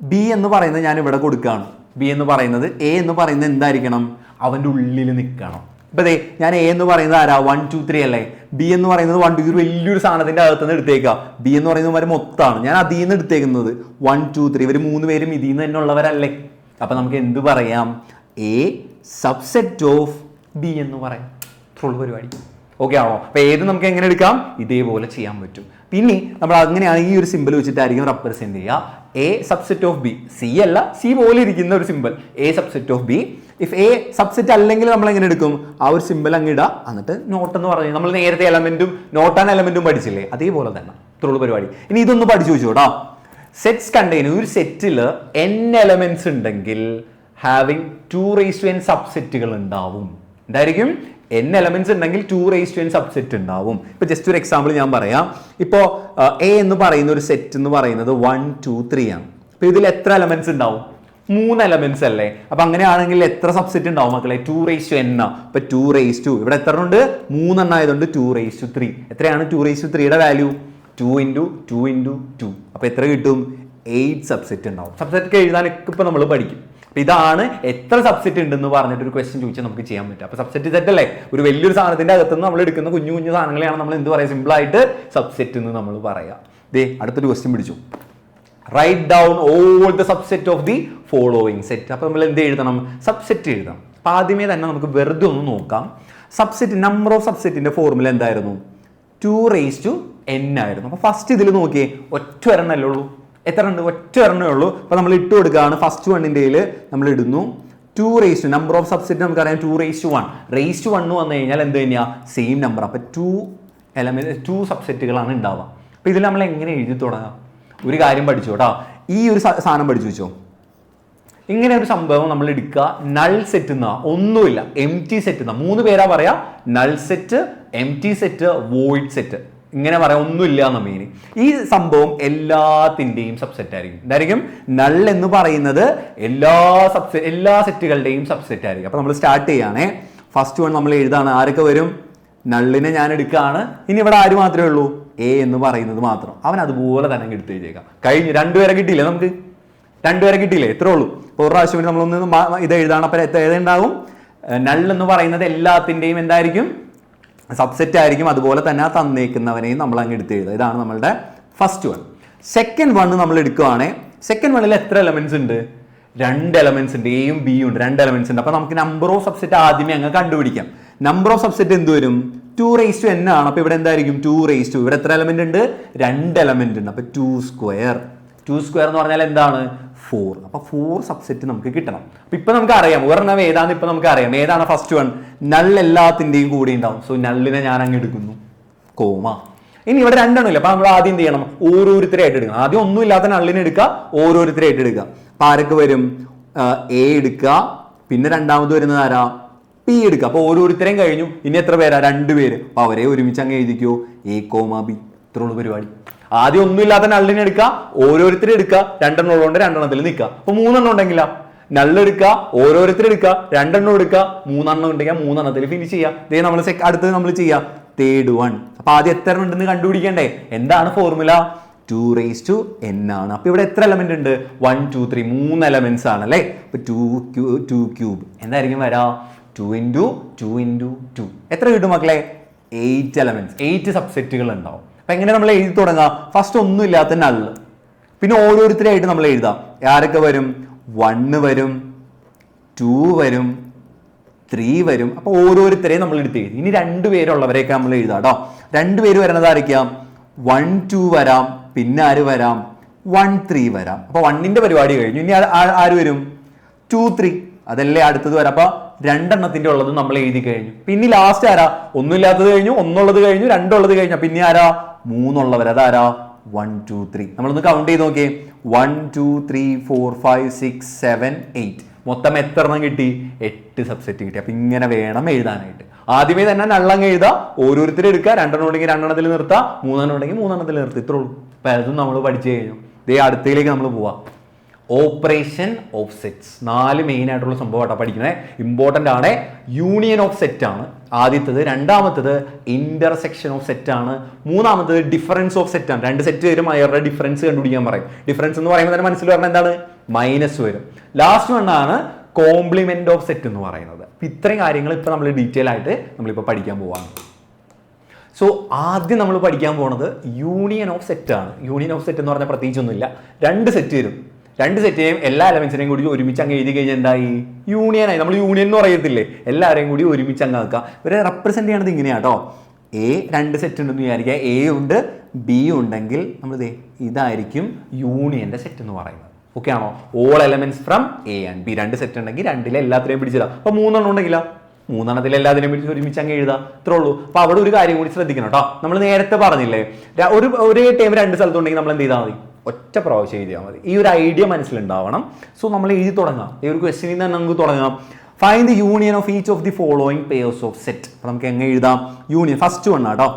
ബി എന്ന് പറയുന്നത് ഞാൻ ഇവിടെ കൊടുക്കുകയാണ്. ബി എന്ന് പറയുന്നത് എ എന്ന് പറയുന്നത് എന്തായിരിക്കണം? അവൻ്റെ ഉള്ളിൽ നിൽക്കണം. ഇപ്പം അതെ ഞാൻ എ എന്ന് പറയുന്നത് ആരാ? 1 2 3 അല്ലേ? ബി എന്ന് പറയുന്നത് 1 2 3 വലിയൊരു സാധനത്തിൻ്റെ അകത്തുനിന്ന് എടുത്തേക്കാം. ബി എന്ന് പറയുന്നത് വരെ മൊത്തമാണ്. ഞാൻ അതിൽ നിന്ന് എടുത്തേക്കുന്നത് 1 2 3. ഇവർ 3 പേരും ഇതിൽ നിന്ന് തന്നെ ഉള്ളവരല്ലേ? അപ്പം നമുക്ക് എന്ത് പറയാം? എ സബ്സെറ്റ് ഓഫ് ബി എന്ന് പറയാം. ഇത്രയുള്ള പരിപാടി. ഓക്കെ ആണോ? അപ്പോൾ ഏത് നമുക്ക് എങ്ങനെ എടുക്കാം? ഇതേപോലെ ചെയ്യാൻ പറ്റും. പിന്നെ നമ്മൾ അങ്ങനെയാണ് ഈ ഒരു സിമ്പിൾ വെച്ചിട്ടായിരിക്കും റെപ്രസെന്റ് ചെയ്യുക. A subset of B. C അല്ല, സി പോലെ ഇരിക്കുന്ന ഒരു simple. A subset of B. If A subset അല്ലെങ്കിൽ നമ്മൾ എങ്ങനെ എടുക്കും? ആ ഒരു സിമ്പിൾ അങ്ങ് ഇടുക. എന്നിട്ട് നോട്ട് എന്ന് പറഞ്ഞു നമ്മൾ നേരത്തെ എലമെന്റും നോട്ട് ആൻഡ് എലമെന്റും പഠിച്ചില്ലേ? അതേപോലെ തന്നെ ഇത്രയുള്ള പരിപാടി. ഇനി ഇതൊന്ന് പഠിച്ചു വെച്ചു കേട്ടോ. സെറ്റ്സ് കണ്ടെയ്ൻ, ഒരു സെറ്റിൽ n എലമെന്റ്സ് ഉണ്ടെങ്കിൽ ഹാവിങ് 2n സബ്സെറ്റുകൾ ഉണ്ടാവും. എന്തായിരിക്കും? n എലമെന്റ്സ് ഉണ്ടെങ്കിൽ 2n സബ്സെറ്റ് ഉണ്ടാവും. ഇപ്പൊ ജസ്റ്റ് ഒരു എക്സാമ്പിൾ ഞാൻ പറയാം. ഇപ്പോൾ എ എന്ന് പറയുന്ന ഒരു സെറ്റ് എന്ന് പറയുന്നത് 1 2 3 ആണ്. അപ്പൊ ഇതിൽ എത്ര എലമെന്റ്സ് ഉണ്ടാവും? 3 എലമെന്റ്സ് അല്ലേ? അപ്പൊ അങ്ങനെയാണെങ്കിൽ എത്ര സബ്സെറ്റ് ഉണ്ടാവും മക്കളെ? 2n. അപ്പൊ 2 ഇവിടെ എത്ര ഉണ്ട്? 3 ആയതുകൊണ്ട് 2 എത്രയാണ് 2 വാല്യൂ? 2 × 2 × 2. അപ്പൊ എത്ര കിട്ടും? 8 സബ്സെറ്റ് ഉണ്ടാവും. സബ്സെറ്റ് എഴുതാനൊക്കെ ഇപ്പൊ നമ്മൾ പഠിക്കും. അപ്പൊ ഇതാണ് എത്ര സബ്സെറ്റ് ഉണ്ടെന്ന് പറഞ്ഞിട്ട് ഒരു ക്വസ്റ്റ്യൻ ചോദിച്ചാൽ നമുക്ക് ചെയ്യാൻ പറ്റും. അപ്പൊ സബ്സെറ്റ് സെറ്റ് അല്ലേ? ഒരു വലിയൊരു സാധനത്തിന്റെ അകത്തുനിന്ന് നമ്മൾ എടുക്കുന്ന കുഞ്ഞു കുഞ്ഞു സാധനങ്ങളെയാണ് നമ്മൾ എന്ത് പറയാം? സിമ്പിൾ ആയിട്ട് സബ്സെറ്റ് എന്ന് നമ്മൾ പറയാം. ദേ അടുത്തൊരു ക്വസ്റ്റ്യൻ പിടിച്ചു. Write down all the subset of the following set. അപ്പൊ നമ്മൾ എന്ത് എഴുതണം? സബ്സെറ്റ് എഴുതണം. അപ്പൊ ആദ്യമേ തന്നെ നമുക്ക് വെറുതെ ഒന്ന് നോക്കാം. സബ്സെറ്റ്, നമ്പർ ഓഫ് സബ്സെറ്റിന്റെ ഫോർമുല എന്തായിരുന്നു? 2n ആയിരുന്നു. അപ്പൊ ഫസ്റ്റ് ഇതിൽ നോക്കിയേ, ഒറ്റ ഒരെണ്ണല്ലേ ഉള്ളൂ. എത്ര ഉണ്ട്? ഒറ്റ ഒരെണ്ണേ ഉള്ളൂ. അപ്പൊ നമ്മൾ ഇട്ട് കൊടുക്കുകയാണ്. ഫസ്റ്റ് വണ്ണിൻ്റെ നമ്മൾ ഇടുന്നു 2 നമ്പർ ഓഫ് സബ്സെറ്റ് നമുക്കറിയാം 2 റേസ് ടു 1 വന്നു കഴിഞ്ഞാൽ എന്ത് തന്നെയാ? Same number. അപ്പൊ 2 സബ്സെറ്റുകളാണ് ഉണ്ടാവുക. അപ്പൊ ഇതിൽ നമ്മൾ എങ്ങനെ എഴുതി തുടങ്ങാം? ഒരു കാര്യം പഠിച്ചു കേട്ടോ. ഈ ഒരു സാധനം പഠിച്ചു വെച്ചോ. ഇങ്ങനെ ഒരു സംഭവം നമ്മൾ എടുക്കുക. നൾ സെറ്റ് എന്നാ, ഒന്നുമില്ല, എം ടി സെറ്റ് എന്നാ. 3 പേരാ പറയാ. Null set, M T set, void set. ഇങ്ങനെ പറയാം, ഒന്നുമില്ല എന്ന മീനി. ഈ സംഭവം എല്ലാത്തിൻ്റെയും സബ്സെറ്റ് ആയിരിക്കും. എന്തായിരിക്കും? നൾ എന്ന് പറയുന്നത് എല്ലാ സെറ്റുകളുടെയും സബ്സെറ്റ് ആയിരിക്കും. അപ്പൊ നമ്മൾ സ്റ്റാർട്ട് ചെയ്യുകയാണേ. ഫസ്റ്റ് വൺ നമ്മൾ എഴുതാണ്. ആരൊക്കെ വരും? നള്ളിനെ ഞാൻ എടുക്കുകയാണ്. ഇനി ഇവിടെ ആര് മാത്രമേ ഉള്ളൂ? എ എന്ന് പറയുന്നത് മാത്രം. അവൻ അതുപോലെ തന്നെ എടുത്ത് എഴുതിയേക്കാം. കഴിഞ്ഞു. 2 പേരെ കിട്ടിയില്ലേ നമുക്ക്? 2 പേരെ കിട്ടിയില്ലേ? എത്ര ഉള്ളൂ? ഇപ്പോൾ ഒരു പ്രാവശ്യം നമ്മളൊന്ന് ഇത് എഴുതാണ്. അപ്പം ഏതുണ്ടാവും? നൾ എന്ന് പറയുന്നത് എല്ലാത്തിൻ്റെയും എന്തായിരിക്കും? സബ്സെറ്റ് ആയിരിക്കും. അതുപോലെ തന്നെ ആ തന്നേക്കുന്നവനെയും നമ്മൾ അങ്ങ് എടുത്ത് എഴുതുക. ഇതാണ് നമ്മളുടെ ഫസ്റ്റ് വൺ. സെക്കൻഡ് വൺ നമ്മൾ എടുക്കുകയാണെങ്കിൽ സെക്കൻഡ് വണ്ണിൽ എത്ര എലമെന്റ്സ് ഉണ്ട്? 2 എലമെന്റ്സ് ഉണ്ട്. എയും ബിയും ഉണ്ട്. 2 എലമെന്റ്സ് ഉണ്ട്. അപ്പൊ നമുക്ക് നമ്പർ ഓഫ് സബ്സെറ്റ് ആദ്യമേ അങ്ങ് കണ്ടുപിടിക്കാം. നമ്പർ ഓഫ് സബ്സെറ്റ് എന്ത് വരും? 2n ആണ്. അപ്പൊ ഇവിടെ എന്തായിരിക്കും? 2. ഇവിടെ എത്ര എലമെന്റ് ഉണ്ട്? 2 എലമെന്റ് ഉണ്ട്. അപ്പൊ 2² എന്ന് പറഞ്ഞാൽ എന്താണ്? 4. അപ്പൊ 4 സബ്സെറ്റ് നമുക്ക് കിട്ടണം. അപ്പൊ ഇപ്പൊ നമുക്ക് അറിയാം ഒരെണ്ണം ഏതാന്ന്. ഇപ്പൊ നമുക്ക് അറിയാം ഏതാണ് ഫസ്റ്റ് വൺ. നൾ എല്ലാത്തിന്റെയും കൂടി ഉണ്ടാവും. സോ നള്ളിനെ ഞാൻ അങ്ങ് എടുക്കുന്നു, കോമ. ഇനി ഇവിടെ 2 ഇല്ല. അപ്പൊ നമ്മൾ ആദ്യം എന്ത് ചെയ്യണം? ഓരോരുത്തരായിട്ട് എടുക്കണം. ആദ്യം ഒന്നും ഇല്ലാത്ത നള്ളിനെ എടുക്കുക, ഓരോരുത്തരായിട്ട് എടുക്കുക. അപ്പൊ ആരൊക്കെ വരും? എ എടുക്കുക. പിന്നെ രണ്ടാമത് വരുന്നത് ആരാ? പി എടുക്കുക. അപ്പൊ ഓരോരുത്തരെയും കഴിഞ്ഞു. ഇനി എത്ര പേരാ? 2 പേര്. അപ്പൊ അവരെ ഒരുമിച്ച് അങ്ങ് എഴുതിക്കോ, എ, ബി. ഇത്രയുള്ള പരിപാടി. ആദ്യം ഒന്നുമില്ലാത്ത നള്ളിനെ എടുക്കുക, ഓരോരുത്തരും എടുക്കുക. 2 ഉള്ളതുകൊണ്ട് 2 നിൽക്കുക. അപ്പൊ 3 ഉണ്ടെങ്കില നള്ളെടുക്കുക, ഓരോരുത്തരെടുക്കുക, 2 എടുക്കുക, 3 ഉണ്ടെങ്കിൽ 3 ഫിനിഷ് ചെയ്യുക. ഇതേ നമ്മൾ അടുത്തത് നമ്മൾ ചെയ്യുക തേർഡ് വൺ. അപ്പൊ ആദ്യം എത്ര ഉണ്ടെന്ന് കണ്ടുപിടിക്കണ്ടേ? എന്താണ് ഫോർമുല? 2n ആണ്. അപ്പൊ ഇവിടെ എത്ര എലമെന്റ് ഉണ്ട്? 1 2 3 3 എലമെന്റ്സ് ആണ് അല്ലേ? അപ്പൊ 2 ക്യൂബ് എന്തായിരിക്കും വരാ? 2 × 2 × 2. എത്ര കിട്ടും മക്കളെ? 8 എലമെന്റ്സ്. 8 സബ്സെറ്റുകൾ ഉണ്ടാവും. അപ്പൊ എങ്ങനെ നമ്മൾ എഴുതി തുടങ്ങാം? ഫസ്റ്റ് ഒന്നും ഇല്ലാത്ത നള്ള്, പിന്നെ ഓരോരുത്തരായിട്ട് നമ്മൾ എഴുതാം. ആരൊക്കെ വരും? 1 വരും, 2 വരും, 3 വരും. അപ്പൊ ഓരോരുത്തരെയും നമ്മൾ എടുത്ത് എഴുതി. ഇനി 2 പേരുള്ളവരെയൊക്കെ നമ്മൾ എഴുതാം കേട്ടോ. 2 പേര് വരുന്നത് ആരൊക്കെയാ? 1 2 വരാം, പിന്നെ ആര് വരാം? 1 3 വരാം. അപ്പൊ 1ന്റെ പരിപാടി കഴിഞ്ഞു. ഇനി ആര് വരും? 2 3. അതല്ലേ അടുത്തത് വരാം. അപ്പൊ 2 എണ്ണത്തിന്റെ ഉള്ളത് നമ്മൾ എഴുതി കഴിഞ്ഞു. പിന്നെ ലാസ്റ്റ് ആരാ? ഒന്നുമില്ലാത്തത് കഴിഞ്ഞു, 1 ഉള്ളത് കഴിഞ്ഞു, 2 ഉള്ളത് കഴിഞ്ഞു. പിന്നെ ആരാ? 3 ഉള്ളവർ. അതാരാ? 1 2 3. നമ്മളൊന്ന് കൗണ്ട് ചെയ്ത് നോക്കിയേ. 1 2 3 4 5 6 7 8. മൊത്തം എത്ര എണ്ണം കിട്ടി? 8 സബ്സെറ്റ് കിട്ടി. അപ്പൊ ഇങ്ങനെ വേണം എഴുതാനായിട്ട്. ആദ്യമേ തന്നെ നള്ളങ്ങ് എഴുതുക, ഓരോരുത്തരും എടുക്കുക, 2 ഉണ്ടെങ്കിൽ 2 നിർത്തുക, 3 ഉണ്ടെങ്കിൽ 3 നിർത്തുക. ഇത്രേ ഉള്ളൂ. അപ്പൊ അതും നമ്മൾ പഠിച്ചു കഴിഞ്ഞു. ഇതേ അടുത്തയിലേക്ക് നമ്മൾ പോവാം. Operation of sets. 4 മെയിൻ ആയിട്ടുള്ള സംഭവമായിട്ടാണ് പഠിക്കുന്നത്. ഇമ്പോർട്ടൻ്റ് ആണ്. യൂണിയൻ ഓഫ് സെറ്റ് ആണ് ആദ്യത്തത്. രണ്ടാമത്തത് ഇന്റർസെക്ഷൻ ഓഫ് സെറ്റ് ആണ്. മൂന്നാമത്തത് ഡിഫറൻസ് ഓഫ് സെറ്റ് ആണ്. 2 സെറ്റ് വരും, അവരുടെ ഡിഫറൻസ് കണ്ടുപിടിക്കാൻ പറയും. ഡിഫറൻസ് എന്ന് പറയുമ്പോൾ തന്നെ മനസ്സിൽ പറഞ്ഞാൽ എന്താണ്? മൈനസ് വരും. ലാസ്റ്റ് വണ്ണാണ് കോംപ്ലിമെന്റ് ഓഫ് സെറ്റ് എന്ന് പറയുന്നത്. ഇത്രയും കാര്യങ്ങൾ ഇപ്പൊ നമ്മൾ ഡീറ്റെയിൽ ആയിട്ട് നമ്മളിപ്പോൾ പഠിക്കാൻ പോവാണ്. സോ ആദ്യം നമ്മൾ പഠിക്കാൻ പോകുന്നത് യൂണിയൻ ഓഫ് സെറ്റ് ആണ്. യൂണിയൻ ഓഫ് സെറ്റ് എന്ന് പറഞ്ഞാൽ പ്രത്യേകിച്ചൊന്നുമില്ല. 2 സെറ്റ് വരും. 2 സെറ്റിനെയും എല്ലാ എലമെന്റ്സിനെയും കൂടി ഒരുമിച്ച് അങ്ങ് എഴുതി കഴിഞ്ഞാൽ എന്തായി? യൂണിയനായി. നമ്മൾ യൂണിയൻ എന്ന് പറയത്തില്ലേ, എല്ലാവരെയും കൂടി ഒരുമിച്ച് അങ്ങ് ആക്കുക. ഇവരെ റെപ്രസെന്റ് ചെയ്യണത് ഇങ്ങനെയാട്ടോ. എ 2 സെറ്റ് ഉണ്ടെന്ന് വിചാരിക്കുക. എ ഉണ്ട്, ബി ഉണ്ടെങ്കിൽ നമ്മൾ ഇതായിരിക്കും യൂണിയന്റെ സെറ്റ് എന്ന് പറയുന്നത്. ഓക്കെ ആണോ? All elements from A and B. 2 set ഉണ്ടെങ്കിൽ 2 എല്ലാത്തിനെയും പിടിച്ചിടാം. അപ്പൊ 3 ഉണ്ടെങ്കിലോ 3 എല്ലാത്തിനെയും പിടിച്ച് ഒരുമിച്ച് അങ്ങ് എഴുതാം. ഇത്രേ ഉള്ളൂ. അപ്പൊ അവിടെ ഒരു കാര്യം കൂടി ശ്രദ്ധിക്കണം കേട്ടോ. നമ്മൾ നേരത്തെ പറഞ്ഞില്ലേ, ഒരേ ടൈം 2 സ്ഥലത്തുണ്ടെങ്കിൽ നമ്മൾ എന്ത് ചെയ്താൽ മതി? ഒറ്റ പ്രാവശ്യം എഴുതിയാൽ മതി. ഈ ഒരു ഐഡിയ മനസ്സിലുണ്ടാവണം. സോ നമ്മൾ എഴുതി തുടങ്ങാം. ഈ ഒരു ക്വസ്റ്റ്യനിൽ നിന്ന് നമുക്ക് തുടങ്ങാം. Find the union of each of the following pairs of set. അപ്പൊ നമുക്ക് എങ്ങനെ എഴുതാം? യൂണിയൻ ഫസ്റ്റ് വൺ ആട്ടോ.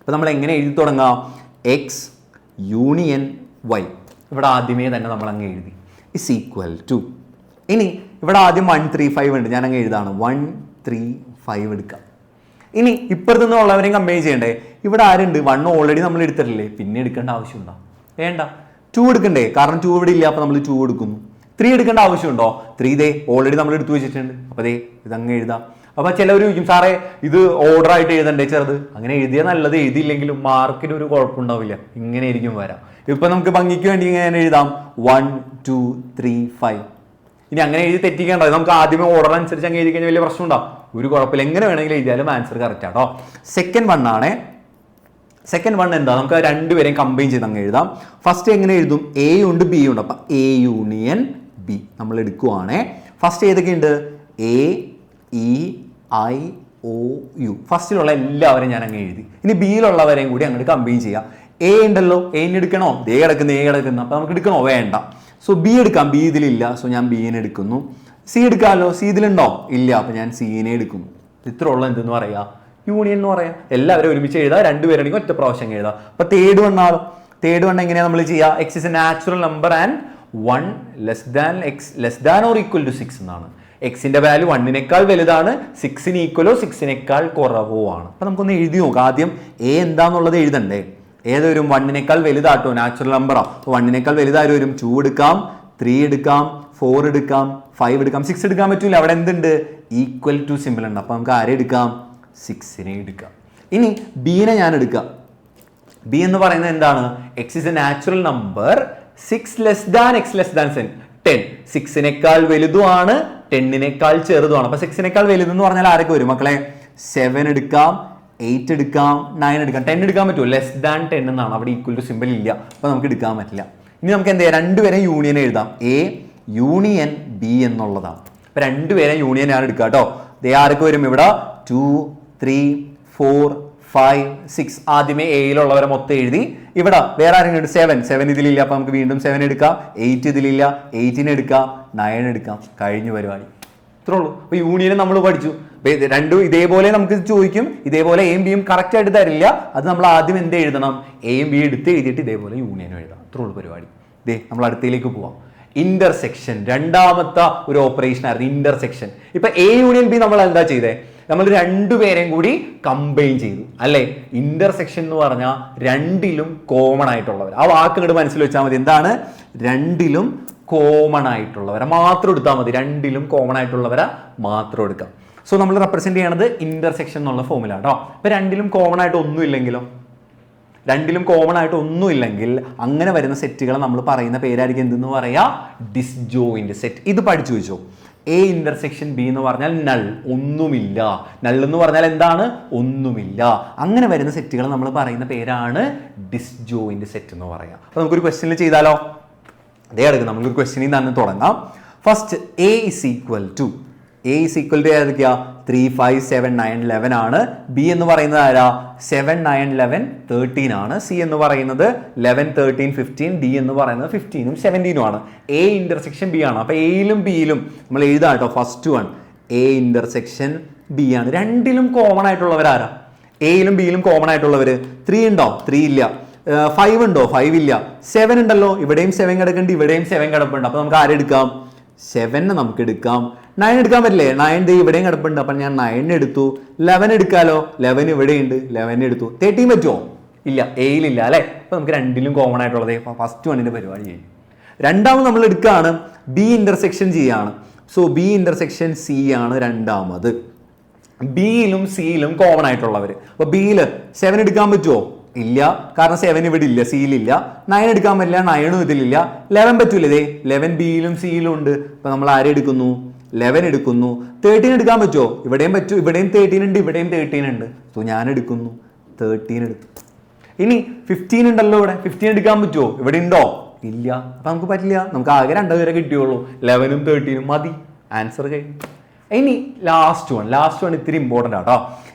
അപ്പൊ നമ്മൾ എങ്ങനെ എഴുതി തുടങ്ങാം? X union y. ഇവിടെ ആദ്യമേ തന്നെ നമ്മൾ അങ്ങ് എഴുതി ഇസ് ഈക്വൽ ടു. ഇനി ഇവിടെ ആദ്യം 1 3 5 ഉണ്ട്. ഞാൻ അങ്ങ് എഴുതാണ് 1 3 5 എടുക്കാം. ഇനി ഇപ്പുറത്ത് നിന്നുള്ളവരെയും കമ്പയർ ചെയ്യണ്ടേ? ഇവിടെ ആരുണ്ട്? 1 ഓൾറെഡി നമ്മൾ എടുത്തിട്ടില്ലേ, പിന്നെ എടുക്കേണ്ട ആവശ്യമുണ്ടോ? വേണ്ട. 2 എടുക്കണ്ടേ? കാരണം 2 ഇവിടെ ഇല്ല, അപ്പൊ നമ്മൾ 2 എടുക്കുന്നു. 3 എടുക്കേണ്ട ആവശ്യമുണ്ടോ? 3 ഇതേ ഓൾറെഡി നമ്മൾ എടുത്തു വെച്ചിട്ടുണ്ട്. അപ്പൊ ഇതങ്ങ് എഴുതാം. അപ്പൊ ചിലവർ ചോദിക്കും, സാറേ ഇത് ഓർഡർ ആയിട്ട് എഴുതണ്ടേ ചെറുത്? അങ്ങനെ എഴുതിയാൽ നല്ലത്. എഴുതിയില്ലെങ്കിലും മാർക്കിന് ഒരു കുഴപ്പമുണ്ടാവില്ല. ഇങ്ങനെ ആയിരിക്കും വരാം. ഇപ്പൊ നമുക്ക് ഭംഗിക്ക് വേണ്ടി ഇങ്ങനെ എഴുതാം 1 2 3 5. ഇനി അങ്ങനെ എഴുതി തെറ്റിക്കേണ്ടത്. നമുക്ക് ആദ്യമേ ഓർഡർ അനുസരിച്ച് അങ്ങ് എഴുതി കഴിഞ്ഞാൽ വലിയ പ്രശ്നം ഉണ്ടാവും. ഒരു കുഴപ്പമില്ല. എങ്ങനെ വേണമെങ്കിലും എഴുതിയാലും ആൻസർ കറക്റ്റ് ആട്ടോ. സെക്കൻഡ് വൺ ആണ്. സെക്കൻഡ് വൺ എന്താ? നമുക്ക് 2 പേരെയും കമ്പൈൻ ചെയ്ത് അങ്ങ് എഴുതാം. ഫസ്റ്റ് എങ്ങനെ എഴുതും? എ ഉണ്ട്, ബി ഉണ്ട്. അപ്പൊ എ യൂണിയൻ ബി നമ്മൾ എടുക്കുവാണേ. ഫസ്റ്റ് ഏതൊക്കെയുണ്ട്? A E I O U. ഫസ്റ്റിലുള്ള എല്ലാവരെയും ഞാൻ അങ്ങ് എഴുതി. ഇനി ബിയിലുള്ളവരെയും കൂടി അങ്ങോട്ട് കമ്പൈൻ ചെയ്യാം. എ ഉണ്ടല്ലോ, എന്നെ എടുക്കണോ? ദേ കിടക്കുന്നു. അപ്പൊ നമുക്ക് എടുക്കണോ? വേണ്ട. സോ ബി എടുക്കാം. ബി ഇതിലില്ല, സോ ഞാൻ ബിനെ എടുക്കുന്നു. സി എടുക്കാമല്ലോ, സി ഇതിലുണ്ടോ? ഇല്ല, അപ്പൊ ഞാൻ സിനെ എടുക്കുന്നു. ഇത്ര ഉള്ള എന്തെന്ന് പറയാ? യൂണിയൻ എന്ന് പറയാം. എല്ലാവരും ഒരുമിച്ച് എഴുതാം. 2 പേരാണെങ്കിൽ ഒറ്റ പ്രാവശ്യം എഴുതാം. അപ്പൊ തേർഡ് വണ്ണാലോ. തേർഡ് വൺ എങ്ങനെയാ നമ്മൾ ചെയ്യുക? X is a natural number and 1 less than or equal to 6 എന്നാണ്. എക്സിന്റെ വാല്യൂ 1നേക്കാൾ വലുതാണ്, 6ന് ഈക്വലോ 6നേക്കാൾ കുറവോ ആണ്. അപ്പൊ നമുക്കൊന്ന് എഴുതി നോക്കാം. ആദ്യം എ എന്താന്നുള്ളത് എഴുതണ്ടേ? ഏത് വരും? 1നേക്കാൾ വലുതാട്ടോ, നാച്ചുറൽ നമ്പറാ. 1നേക്കാൾ വലുതായി വരും. 2 എടുക്കാം, 3 എടുക്കാം, 4 എടുക്കാം, 5 എടുക്കാം. 6 എടുക്കാൻ പറ്റൂല. അവിടെ എന്തുണ്ട്? ഈക്വൽ ടു സിമ്പിൾ ഉണ്ട്. അപ്പൊ നമുക്ക് ആരെ എടുക്കാം? 6നെ എടുക്കാം. ഇനി ബിനെ ഞാൻ എടുക്കാം. ബി എന്ന് പറയുന്നത് എന്താണ്? X is a natural number 6 less than x less than 10. 6നേക്കാൾ വലുതുമാണ്, 10നേക്കാൾ ചെറുതുമാണ്. അപ്പൊ 6നേക്കാൾ വലുതെന്ന് പറഞ്ഞാൽ ആരൊക്കെ വരും മക്കളെ? 7 എടുക്കാം, 8 എടുക്കാം, 9 എടുക്കാം. 10 എടുക്കാൻ പറ്റുമോ? ലെസ് ദാൻ 10 എന്നാണ്. അവിടെ ഈക്വൽ ടു സിമ്പിൾ ഇല്ല, അപ്പൊ നമുക്ക് എടുക്കാൻ പറ്റില്ല. ഇനി നമുക്ക് എന്ത് ചെയ്യാം? 2 പേരെ യൂണിയൻ എഴുതാം. എ യൂണിയൻ ബി എന്നുള്ളതാണ്. അപ്പൊ 2 പേരെ യൂണിയൻ ഞാൻ എടുക്കാം കേട്ടോ. ആരൊക്കെ വരും ഇവിടെ? 2 3 4 5 6. ആദ്യമേ എയിലുള്ളവരെ മൊത്തം എഴുതി. ഇവിടെ വേറെ ആരെങ്കിലും 7 ഇതിലില്ല, അപ്പൊ നമുക്ക് വീണ്ടും 7 എടുക്കാം. 8 ഇതിലില്ല, 8നെ എടുക്കാം, 9 എടുക്കാം. കഴിഞ്ഞു പരിപാടി. ഇത്രേ ഉള്ളൂ. അപ്പൊ യൂണിയൻ നമ്മൾ പഠിച്ചു. രണ്ടും ഇതേപോലെ നമുക്ക് ചോദിക്കും. ഇതേപോലെ എയും ബിയും കറക്റ്റ് ആയിട്ട് തരില്ല. അത് നമ്മൾ ആദ്യം എന്ത് എഴുതണം? എയും ബി എടുത്ത് എഴുതിയിട്ട് ഇതേപോലെ യൂണിയനും എഴുതാം. ഇത്രേ ഉള്ളൂ പരിപാടി. നമ്മൾ അടുത്തേക്ക് പോവാം. ഇന്റർസെക്ഷൻ രണ്ടാമത്തെ ഒരു ഓപ്പറേഷൻ ആയിരുന്നു ഇന്റർസെക്ഷൻ. ഇപ്പൊ എ യൂണിയൻ ബി നമ്മൾ എന്താ ചെയ്തേ? നമ്മൾ 2 പേരെയും കൂടി കമ്പൈൻ ചെയ്തു അല്ലെ? ഇന്റർസെക്ഷൻ എന്ന് പറഞ്ഞാൽ 2ലും കോമൺ ആയിട്ടുള്ളവർ. ആ വാക്ക് ഇങ്ങോട്ട് മനസ്സിൽ വെച്ചാൽ മതി. എന്താണ്? 2ലും കോമൺ ആയിട്ടുള്ളവരെ മാത്രം എടുത്താൽ മതി. 2ലും കോമൺ ആയിട്ടുള്ളവരെ മാത്രം എടുക്കാം. സോ നമ്മൾ റെപ്രസെന്റ് ചെയ്യണത് ഇന്റർസെക്ഷൻ എന്നുള്ള ഫോമില കേട്ടോ. ഇപ്പൊ 2ലും കോമൺ ആയിട്ട് ഒന്നും ഇല്ലെങ്കിലോ? 2ലും കോമൺ ആയിട്ട് ഒന്നും ഇല്ലെങ്കിൽ അങ്ങനെ വരുന്ന സെറ്റുകളെ നമ്മൾ പറയുന്ന പേരായിരിക്കും എന്തെന്ന് പറയാ? Disjoint set. ഇത് പഠിച്ചു വെച്ചോ. എ ഇന്റർസെക്ഷൻ ബി എന്ന് പറഞ്ഞാൽ നൾ, ഒന്നുമില്ല. നൾ എന്ന് പറഞ്ഞാൽ എന്താണ്? ഒന്നുമില്ല. അങ്ങനെ വരുന്ന സെറ്റുകൾ നമ്മൾ പറയുന്ന പേരാണ് ഡിസ്ജോയിന്റ് സെറ്റ് എന്ന് പറയാം. അപ്പൊ നമുക്കൊരു ക്വസ്റ്റ്യനിൽ ചെയ്താലോ? അതേ അടുക്ക് നമുക്കൊരു ക്വസ്റ്റ്യനിൽ നിന്ന് തുടങ്ങാം. First A is equal to A is equal to ഏതൊക്കെയാ 3, 5, 7, 9, 11 ആണ്. ബി എന്ന് പറയുന്നത് ആരാ 7, 9, 11, 13 ആണ്. സി എന്ന് പറയുന്നത് 11, 13, 15. ഡി എന്ന് പറയുന്നത് 15ഉം 17ഉം ആണ്. എ ഇന്റർസെക്ഷൻ ബി ആണ്. അപ്പൊ എയിലും ബിയിലും നമ്മൾ എഴുതാം കേട്ടോ. First one A intersection B ആണ്. രണ്ടിലും കോമൺ ആയിട്ടുള്ളവർ ആരാ? എയിലും ബിയിലും കോമൺ ആയിട്ടുള്ളവർ 3 ഉണ്ടോ? 3 ഇല്ല. 5 ഉണ്ടോ? 5 ഇല്ല. 7 ഉണ്ടല്ലോ, ഇവിടെയും 7 കിടക്കുന്നുണ്ട്, ഇവിടെയും 7 കിടപ്പുണ്ട്. അപ്പൊ നമുക്ക് ആരെടുക്കാം? 7 നമുക്ക് എടുക്കാം. 9 എടുക്കാൻ പറ്റില്ലേ? 9 ഇവിടെയും കിടപ്പുണ്ട്, അപ്പൊ ഞാൻ 9 എടുത്തു. 11 എടുക്കാലോ, 11 ഇവിടെയുണ്ട്, 11 എടുത്തു. 13 പറ്റുമോ? ഇല്ല, എയിലില്ല അല്ലെ. അപ്പൊ നമുക്ക് രണ്ടിലും കോമൺ ആയിട്ടുള്ളത് ഫസ്റ്റ് വണ്ണിന്റെ പരിപാടി ചെയ്യും. രണ്ടാമത് നമ്മൾ എടുക്കുകയാണ് ബി ഇന്റർസെക്ഷൻ ചെയ്യാണ്. സോ ബി ഇന്റർസെക്ഷൻ സി ആണ് രണ്ടാമത്. ബിയിലും സിയിലും കോമൺ ആയിട്ടുള്ളവർ. അപ്പൊ ബിയിൽ 7 എടുക്കാൻ പറ്റുമോ? ഇല്ല, കാരണം 7 ഇവിടെ ഇല്ല, സിയിലില്ല. 9 എടുക്കാൻ പറ്റില്ല, 9ഉം ഇതിലില്ല. 11 പറ്റൂല, ഇതേ 11 ബിയിലും സിയിലും ഉണ്ട്. അപ്പൊ നമ്മൾ ആരെ എടുക്കുന്നു? 11 എടുക്കുന്നു. 13 എടുക്കാൻ പറ്റുമോ? ഇവിടെയും പറ്റൂ, ഇവിടെയും 13 ഉണ്ട്, ഇവിടെയും 13 ഉണ്ട്. സോ ഞാൻ എടുക്കുന്നു 13 എടുത്തു. ഇനി 15 ഉണ്ടല്ലോ, ഇവിടെ 15 എടുക്കാൻ പറ്റുമോ? ഇവിടെ ഉണ്ടോ? ഇല്ല. അപ്പൊ നമുക്ക് പറ്റില്ല, നമുക്ക് ആകെ 2 പേരെ കിട്ടിയുള്ളൂ. 11ഉം 13ഉം മതി. ആൻസർ കഴിഞ്ഞു. ഇനി ലാസ്റ്റ് വൺ ഇത്തിരി ഇമ്പോർട്ടൻ്റ് ആട്ടോ.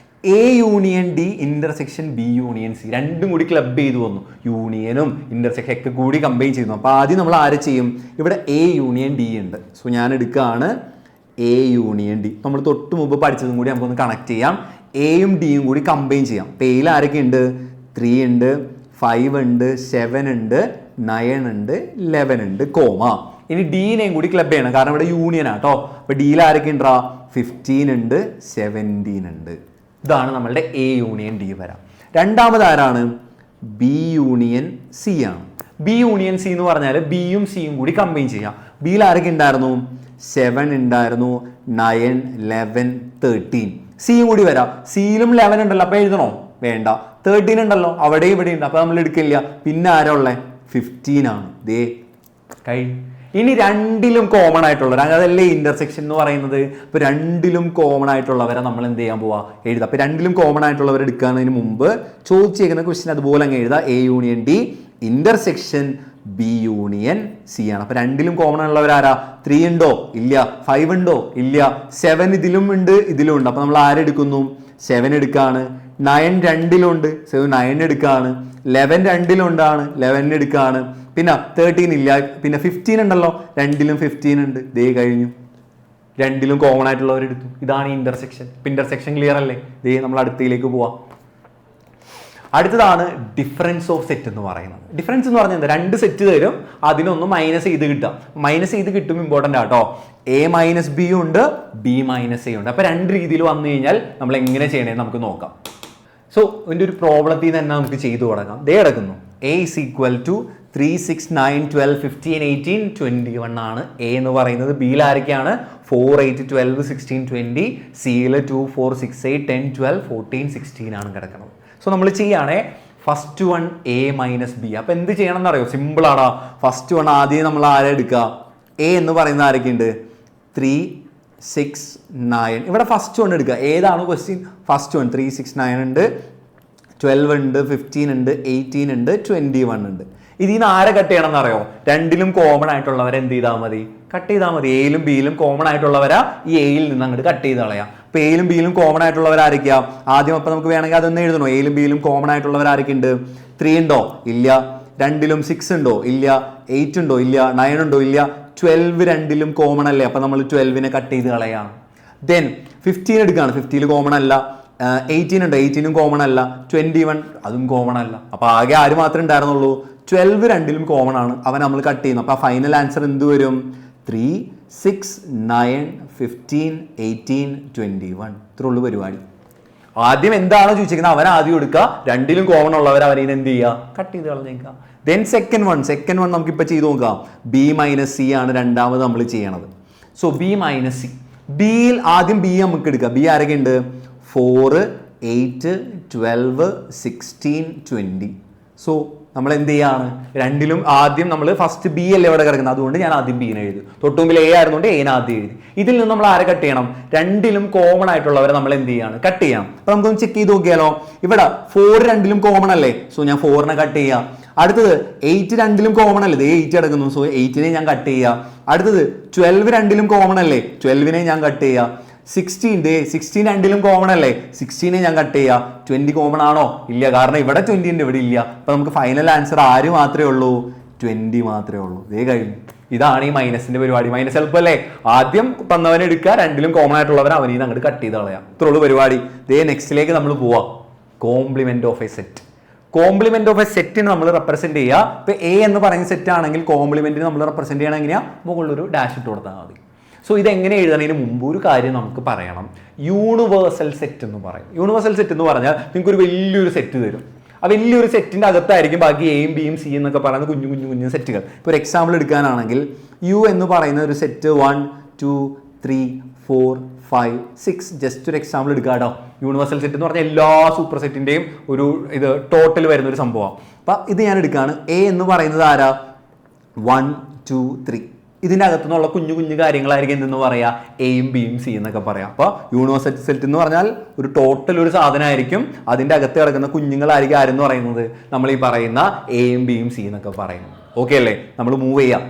A union D intersection B union C, രണ്ടും കൂടി ക്ലബ് ചെയ്തു വന്നു. യൂണിയനും ഇന്റർസെക്ഷൻ ഒക്കെ കൂടി കമ്പൈൻ ചെയ്യുന്നു. അപ്പോൾ ആദ്യം നമ്മൾ ആരെ ചെയ്യും? ഇവിടെ എ യൂണിയൻ ഡി ഉണ്ട്. സോ ഞാൻ എടുക്കുകയാണ് എ യൂണിയൻ ഡി. നമ്മൾ തൊട്ട് മുമ്പ് പഠിച്ചതും കൂടി നമുക്കൊന്ന് കണക്ട് ചെയ്യാം. എയും ഡിയും കൂടി കമ്പൈൻ ചെയ്യാം. അപ്പോൾ എയിൽ ആരൊക്കെ ഉണ്ട്? 3 ഉണ്ട്, 5 ഉണ്ട്, 7 ഉണ്ട്, 9 ഉണ്ട്, 11 ഉണ്ട്, കോമ. ഇനി ഡീനെയും കൂടി ക്ലബ് ചെയ്യണം, കാരണം ഇവിടെ യൂണിയൻ ആട്ടോ. അപ്പോൾ ഡിയിൽ ആരൊക്കെ ഉണ്ടാ? 15 ഉണ്ട്, 17 ഉണ്ട്. ഇതാണ് നമ്മളുടെ എ യൂണിയൻ ഡി വരാം. രണ്ടാമത് ആരാണ്? ബി യൂണിയൻ സി ആണ്. ബി യൂണിയൻ സി എന്ന് പറഞ്ഞാൽ ബിയും സിയും കൂടി കമ്പൈൻ ചെയ്യാം. ബിയിൽ ആരൊക്കെ ഉണ്ടായിരുന്നു? 7 ഉണ്ടായിരുന്നു, 9, 11, 13. സിയും കൂടി വരാം. സിയിലും 11 ഉണ്ടല്ലോ, അപ്പൊ എഴുതണോ? വേണ്ട. 13 ഉണ്ടല്ലോ, അവിടെ ഇവിടെ ഉണ്ട്, അപ്പൊ നമ്മൾ എടുക്കില്ല. പിന്നെ ആരാ ഉള്ളത്? 15 ആണ്. ദേ കഴിഞ്ഞു. ഇനി രണ്ടിലും കോമൺ ആയിട്ടുള്ളവർ, അതല്ലേ ഇന്റർസെക്ഷൻ എന്ന് പറയുന്നത്. ഇപ്പൊ രണ്ടിലും കോമൺ ആയിട്ടുള്ളവരെ നമ്മൾ എന്ത് ചെയ്യാൻ പോവാ? എഴുതാം. അപ്പൊ രണ്ടിലും കോമൺ ആയിട്ടുള്ളവർ എടുക്കുന്നതിന് മുമ്പ് ചോദിച്ചേക്കുന്ന ക്വസ്റ്റ്യൻ അതുപോലെ അങ്ങ് എഴുതാം. A union D intersection B union C ആണ്. അപ്പൊ രണ്ടിലും കോമൺ ഉള്ളവർ ആരാ? 3 ഉണ്ടോ? ഇല്ല. 5 ഉണ്ടോ? ഇല്ല. 7 ഇതിലും ഉണ്ട്, ഇതിലും ഉണ്ട്. അപ്പൊ നമ്മൾ ആരെടുക്കുന്നു? 7 എടുക്കാണ്. 9 രണ്ടിലുണ്ട്, 9 എടുക്കാണ്. 11 രണ്ടിലുണ്ടാണ്, 11 എടുക്കാണ്. പിന്നെ 13 ഇല്ല. പിന്നെ 15 ഉണ്ടല്ലോ, രണ്ടിലും 15 ഉണ്ട്. ദേ കഴിഞ്ഞു. രണ്ടിലും കോമൺ ആയിട്ടുള്ളവർ എടുത്തു. ഇതാണ് ഇന്റർസെക്ഷൻ. ഇന്റർസെക്ഷൻ ക്ലിയർ അല്ലേ? ദേ നമ്മൾ അടുത്തയിലേക്ക് പോവാം. അടുത്തതാണ് ഡിഫറൻസ് ഓഫ് സെറ്റ് എന്ന് പറയുന്നത്. ഡിഫറൻസ് എന്ന് പറഞ്ഞാൽ എന്താ? 2 സെറ്റ് തരും, അതിനൊന്ന് മൈനസ് ചെയ്ത് കിട്ടാം. മൈനസ് ചെയ്ത് കിട്ടും ഇമ്പോർട്ടൻ്റ് ആട്ടോ. എ മൈനസ് ബി ഉണ്ട്, ബി മൈനസ് എ ഉണ്ട്. അപ്പൊ 2 രീതിയിൽ വന്നു കഴിഞ്ഞാൽ നമ്മൾ എങ്ങനെ ചെയ്യണമെന്ന് നമുക്ക് നോക്കാം. സോ ഇതിൻ്റെ ഒരു പ്രോബ്ലത്തിൽ നിന്ന് തന്നെ നമുക്ക് ചെയ്തു തുടങ്ങാം. ദേ കിടക്കുന്നു എ ഇസ് ഈക്വൽ ടു 3, 6, 9, 12, 15, 18, 21 ആണ് എ എന്ന് പറയുന്നത്. ബിയിൽ ആരൊക്കെയാണ്? 4, 8, 12, 16, 20. സിയിൽ 2, 4, 6, 8, 10, 12, 14, 16 ആണ് കിടക്കുന്നത്. സോ നമ്മൾ ചെയ്യുകയാണെ first one A minus B. അപ്പൊ എന്ത് ചെയ്യണം എന്നറിയോ? സിമ്പിൾ ആടാ. ഫസ്റ്റ് വൺ ആദ്യം നമ്മൾ ആരെ എടുക്കുക? എ എന്ന് പറയുന്ന ആരൊക്കെ ഉണ്ട്? 3, 6, 9. ഇവിടെ ഫസ്റ്റ് വൺ എടുക്കുക. ഏതാണ് ക്വസ്റ്റ്യൻ? First one. 3, 6, 9 ഉണ്ട്, 12 ഉണ്ട്, 15 ഉണ്ട്, 18 ഉണ്ട്, 21 ഉണ്ട്. ഇതിൽ നിന്ന് ആരെ കട്ട് ചെയ്യണം എന്നറിയോ? രണ്ടിലും കോമൺ ആയിട്ടുള്ളവരെ എന്ത് ചെയ്താൽ മതി? കട്ട് ചെയ്താൽ മതി. എയിലും ബിയിലും കോമൺ ആയിട്ടുള്ളവരാ ഈ എയിൽ നിന്ന് അങ്ങോട്ട് കട്ട് ചെയ്ത് കളയാം. അപ്പൊ എയിലും ബിയിലും കോമൺ ആയിട്ടുള്ളവരായിരിക്കുക ആദ്യം. അപ്പൊ നമുക്ക് വേണമെങ്കിൽ അതൊന്ന് എഴുതണോ? എയിലും ബിയിലും കോമൺ ആയിട്ടുള്ളവരാരൊക്കെ ഉണ്ട്? 3 ഉണ്ടോ? ഇല്ല. രണ്ടിലും 6 ഉണ്ടോ? ഇല്ല. 8 ഉണ്ടോ? ഇല്ല. 9 ഉണ്ടോ? ഇല്ല. 12 രണ്ടിലും കോമൺ അല്ലേ? അപ്പൊ നമ്മൾ 12നെ കട്ട് ചെയ്ത് കളയാം. ദെൻ 15 എടുക്കുകയാണ്. 15 കോമൺ അല്ല. 18 ഉണ്ട്, 18ഉം കോമൺ അല്ല. 21 അതും കോമൺ അല്ല. അപ്പൊ ആകെ ആര് മാത്രമേ ഉണ്ടായിരുന്നുള്ളൂ? 12 രണ്ടിലും കോമൺ ആണ്. അവൻ നമ്മൾ കട്ട് ചെയ്യുന്നു. അപ്പൊ ഫൈനൽ ആൻസർ എന്ത് വരും? 3, 6, 9, 15, 18, 21. ഇത്രേ ഉള്ളൂ പരിപാടി. ആദ്യം എന്താണോ ചോദിച്ചിരിക്കുന്നത് അവൻ ആദ്യം എടുക്കുക. രണ്ടിലും കോമൺ ഉള്ളവർ അവരെ എന്ത് ചെയ്യുക? കട്ട് ചെയ്ത് കളഞ്ഞേക്കുക. ദെൻ സെക്കൻഡ് വൺ നമുക്ക് ഇപ്പൊ ചെയ്ത് നോക്കാം. ബി മൈനസ് സി ആണ് രണ്ടാമത് നമ്മൾ ചെയ്യണത്. So B minus C. ബിയിൽ ആദ്യം ബി നമുക്ക് എടുക്കാം. ബി ആരൊക്കെ ഉണ്ട്? 4, 8, 12, 16, 20. സോ നമ്മൾ എന്ത് ചെയ്യാണ്? രണ്ടിലും ആദ്യം നമ്മൾ ഫസ്റ്റ് ബി അല്ലേ ഇവിടെ കിടക്കുന്നത്, അതുകൊണ്ട് ഞാൻ ആദ്യം ബീനെ എഴുതി. തൊട്ടുമുമ്പിൽ എ ആയിരുന്നുകൊണ്ട് എനെ ആദ്യം എഴുതി. ഇതിൽ നിന്ന് നമ്മൾ ആരെ കട്ട് ചെയ്യണം? രണ്ടിലും കോമൺ ആയിട്ടുള്ളവരെ നമ്മൾ എന്ത് ചെയ്യാണ്? കട്ട് ചെയ്യാം. അപ്പൊ നമുക്കൊന്ന് ചെക്ക് ചെയ്ത് നോക്കിയാലോ. ഇവിടെ 4 രണ്ടിലും കോമൺ അല്ലേ? സോ ഞാൻ 4നെ കട്ട് ചെയ്യാം. അടുത്തത് 8 രണ്ടിലും കോമൺ അല്ലേ, 8 കിടക്കുന്നു. സോ 8നെ ഞാൻ കട്ട് ചെയ്യുക. അടുത്തത് 12 രണ്ടിലും കോമൺ അല്ലേ, 12നെ ഞാൻ കട്ട് ചെയ്യുക. 16 രണ്ടിലും കോമൺ അല്ലേ, 16നെ ഞാൻ കട്ട് ചെയ്യുക. 20 കോമൺ ആണോ? ഇല്ല, കാരണം ഇവിടെ 20 ഉണ്ട്, ഇവിടെ ഇല്ല. അപ്പൊ നമുക്ക് ഫൈനൽ ആൻസർ ആര് മാത്രമേ ഉള്ളൂ? 20 മാത്രമേ ഉള്ളൂ. ഇതേ കഴിഞ്ഞു. ഇതാണ് ഈ മൈനസിന്റെ പരിപാടി. മൈനസ് എളുപ്പമല്ലേ, ആദ്യം തന്നവനെ എടുക്കുക, രണ്ടിലും കോമൺ ആയിട്ടുള്ളവൻ അവനിൽ നിന്ന് അങ്ങോട്ട് കട്ട് ചെയ്ത് കളയാം. ഇത്രയുള്ളൂ പരിപാടി. ദേ നെക്സ്റ്റിലേക്ക് നമ്മൾ പോവാം. Complement of a set. Complement of a സെറ്റിന് നമ്മൾ റെപ്രസെന്റ് ചെയ്യുക. ഇപ്പൊ എ എന്ന് പറയുന്ന സെറ്റ് ആണെങ്കിൽ കോംപ്ലിമെന്റിന് നമ്മൾ റെപ്രസെന്റ് ചെയ്യണം എങ്ങനെയാ? മുകളിലൊരു ഡാഷ് ഇട്ട് കൊടുത്താൽ മതി. സോ ഇതെങ്ങനെ എഴുതുന്നതിന് മുമ്പ് ഒരു കാര്യം നമുക്ക് പറയണം. യൂണിവേഴ്സൽ സെറ്റ് എന്ന് പറയും. യൂണിവേഴ്സൽ സെറ്റ് എന്ന് പറഞ്ഞാൽ നിങ്ങൾക്ക് ഒരു വലിയൊരു സെറ്റ് തരും. ആ വലിയൊരു സെറ്റിന്റെ അകത്തായിരിക്കും ബാക്കി എയും ബിയും സി എന്നൊക്കെ പറയുന്ന കുഞ്ഞു കുഞ്ഞു കുഞ്ഞു സെറ്റുകൾ. ഇപ്പോൾ ഒരു എക്സാമ്പിൾ എടുക്കാനാണെങ്കിൽ യു എന്ന് പറയുന്ന ഒരു സെറ്റ് 1 2 3 4 5 6 ജസ്റ്റ് ഒരു എക്സാമ്പിൾ എടുക്കുക കേട്ടോ. യൂണിവേഴ്സൽ സെറ്റ് എന്ന് പറഞ്ഞാൽ എല്ലാ സൂപ്പർ സെറ്റിന്റെയും ഒരു ഇത് ടോട്ടൽ വരുന്ന ഒരു സംഭവമാണ്. അപ്പൊ ഇത് ഞാൻ എടുക്കുകയാണ്. എ എന്ന് പറയുന്നത് ആരാ? 1 2 3. ഇതിൻ്റെ അകത്തുനിന്നുള്ള കുഞ്ഞു കുഞ്ഞു കാര്യങ്ങളായിരിക്കും എന്തെന്ന് പറയാ? എയും ബിയും സി എന്നൊക്കെ പറയാം. അപ്പോൾ യൂണിവേഴ്സൽ സെറ്റ് എന്ന് പറഞ്ഞാൽ ഒരു ടോട്ടൽ ഒരു സാധനമായിരിക്കും. അതിൻ്റെ അകത്ത് കിടക്കുന്ന കുഞ്ഞുങ്ങളായിരിക്കും ആരെന്ന് പറയുന്നത്? നമ്മൾ ഈ പറയുന്ന എയും ബിയും സി എന്നൊക്കെ പറയുന്നത്. ഓക്കെ അല്ലേ? നമ്മൾ മൂവ് ചെയ്യാം.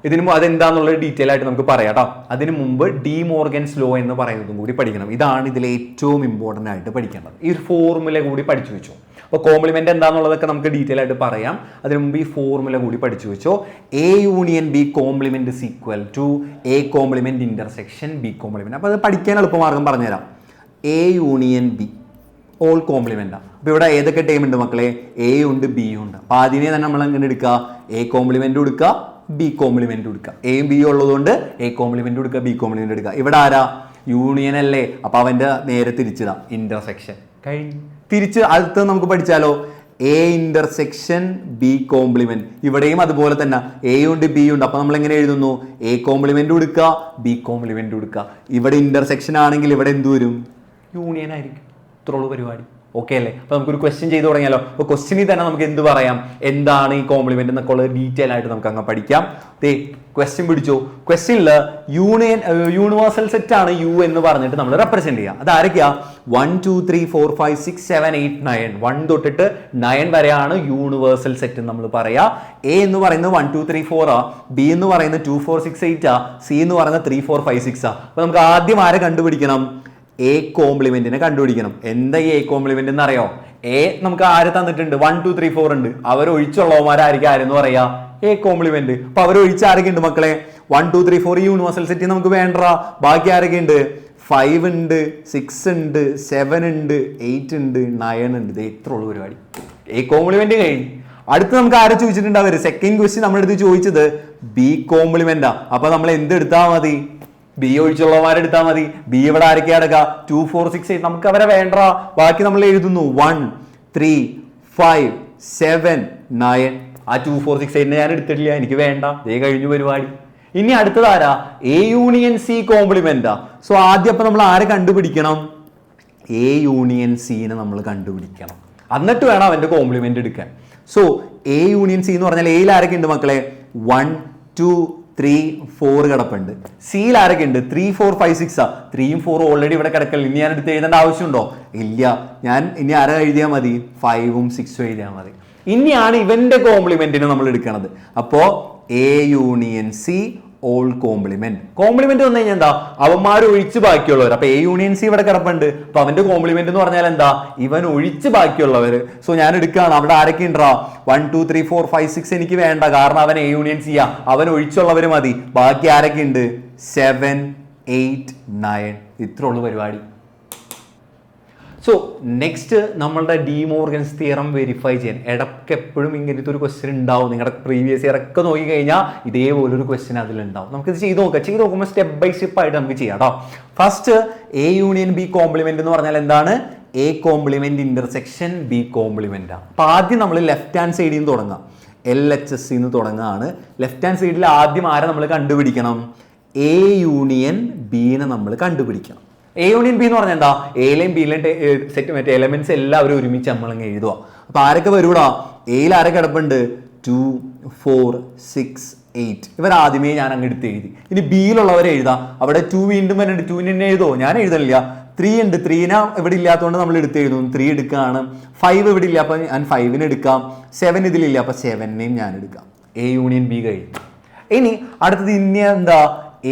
ഇതിന് അതെന്താന്നുള്ളത് ഡീറ്റെയിൽ ആയിട്ട് നമുക്ക് പറയാം കേട്ടോ. അതിന് മുമ്പ് ഡി മോർഗൻസ് ലോ എന്ന് പറയുന്നതും കൂടി പഠിക്കണം. ഇതാണ് ഇതിൽ ഏറ്റവും ഇമ്പോർട്ടൻ്റ് ആയിട്ട് പഠിക്കേണ്ടത്. ഈ ഒരു ഫോർമുല കൂടി പഠിച്ചു വെച്ചു. അപ്പോൾ കോംപ്ലിമെന്റ് എന്താണെന്നുള്ളതൊക്കെ നമുക്ക് ഡീറ്റെയിൽ ആയിട്ട് പറയാം. അതിന് മുമ്പ് ഈ ഫോർമുല കൂടി പഠിച്ചു വെച്ചോ. A union B complement is equal to A complement intersection B complement. അപ്പോൾ അത് പഠിക്കാൻ എളുപ്പമാർഗം പറഞ്ഞുതരാം. എ യൂണിയൻ ബി ഓൾ കോംപ്ലിമെന്റാണ്. അപ്പോൾ ഇവിടെ ഏതൊക്കെ ടൈം ഉണ്ട് മക്കളെ? എ ഉണ്ട്, ബി ഉണ്ട്. അപ്പോൾ ആദ്യമേ തന്നെ നമ്മൾ എങ്ങനെ എടുക്കുക? എ കോംപ്ലിമെന്റ് എടുക്കുക, ബി കോംപ്ലിമെന്റ് എടുക്കുക. എയും ബിയും ഉള്ളതുകൊണ്ട് എ കോംപ്ലിമെന്റ് എടുക്കുക, ബി കോംപ്ലിമെന്റ് എടുക്കുക. ഇവിടെ ആരാ? യൂണിയൻ അല്ലേ. അപ്പോൾ അവന്റെ നേരെ തിരിച്ചതാ ഇന്റർസെക്ഷൻ. കഴിഞ്ഞു. തിരിച്ച് അടുത്ത് നമുക്ക് പഠിച്ചാലോ? A intersection B complement. ഇവിടെയും അതുപോലെ തന്നെ എ ഉണ്ട്, ബി ഉണ്ട്. അപ്പൊ നമ്മൾ എങ്ങനെ എഴുതുന്നു? എ കോംപ്ലിമെന്റ് കൊടുക്കുക, ബി കോംപ്ലിമെന്റ് കൊടുക്കുക. ഇവിടെ ഇന്റർസെക്ഷൻ ആണെങ്കിൽ ഇവിടെ എന്ത് വരും? യൂണിയൻ ആയിരിക്കും. ഇത്രയുള്ളൂ പരിപാടി. ഓക്കെ അല്ലേ? അപ്പൊ നമുക്കൊരു ക്വസ്റ്റ്യൻ ചെയ്ത് തുടങ്ങിയാലോ? അപ്പൊ ക്വസ്റ്റ്യനിൽ തന്നെ നമുക്ക് എന്ത് പറയാം? എന്താണ് ഈ കോംപ്ലിമെന്റ് എന്നൊക്കെ ഉള്ളത് ഡീറ്റെയിൽ ആയിട്ട് നമുക്ക് അങ്ങ് പഠിക്കാം. ക്വസ്റ്റ്യൻ പിടിച്ചോ. ക്വസ്റ്റ്യനിൽ യൂണിവേഴ്സൽ സെറ്റ് ആണ് യു എന്ന് പറഞ്ഞിട്ട് നമ്മൾ റെപ്രസെന്റ് ചെയ്യാം. അത് ആരൊക്കെയാ? 1 2 3 4 5 6 7 8 9. 1 തൊട്ടിട്ട് 9 വരെയാണ് യൂണിവേഴ്സൽ സെറ്റ് നമ്മൾ പറയാ. എ എന്ന് പറയുന്നത് 1 2 3 4 ആ, ബി എന്ന് പറയുന്നത് 2 4 6 8 ആ, സി എന്ന് പറയുന്നത് 3 4 5 6 ആ. അപ്പൊ നമുക്ക് ആദ്യം ആരെ കണ്ടുപിടിക്കണം? എ കോംപ്ലിമെന്റിനെ കണ്ടുപിടിക്കണം. എന്താ ഈ എ കോംപ്ലിമെന്റ് എന്ന് അറിയോ? എ നമുക്ക് ആര് തന്നിട്ടുണ്ട്? 1 2 3 4 ഉണ്ട്. അവർ ഒഴിച്ചുള്ളവന്മാരായിരിക്കും ആരെന്ന് പറയാ? A complement. അപ്പൊ അവർ ഒഴിച്ച് ആരൊക്കെ ഉണ്ട് മക്കളെ? 1 2 3 4 യൂണിവേഴ്സൽ സെറ്റ് നമുക്ക് വേണ്ട. ബാക്കി ആരൊക്കെ ഉണ്ട്? 5 ഉണ്ട്, 6 ഉണ്ട്, 7 ഉണ്ട്, 8 ഉണ്ട്, 9 ഉണ്ട്. ഇത് എത്ര ഉള്ളു പരിപാടി. എ കോംപ്ലിമെന്റ് കഴിഞ്ഞു. അടുത്ത് നമുക്ക് ആരെ ചോദിച്ചിട്ടുണ്ടാവര്? സെക്കൻഡ് ക്വസ്റ്റ്യൻ നമ്മുടെ അടുത്ത് ചോദിച്ചത് ബി കോംപ്ലിമെന്റാ. അപ്പൊ നമ്മൾ എന്ത് എടുത്താൽ മതി? ബി ഒഴിച്ചുള്ളവന്മാരെടുത്താൽ മതി. ബി ഇവിടെ ആരൊക്കെ അടക്കുക? 2 4 6 8. നമുക്ക് അവരെ വേണ്ട. ബാക്കി നമ്മൾ എഴുതുന്നു 1 3 5 7 9. ആ 2 4 6 8 ഞാൻ എടുത്തിട്ടില്ല, എനിക്ക് വേണ്ട. ഇതേ കഴിഞ്ഞു പരിപാടി. ഇനി അടുത്തത് ആരാ? എ യൂണിയൻ സി കോംപ്ലിമെന്റാ. സോ ആദ്യം അപ്പൊ നമ്മൾ ആരെ കണ്ടുപിടിക്കണം? എ യൂണിയൻ സിനെ നമ്മൾ കണ്ടുപിടിക്കണം. എന്നിട്ട് വേണം അവന്റെ കോംപ്ലിമെന്റ് എടുക്കാൻ. സോ എ യൂണിയൻ സി എന്ന് പറഞ്ഞാൽ എയിൽ ആരൊക്കെ ഉണ്ട് മക്കളെ? 1 2 3 4 കിടപ്പുണ്ട്. സിയിൽ ആരൊക്കെ ഉണ്ട്? 3 4 5 6 ആ. 3ഉം 4ഉം ഓൾറെഡി ഇവിടെ കിടക്കൽ. ഇനി ഞാൻ എടുത്ത് എഴുതേണ്ട ആവശ്യമുണ്ടോ? ഇല്ല. ഞാൻ ഇനി ആരെ എഴുതിയാൽ മതി? 5ഉം 6ഉം എഴുതിയാൽ മതി. ഇനിയാണ് ഇവന്റെ കോംപ്ലിമെന്റിനെ നമ്മൾ എടുക്കുന്നത്. അപ്പോ A union C whole complement. Complement വന്നു കഴിഞ്ഞാൽ എന്താ? അവന്മാർ ഒഴിച്ച് ബാക്കിയുള്ളവർ. അപ്പൊ എ യൂണിയൻ സി ഇവിടെ കിടപ്പുണ്ട്. അപ്പൊ അവന്റെ കോംപ്ലിമെന്റ് എന്ന് പറഞ്ഞാൽ എന്താ? ഇവൻ ഒഴിച്ച് ബാക്കിയുള്ളവർ. സോ ഞാൻ എടുക്കുകയാണ്. അവിടെ ആരൊക്കെ ഉണ്ടാ? 1 2 3 4 5 6 എനിക്ക് വേണ്ട, കാരണം അവൻ എ യൂണിയൻ സി ആ. അവൻ ഒഴിച്ചുള്ളവർ മതി. ബാക്കി ആരൊക്കെ ഉണ്ട്? 7 8 9. ഇത്ര ഉള്ളു പരിപാടി. സോ നെക്സ്റ്റ് നമ്മളുടെ ഡി മോർഗൻസ് തിയറം വെരിഫൈ ചെയ്യാൻ ഇടയ്ക്ക് എപ്പോഴും ഇങ്ങനത്തെ ഒരു ക്വസ്റ്റ്യൻ ഉണ്ടാവും. നിങ്ങളുടെ പ്രീവിയസ് ഇയർ ഒക്കെ നോക്കി കഴിഞ്ഞാൽ ഇതേപോലൊരു ക്വസ്റ്റ്യൻ അതിലുണ്ടാവും. നമുക്കിത് ചെയ്ത് നോക്കാം. ചെയ്ത് നോക്കുമ്പോൾ സ്റ്റെപ്പ് ബൈ സ്റ്റെപ്പ് ആയിട്ട് നമുക്ക് ചെയ്യാം കേട്ടോ. First A union B complement എന്ന് പറഞ്ഞാൽ എന്താണ്? A complement intersection B complement ആണ്. അപ്പൊ ആദ്യം നമ്മൾ ലെഫ്റ്റ് ഹാൻഡ് സൈഡിൽ നിന്ന് തുടങ്ങാം. LHS നിന്ന് തുടങ്ങുകയാണ്. ലെഫ്റ്റ് ഹാൻഡ് സൈഡിൽ ആദ്യം ആരെ നമ്മൾ കണ്ടുപിടിക്കണം? എ യൂണിയൻ ബിനെ നമ്മൾ കണ്ടുപിടിക്കണം. എ യൂണിയൻ ബി എന്ന് പറഞ്ഞാൽ എന്താ? എയിലെയും ബിയിലെയും സെറ്റ് മറ്റേ എലമെന്റ്സ് എല്ലാവരും ഒരുമിച്ച് നമ്മളങ്ങ് എഴുതുക. അപ്പൊ ആരൊക്കെ വരൂടാ? എയിൽ ആരൊക്കെ കിടപ്പുണ്ട്? 2 4 6 8. ഇവർ ആദ്യമേ ഞാൻ അങ്ങ് എടുത്ത് എഴുതി. ഇനി ബിയിലുള്ളവരെ എഴുതാം. അവിടെ 2 വീണ്ടും വരുന്നുണ്ട്. 2 എഴുതോ? ഞാൻ എഴുതണില്ല. 3 ഉണ്ട്, 3നെ ഇവിടെ ഇല്ലാത്തതുകൊണ്ട് നമ്മൾ എടുത്ത് എഴുതും, 3 എടുക്കുകയാണ്. 5 ഇവിടെ ഇല്ല, അപ്പം ഞാൻ 5നെ എടുക്കാം. 7 ഇതിലില്ല, അപ്പം 7നെയും ഞാൻ എടുക്കാം. എ യൂണിയൻ ബി കഴിഞ്ഞു. ഇനി അടുത്തത് ഇനി എന്താ?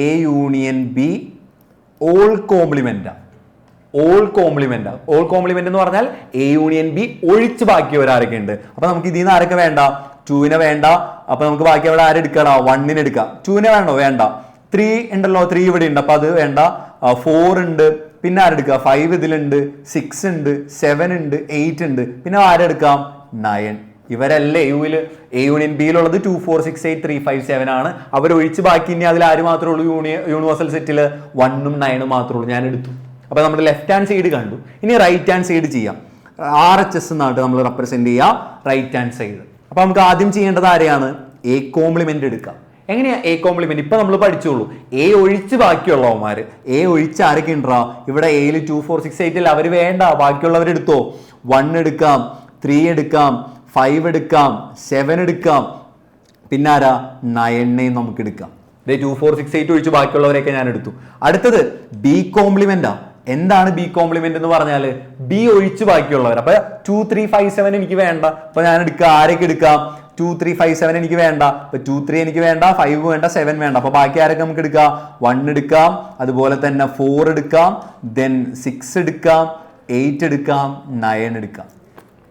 എ യൂണിയൻ ബി ഓൾ കോംപ്ലിമെന്റാ. All complement. ഓൾ കോംപ്ലിമെന്റ് എന്ന് പറഞ്ഞാൽ എ യൂണിയൻ ബി ഒഴിച്ച് ബാക്കിയവരാരൊക്കെ ഉണ്ട്. അപ്പൊ നമുക്ക് ഇതിൽ നിന്ന് ആരൊക്കെ വേണ്ട? 2നെ വേണ്ട. അപ്പൊ നമുക്ക് ബാക്കി അവിടെ ആരെടുക്കണം? 1നെ എടുക്കാം. 2നെ വേണോ? വേണ്ട. 3 ഉണ്ടല്ലോ, 3 ഇവിടെ ഉണ്ട്, അപ്പൊ അത് വേണ്ട. 4 ഉണ്ട്, പിന്നെ ആരെടുക്കുക? 5 ഇതിലുണ്ട്, 6 ഉണ്ട്, 7 ഉണ്ട്, 8 ഉണ്ട്, പിന്നെ ആരെടുക്കാം? 9. ഇവരല്ലേ എ യൂണിയൻ ബിയിലുള്ളത് 2 4 6 8 3 5 7 ആണ്. അവരൊഴിച്ച് ബാക്കി ഇനി അതിൽ ആര് മാത്രമേ ഉള്ളൂ? യൂണിവേഴ്സൽ സെറ്റിൽ 1ഉം 9ഉം മാത്രമേ ഉള്ളൂ. ഞാൻ എടുത്തു. അപ്പൊ നമ്മുടെ ലെഫ്റ്റ് ഹാൻഡ് സൈഡ് കണ്ടു. ഇനി റൈറ്റ് ഹാൻഡ് സൈഡ് ചെയ്യാം. RHS എന്നായിട്ട് നമ്മൾ റെപ്രസെന്റ് ചെയ്യാം റൈറ്റ് ഹാൻഡ് സൈഡ്. അപ്പൊ നമുക്ക് ആദ്യം ചെയ്യേണ്ടത് ആരെയാണ്? എ കോംപ്ലിമെന്റ് എടുക്കാം. എങ്ങനെയാ എ കോംപ്ലിമെന്റ്? ഇപ്പൊ നമ്മൾ പഠിച്ചോളൂ. എ ഒഴിച്ച് ബാക്കിയുള്ളവന്മാര്. എ ഒഴിച്ച് ആരൊക്കെ ഉണ്ടാ? ഇവിടെ എയിൽ 2 4 6 8 അല്ല, അവര് വേണ്ട, ബാക്കിയുള്ളവർ എടുത്തോ. 1 എടുക്കാം, 3 എടുക്കാം, 5 എടുക്കാം, 7 എടുക്കാം, പിന്നെ ആരാ? 9നെയും നമുക്ക് എടുക്കാം. 2 4 6 8 ഒഴിച്ച് ബാക്കിയുള്ളവരെയൊക്കെ ഞാൻ എടുത്തു. അടുത്തത് ബി കോംപ്ലിമെന്റാ. എന്താണ് ബി കോംപ്ലിമെന്റ് എന്ന് പറഞ്ഞാൽ? ബി ഒഴിച്ച് ബാക്കിയുള്ളവർ. അപ്പൊ 2 3 5 7 എനിക്ക് വേണ്ട, അപ്പൊ ഞാൻ എടുക്കുക. ആരൊക്കെ എടുക്കാം? 2 3 5 7 എനിക്ക് വേണ്ട, അപ്പൊ 2 3 എനിക്ക് വേണ്ട, 5 വേണ്ട, 7 വേണ്ട. അപ്പൊ ബാക്കി ആരൊക്കെ നമുക്ക് എടുക്കാം? 1 എടുക്കാം, അതുപോലെ തന്നെ 4 എടുക്കാം, ദെൻ 6 എടുക്കാം, 8 എടുക്കാം, 9 എടുക്കാം.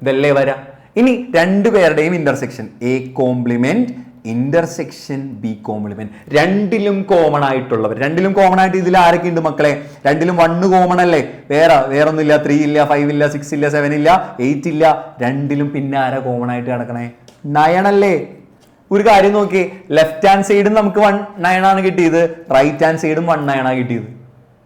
ഇതല്ലേ വരാം. ഇനി രണ്ടുപേരുടെയും intersection A complement intersection B complement. രണ്ടിലും കോമൺ ആയിട്ടുള്ളവർ. രണ്ടിലും കോമൺ ആയിട്ട് ഇതിൽ ആരൊക്കെ ഉണ്ട് മക്കളെ? രണ്ടിലും 1 കോമൺ അല്ലേ? വേറൊന്നും ഇല്ല. 3 ഇല്ല, 5 ഇല്ല, 6 ഇല്ല, 7 ഇല്ല, 8 ഇല്ല. രണ്ടിലും പിന്നെ ആരാ കോമൺ ആയിട്ട് കിടക്കണേ? 9 അല്ലേ? ഒരു കാര്യം നോക്കിയേ, ലെഫ്റ്റ് ഹാൻഡ് സൈഡും നമുക്ക് 1 9 ആണ് കിട്ടിയത്, റൈറ്റ് ഹാൻഡ് സൈഡും 1 9 ആണ് കിട്ടിയത്.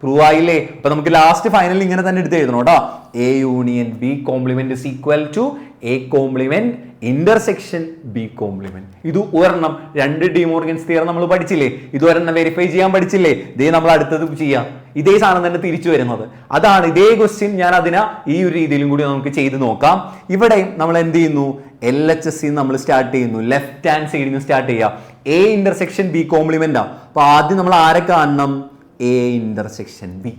പ്രൂവ് ആയില്ലേ? അപ്പൊ നമുക്ക് ലാസ്റ്റ് ഫൈനൽ ഇങ്ങനെ തന്നെ എടുത്ത് എഴുതണം കേട്ടോ. A union B complement is equal to A complement intersection B complement. ഇത് ഒരെണ്ണം. 2 ഡിമോർഗൻസ് തിയറം നമ്മൾ പഠിച്ചില്ലേ? ഇത് ഒരെണ്ണം വെരിഫൈ ചെയ്യാൻ പഠിച്ചില്ലേ? ഇതേ നമ്മൾ അടുത്തത് ചെയ്യാം. ഇതേ സാധനം തന്നെ തിരിച്ചു വരുന്നത്. അതാണ് ഇതേ ക്വസ്റ്റ്യൻ. ഞാൻ അതിനെ ഈ ഒരു രീതിയിലും കൂടി നമുക്ക് ചെയ്ത് നോക്കാം. ഇവിടെ നമ്മൾ എന്ത് ചെയ്യുന്നു? LHS നമ്മൾ സ്റ്റാർട്ട് ചെയ്യുന്നു. ലെഫ്റ്റ് ഹാൻഡ് സൈഡിൽ നിന്ന് സ്റ്റാർട്ട് ചെയ്യാം. എ ഇന്റർസെക്ഷൻ ബി കോംപ്ലിമെന്റ് ആണ്. അപ്പൊ ആദ്യം നമ്മൾ ആരെ കാണണം? A intersection B.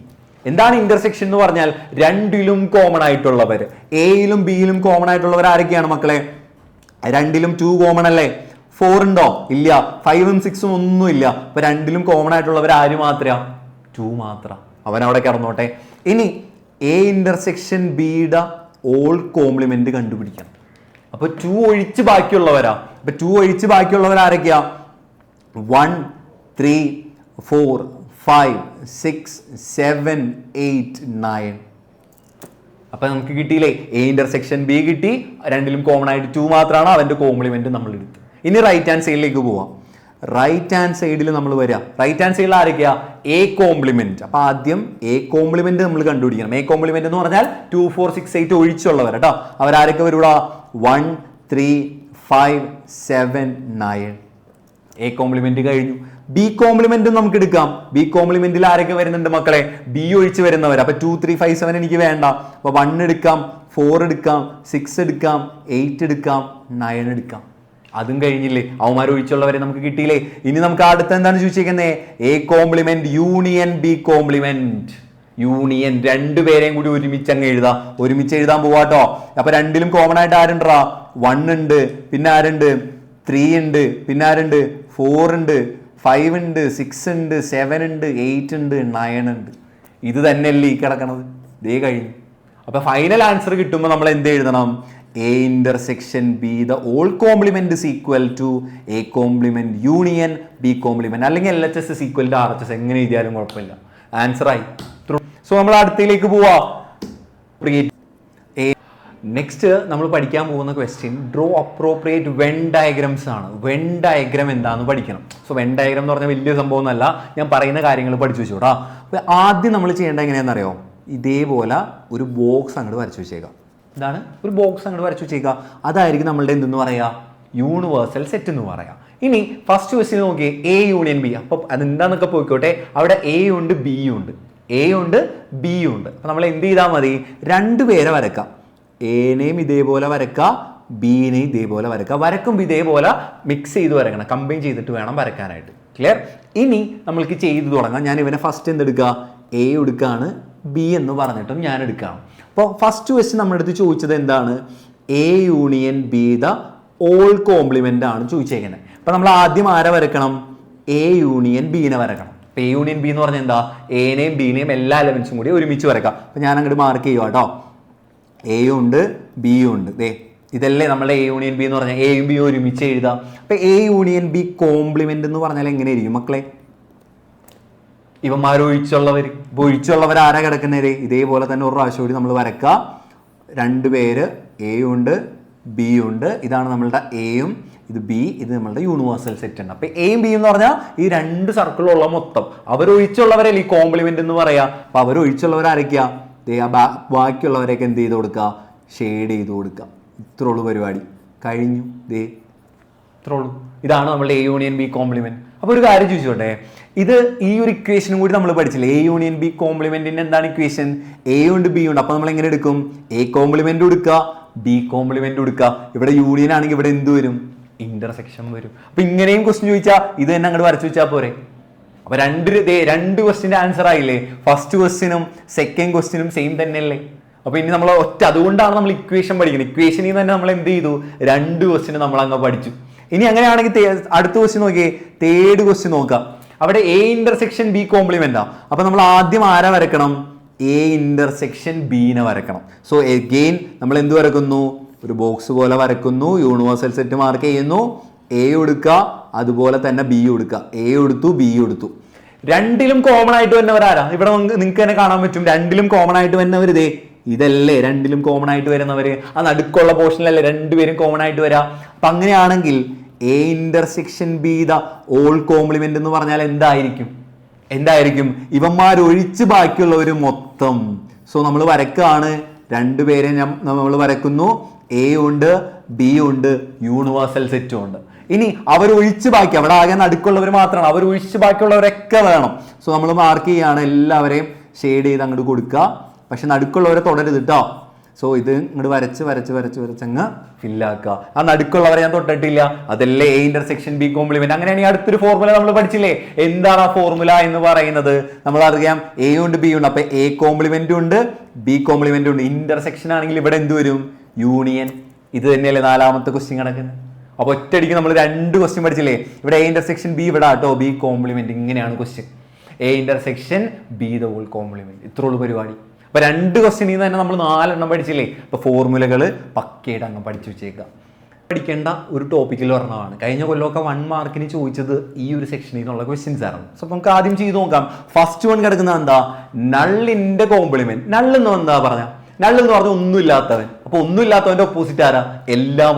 എന്താണ് ഇന്റർസെക്ഷൻ എന്ന് പറഞ്ഞാൽ? രണ്ടിലും കോമൺ ആയിട്ടുള്ളവർ. എയിലും ബിയിലും കോമൺ ആയിട്ടുള്ളവർ ആരൊക്കെയാണ് മക്കളെ? രണ്ടിലും 2 കോമൺ അല്ലേ? 4 ഉണ്ടോ? ഇല്ല. 5ഉം 6ഉം ഒന്നും ഇല്ല. അപ്പൊ രണ്ടിലും കോമൺ ആയിട്ടുള്ളവർ ആര് മാത്രം? 2 മാത്രം. അവനവിടെ കിടന്നോട്ടെ. ഇനി എ ഇന്റർസെക്ഷൻ ബിയുടെ ഓൾ കോംപ്ലിമെന്റ് കണ്ടുപിടിക്കണം. അപ്പൊ 2 ഒഴിച്ച് ബാക്കിയുള്ളവരാ. അപ്പൊ 2 ഒഴിച്ച് ബാക്കിയുള്ളവർ ആരൊക്കെയാ? 1 3 4 5 6 7 8 9. അപ്പൊ നമുക്ക് കിട്ടിയില്ലേ? എ ഇന്റർസെക്ഷൻ ബി കിട്ടി. രണ്ടിലും കോമൺ ആയിട്ട് 2 മാത്രമാണ്. അവന്റെ കോംപ്ലിമെന്റ് നമ്മൾ എടുത്തു. ഇനി റൈറ്റ് ഹാൻഡ് സൈഡിലേക്ക് പോവാം. റൈറ്റ് ഹാൻഡ് സൈഡിൽ നമ്മൾ വരാം. റൈറ്റ് ഹാൻഡ് സൈഡിൽ ആരൊക്കെയാ? A complement. അപ്പൊ ആദ്യം എ കോംപ്ലിമെന്റ് നമ്മൾ കണ്ടുപിടിക്കണം. എ കോംപ്ലിമെന്റ് എന്ന് പറഞ്ഞാൽ 2 4 6 8 ഒഴിച്ചുള്ളവർ കേട്ടോ. അവരാരൊക്കെ വരൂടാ? 1 3 5 7 9. എ കോംപ്ലിമെന്റ് കഴിഞ്ഞു. ബി കോംപ്ലിമെന്റ് നമുക്ക് എടുക്കാം. ബി കോംപ്ലിമെന്റിൽ ആരൊക്കെ വരുന്നുണ്ട് മക്കളെ? ബി ഒഴിച്ച് വരുന്നവർ. അപ്പൊ 2 3 5 7 എനിക്ക് വേണ്ട. അപ്പൊ 1 എടുക്കാം, 4 എടുക്കാം, 6 എടുക്കാം, 8 എടുക്കാം, 9 എടുക്കാം. അതും കഴിഞ്ഞില്ലേ? അവന്മാർ ഒഴിച്ചുള്ളവരെ നമുക്ക് കിട്ടിയില്ലേ? ഇനി നമുക്ക് അടുത്ത എന്താണ് ചോദിച്ചേക്കുന്നത്? A complement union B complement. Union രണ്ടുപേരെയും കൂടി ഒരുമിച്ച് അങ്ങ് എഴുതാം. ഒരുമിച്ച് എഴുതാൻ പോവാട്ടോ. അപ്പൊ രണ്ടിലും കോമൺ ആയിട്ട് ആരുണ്ടാ? 1 ഉണ്ട്, പിന്നെ ആരുണ്ട്? 3 ഉണ്ട്, പിന്നെ ആരുണ്ട്? 4 ഉണ്ട്, 5 ഉണ്ട്, 6 ഉണ്ട്, 7 ഉണ്ട്, 8 ഉണ്ട്, 9 ഉണ്ട്. ഇത് തന്നെയല്ലേ ഈ കിടക്കണത്? ദേ കഴിഞ്ഞു. അപ്പൊ ഫൈനൽ ആൻസർ കിട്ടുമ്പോൾ നമ്മൾ എന്ത് എഴുതണം? A intersection B the whole complement is equal to A complement union B complement. അല്ലെങ്കിൽ LHS is equal to RHS. എങ്ങനെ എഴുതിയാലും കുഴപ്പമില്ല. ആൻസർ ആയി. സോ നമ്മൾ അടുത്തേക്ക് പോവാ. നെക്സ്റ്റ് നമ്മൾ പഠിക്കാൻ പോകുന്ന question draw appropriate when diagrams ആണ്. വെൻ ഡയഗ്രം എന്താണെന്ന് പഠിക്കണം. സോ വെൻ ഡയഗ്രം എന്ന് പറഞ്ഞാൽ വലിയ സംഭവം ഒന്നല്ല. ഞാൻ പറയുന്ന കാര്യങ്ങൾ പഠിച്ചു വെച്ചോടാ. അപ്പോൾ ആദ്യം നമ്മൾ ചെയ്യേണ്ടത് എങ്ങനെയാണെന്നറിയോ? ഇതേപോലെ ഒരു ബോക്സ് അങ്ങോട്ട് വരച്ചു വെച്ചേക്കാം. ഇതാണ് ഒരു ബോക്സ് അങ്ങോട്ട് വരച്ചു വെച്ചേക്കാം. അതായിരിക്കും നമ്മളുടെ എന്തെന്ന് പറയാ? യൂണിവേഴ്സൽ സെറ്റ് എന്ന് പറയാം. ഇനി ഫസ്റ്റ് ക്വസ്റ്റ്യൻ നോക്കിയേ, എ യൂണിയൻ ബി. അപ്പോൾ അതെന്താന്നൊക്കെ പോയിക്കോട്ടെ. അവിടെ എ ഉണ്ട്, ബി ഉണ്ട്, എ ഉണ്ട്, ബി ഉണ്ട്. അപ്പോൾ നമ്മൾ എന്ത് ചെയ്താൽ മതി? 2 പേരെ വരക്കാം. എനെയും ഇതേപോലെ വരക്കുക, ബിനെയും ഇതേപോലെ വരക്കുക. വരക്കുമ്പോൾ ഇതേപോലെ മിക്സ് ചെയ്ത് വരക്കണം. കമ്പൈൻ ചെയ്തിട്ട് വേണം വരക്കാനായിട്ട്. ക്ലിയർ? ഇനി നമ്മൾക്ക് ചെയ്ത് തുടങ്ങാം. ഞാൻ ഇവനെ ഫസ്റ്റ് എന്തെടുക്കുക? എ എടുക്കുകയാണ്, ബി എന്ന് പറഞ്ഞിട്ടും ഞാൻ എടുക്കാം. അപ്പോൾ ഫസ്റ്റ് ക്വസ്റ്റ്യൻ നമ്മുടെ അടുത്ത് ചോദിച്ചത് എന്താണ്? A union B the whole complement ആണ് ചോദിച്ചേക്കുന്നത്. അപ്പൊ നമ്മൾ ആദ്യം ആരെ വരക്കണം? A union ബീനെ വരക്കണം. അപ്പൊ എ യൂണിയൻ ബി എന്ന് പറഞ്ഞാൽ എന്താ? എനെയും ബീനെയും എല്ലാ എലമെന്റ്സും കൂടി ഒരുമിച്ച് വരക്കാം. അപ്പൊ ഞാൻ അങ്ങോട്ട് മാർക്ക് ചെയ്യുക കേട്ടോ. എയും ഉണ്ട് ബിയും ഉണ്ട്. ദേ ഇതല്ലേ നമ്മുടെ എ യൂണിയൻ ബി എന്ന് പറഞ്ഞാൽ എയും ബിയും ഒരുമിച്ച് എഴുതാം. അപ്പൊ എ യൂണിയൻ ബി കോംപ്ലിമെന്റ് എന്ന് പറഞ്ഞാൽ എങ്ങനെയായിരിക്കും മക്കളെ? ഒഴിച്ചുള്ളവർ ആരാ കിടക്കുന്നത്? ഇതേപോലെ തന്നെ ഒരു പ്രാവശ്യം കൂടി നമ്മൾ വരക്കുക. രണ്ട് പേര് എയും ഉണ്ട് ബിയും ഉണ്ട്. ഇതാണ് നമ്മളുടെ എയും, ഇത് ബി, ഇത് നമ്മളുടെ യൂണിവേഴ്സൽ സെറ്റ് ഉണ്ട്. അപ്പൊ എയും ബി എന്ന് പറഞ്ഞാൽ ഈ രണ്ട് സർക്കിളുള്ള മൊത്തം അവരൊഴിച്ചുള്ളവരല്ലേ ഈ കോംപ്ലിമെന്റ് എന്ന് പറയാ. അപ്പൊ അവരൊഴിച്ചുള്ളവർ ആരൊക്കെയാ? ബാക്കിയുള്ളവരെയൊക്കെ എന്ത് ചെയ്ത് കൊടുക്കുക? ഷെയ്ഡ് ചെയ്ത് കൊടുക്കുക. ഇത്രേ ഉള്ളൂ പരിപാടി, കഴിഞ്ഞു. ഇത്രേ ഉള്ളൂ. ഇതാണ് നമ്മളുടെ എ യൂണിയൻ ബി കോംപ്ലിമെന്റ്. അപ്പൊ ഒരു കാര്യം ചോദിച്ചോട്ടെ, ഇത് ഈ ഒരു ഇക്വേഷനും കൂടി നമ്മൾ പഠിച്ചില്ലേ? എ യൂണിയൻ ബി കോംപ്ലിമെന്റിന്റെ എന്താണ് ഇക്വേഷൻ? എ ഉണ്ട് ബി ഉണ്ട്. അപ്പൊ നമ്മൾ എങ്ങനെ എടുക്കും? എ കോംപ്ലിമെന്റ് കൊടുക്കുക, ബി കോംപ്ലിമെന്റ് കൊടുക്കുക. ഇവിടെ യൂണിയൻ ആണെങ്കിൽ ഇവിടെ എന്ത് വരും? ഇന്റർസെക്ഷൻ വരും. അപ്പൊ ഇങ്ങനെയും ക്വസ്റ്റ്യൻ ചോദിച്ചാൽ ഇത് തന്നെ അങ്ങോട്ട് വരച്ചു വെച്ചാൽ പോരെ. അപ്പൊ രണ്ട് ക്വസ്റ്റിന്റെ ആൻസർ ആയില്ലേ? ഫസ്റ്റ് ക്വസ്റ്റിനും സെക്കൻഡ് ക്വസ്റ്റിനും സെയിം തന്നെയല്ലേ? അപ്പൊ ഇനി നമ്മൾ അതുകൊണ്ടാണ് നമ്മൾ ഇക്വേഷൻ പഠിക്കുന്നത്. ഇക്വേഷനിൽ നിന്ന് തന്നെ നമ്മൾ എന്ത് ചെയ്തു? രണ്ട് ക്വസ്റ്റിന് നമ്മൾ അങ്ങ് പഠിച്ചു. ഇനി അങ്ങനെയാണെങ്കിൽ അടുത്ത ക്വസ്റ്റ്യൻ നോക്കിയേ, തേർഡ് ക്വസ്റ്റ്യൻ നോക്കാം. അവിടെ എ ഇന്റർസെക്ഷൻ ബി കോംപ്ലിമെന്റാ. അപ്പൊ നമ്മൾ ആദ്യം ആരെ വരക്കണം? എ ഇന്റർസെക്ഷൻ ബീനെ വരക്കണം. സോ എഗെയിൻ നമ്മൾ എന്ത് വരക്കുന്നു? ഒരു ബോക്സ് പോലെ വരക്കുന്നു. യൂണിവേഴ്സൽ സെറ്റ് മാർക്ക് ചെയ്യുന്നു. എ എടുക്കുക, അതുപോലെ തന്നെ ബി എടുക്കുക. എ എടുത്തു, ബി എടുത്തു. രണ്ടിലും കോമൺ ആയിട്ട് വന്നവരാരാ? ഇവിടെ നിങ്ങൾക്ക് തന്നെ കാണാൻ പറ്റും. രണ്ടിലും കോമൺ ആയിട്ട് വന്നവർ ഇതല്ലേ? രണ്ടിലും കോമൺ ആയിട്ട് വരുന്നവര് ആ നടുക്കുള്ള പോർഷനിലല്ലേ രണ്ടുപേരും കോമൺ ആയിട്ട് വരാം. അപ്പൊ അങ്ങനെയാണെങ്കിൽ A intersection B the whole complement എന്ന് പറഞ്ഞാൽ എന്തായിരിക്കും? ഇവന്മാരൊഴിച്ച് ബാക്കിയുള്ളവർ മൊത്തം. സോ നമ്മൾ വരക്കാണ്, രണ്ടുപേരെ നമ്മൾ വരക്കുന്നു. എ ഉണ്ട്, ബി ഉണ്ട്, യൂണിവേഴ്സൽ സെറ്റും ഉണ്ട്. ഇനി അവരൊഴിച്ച് ബാക്കി, അവിടെ ആകെ നടുക്കുള്ളവർ മാത്രമാണ്, അവരൊഴിച്ച് ബാക്കിയുള്ളവരൊക്കെ വേണം. സോ നമ്മൾ മാർക്ക് ചെയ്യാണ്, എല്ലാവരെയും ഷെയ്ഡ് ചെയ്ത് അങ്ങോട്ട് കൊടുക്കുക. പക്ഷെ നടുക്കുള്ളവരെ തുടരുത് കേട്ടോ. സോ ഇത് ഇങ്ങോട്ട് വരച്ചങ്ങ് ഫില്ലാക്കുക. ആ നടുക്കുള്ളവരെ ഞാൻ തൊട്ടിട്ടില്ല, അതല്ലേ എ ഇന്റർസെക്ഷൻ ബി കോംപ്ലിമെന്റ്. അങ്ങനെയാണെങ്കിൽ അടുത്തൊരു ഫോർമുല നമ്മൾ പഠിച്ചില്ലേ? എന്താണ് ആ ഫോർമുല എന്ന് പറയുന്നത്? നമ്മൾ അറിയാം, എ ഉണ്ട് ബി ഉണ്ട്. അപ്പൊ എ കോംപ്ലിമെന്റും ഉണ്ട്, ബി കോംപ്ലിമെന്റും ഉണ്ട്. ഇന്റർസെക്ഷൻ ആണെങ്കിൽ ഇവിടെ എന്ത് വരും? യൂണിയൻ. ഇത് തന്നെയല്ലേ നാലാമത്തെ ക്വസ്റ്റ്യൻ കിടക്കുന്നത്. അപ്പൊ ഒറ്റയടിക്ക് നമ്മൾ രണ്ട് ക്വസ്റ്റ്യൻ പഠിച്ചില്ലേ? ഇവിടെ എ ഇന്റർസെക്ഷൻ ബി ഇവിടെ ആട്ടോ, ബി കോംപ്ലിമെന്റ്. ഇങ്ങനെയാണ് question. A intersection B the whole complement. ഇത്രയുള്ളൂ പരിപാടി. അപ്പൊ രണ്ട് ക്വസ്റ്റ്യനിൽ നിന്ന് തന്നെ നമ്മൾ 4 എണ്ണം പഠിച്ചില്ലേ? അപ്പൊ ഫോർമുലകൾ പക്കയായിട്ട് അങ്ങ് പഠിച്ചു വെച്ചേക്കുക. പഠിക്കേണ്ട ഒരു ടോപ്പിക്കിൽ പറഞ്ഞതാണ്. കഴിഞ്ഞ കൊല്ലമൊക്കെ 1 മാർക്കിന് ചോദിച്ചത് ഈ ഒരു സെക്ഷനിൽ നിന്നുള്ള ക്വസ്റ്റ്യൻസ് ആയിരുന്നു. സോ നമുക്ക് ആദ്യം ചെയ്ത് നോക്കാം. ഫസ്റ്റ് വൺ കിടക്കുന്നത് എന്താ? നള്ളിന്റെ കോംപ്ലിമെന്റ്. നള്ള് എന്ന് എന്താ പറഞ്ഞ? നള്ള് എന്ന് പറഞ്ഞാൽ ഒന്നുമില്ലാത്തവൻ. അപ്പൊ ഒന്നുമില്ലാത്തവന്റെ ഓപ്പോസിറ്റ് ആരാ? എല്ലാം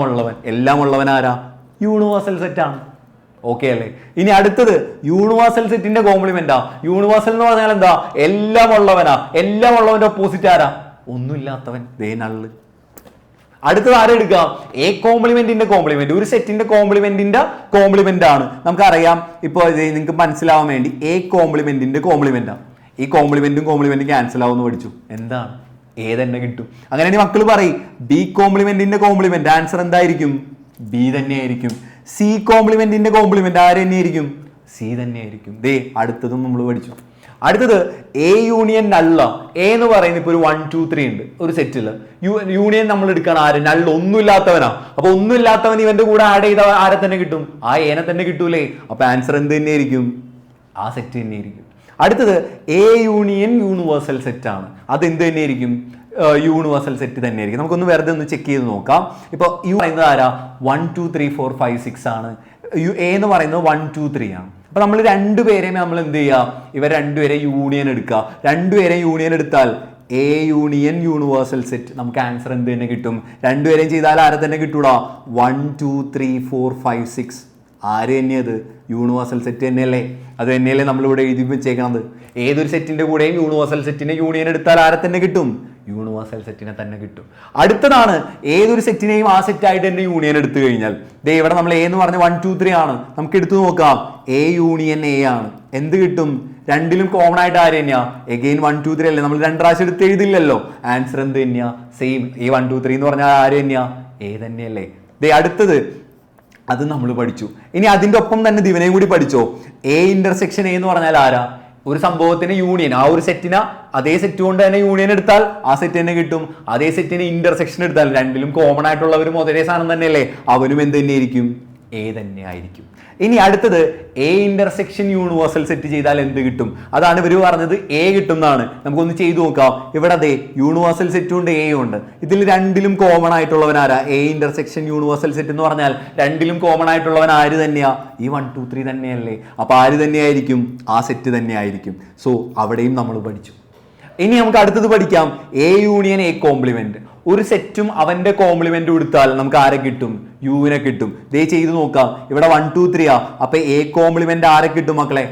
ഉള്ളവൻ ആരാ? യൂണിവേഴ്സൽ സെറ്റ് ആണ്. ഓക്കെ അല്ലേ? ഇനി അടുത്തത് യൂണിവേഴ്സൽ സെറ്റിന്റെ കോംപ്ലിമെന്റാ. യൂണിവേഴ്സൽ എന്ന് പറഞ്ഞാൽ എന്താ? എല്ലാം ഉള്ളവന്റെ ഓപ്പോസിറ്റ് ആരാ? ഒന്നുമില്ലാത്തവൻ. നള്ള്. അടുത്തത് ആരെ എടുക്കാം? എ കോംപ്ലിമെന്റിന്റെ കോംപ്ലിമെന്റ്. ഒരു സെറ്റിന്റെ കോംപ്ലിമെന്റ് ആണ്. നമുക്കറിയാം, ഇപ്പൊ നിങ്ങൾക്ക് മനസ്സിലാവാൻ വേണ്ടി എ കോംപ്ലിമെന്റിന്റെ കോംപ്ലിമെന്റാണ്. ഈ കോംപ്ലിമെന്റും ക്യാൻസൽ ആവുമെന്ന് പഠിച്ചു. എന്താണ്? എ തന്നെ കിട്ടും. അങ്ങനെ മക്കൾ പറയും ബി കോംപ്ലിമെന്റിന്റെ കോംപ്ലിമെന്റ് ആൻസർ എന്തായിരിക്കും? ബി തന്നെയായിരിക്കും. സി കോംപ്ലിമെന്റിന്റെ കോംപ്ലിമെന്റ് ആര് തന്നെയായിരിക്കും? സി തന്നെയായിരിക്കും. അടുത്തതും നമ്മൾ പഠിച്ചു. അടുത്തത് എ യൂണിയൻ നള്ള. എ എന്ന് പറയുന്നത് ഇപ്പൊ ഒരു 1 2 3 ഉണ്ട് ഒരു സെറ്റില്. യൂണിയൻ നമ്മൾ എടുക്കാൻ ആര്? നള്ള. ഒന്നുമില്ലാത്തവനാ. അപ്പൊ ഒന്നുമില്ലാത്തവൻ ഇവന്റെ കൂടെ ആഡ് ചെയ്ത ആരെ തന്നെ കിട്ടും? ആ എനെ തന്നെ കിട്ടൂലേ? അപ്പൊ ആൻസർ എന്ത് തന്നെയായിരിക്കും? ആ സെറ്റ് തന്നെയായിരിക്കും. അടുത്തത് എ യൂണിയൻ യൂണിവേഴ്സൽ സെറ്റ് ആണ്. അത് എന്ത് തന്നെയായിരിക്കും? യൂണിവേഴ്സൽ സെറ്റ് തന്നെയായിരിക്കും. നമുക്കൊന്ന് വെറുതെ ഒന്ന് ചെക്ക് ചെയ്ത് നോക്കാം. ഇപ്പോൾ യു പറയുന്നത് ആരാ? 1 2 3 4 5 6 ആണ്. എ എന്ന് പറയുന്നത് 1 2 3 ആണ്. അപ്പൊ നമ്മൾ രണ്ടുപേരെയും നമ്മൾ എന്ത് ചെയ്യുക? ഇവർ രണ്ടുപേരെ യൂണിയൻ എടുക്കുക. രണ്ടുപേരെ യൂണിയൻ എടുത്താൽ എ യൂണിയൻ യൂണിവേഴ്സൽ സെറ്റ്. നമുക്ക് ആൻസർ എന്ത് തന്നെ കിട്ടും? രണ്ടുപേരെയും ചെയ്താൽ ആരെ തന്നെ കിട്ടൂടാ? 1 2 3 4 5 6. ആര് തന്നെയത്? യൂണിവേഴ്സൽ സെറ്റ് തന്നെയല്ലേ? അത് തന്നെയല്ലേ നമ്മളിവിടെ എഴുതി വെച്ചേക്കണത്. ഏതൊരു സെറ്റിന്റെ കൂടെയും യൂണിവേഴ്സൽ സെറ്റിന്റെ യൂണിയൻ എടുത്താൽ ആരെ തന്നെ കിട്ടും? യൂണിവേഴ്സൽ സെറ്റിനെ തന്നെ കിട്ടും. അടുത്തതാണ് ഏതൊരു സെറ്റിനെയും ആ സെറ്റായിട്ട് തന്നെ യൂണിയൻ എടുത്തു കഴിഞ്ഞാൽ ഇവിടെ നമ്മൾ എ എന്ന് പറഞ്ഞ 1 2 3 ആണ്. നമുക്ക് എടുത്തു നോക്കാം. എ യൂണിയൻ എ ആണ്. എന്ത് കിട്ടും? രണ്ടിലും കോമൺ ആയിട്ട് ആര് തന്നെയാ? എഗെയിൻ 1 2 3 അല്ലേ? നമ്മൾ 2 പ്രാവശ്യം എടുത്ത് എഴുതില്ലല്ലോ. ആൻസർ എന്ത് തന്നെയാ? സെയിം. എ 1 2 3 എന്ന് പറഞ്ഞാൽ ആര് തന്നെയാ? എ തന്നെയല്ലേ? അടുത്തത് അത് നമ്മൾ പഠിച്ചു. ഇനി അതിന്റെ ഒപ്പം തന്നെ ദിവനെയും കൂടി പഠിച്ചോ. എ ഇന്റർസെക്ഷൻ എ എന്ന് പറഞ്ഞാൽ ആരാ? ഒരു സംഭവത്തിന് യൂണിയൻ, ആ ഒരു സെറ്റിന് അതേ സെറ്റ് കൊണ്ട് തന്നെ യൂണിയൻ എടുത്താൽ ആ സെറ്റ് തന്നെ കിട്ടും. അതേ സെറ്റിന് ഇന്റർസെക്ഷൻ എടുത്താൽ രണ്ടിലും കോമൺ ആയിട്ടുള്ളവരും ഒരേ സാധനം തന്നെയല്ലേ, അവനും എന്ത് തന്നെയായിരിക്കും, എ തന്നെ ആയിരിക്കും. ഇനി അടുത്തത് എ ഇന്റർസെക്ഷൻ യൂണിവേഴ്സൽ സെറ്റ് ചെയ്താൽ എന്ത് കിട്ടും? അതാണ് ഇവർ പറഞ്ഞത് എ കിട്ടും എന്നാണ്. നമുക്കൊന്ന് ചെയ്തു നോക്കാം. ഇവിടെ അതെ യൂണിവേഴ്സൽ സെറ്റും ഉണ്ട്, എയും ഉണ്ട്. ഇതിൽ രണ്ടിലും കോമൺ ആയിട്ടുള്ളവൻ ആരാ? എ ഇന്റർസെക്ഷൻ യൂണിവേഴ്സൽ സെറ്റ് എന്ന് പറഞ്ഞാൽ രണ്ടിലും കോമൺ ആയിട്ടുള്ളവൻ ആര് തന്നെയാ? ഈ 1 2 3 തന്നെയല്ലേ. അപ്പൊ ആര് തന്നെയായിരിക്കും? ആ സെറ്റ് തന്നെ ആയിരിക്കും. സോ അവിടെയും നമ്മൾ പഠിച്ചു. ഇനി നമുക്ക് അടുത്തത് പഠിക്കാം, എ യൂണിയൻ എ കോംപ്ലിമെന്റ്. ഒരു സെറ്റും അവന്റെ കോംപ്ലിമെന്റ് കൊടുത്താൽ നമുക്ക് ആരെ കിട്ടും? യുവിനെ കിട്ടും. ദേ ചെയ്ത് നോക്കാം. ഇവിടെ 1 2 3 ആ. അപ്പൊ എ കോംപ്ലിമെന്റ് ആരെ കിട്ടും മക്കളെ?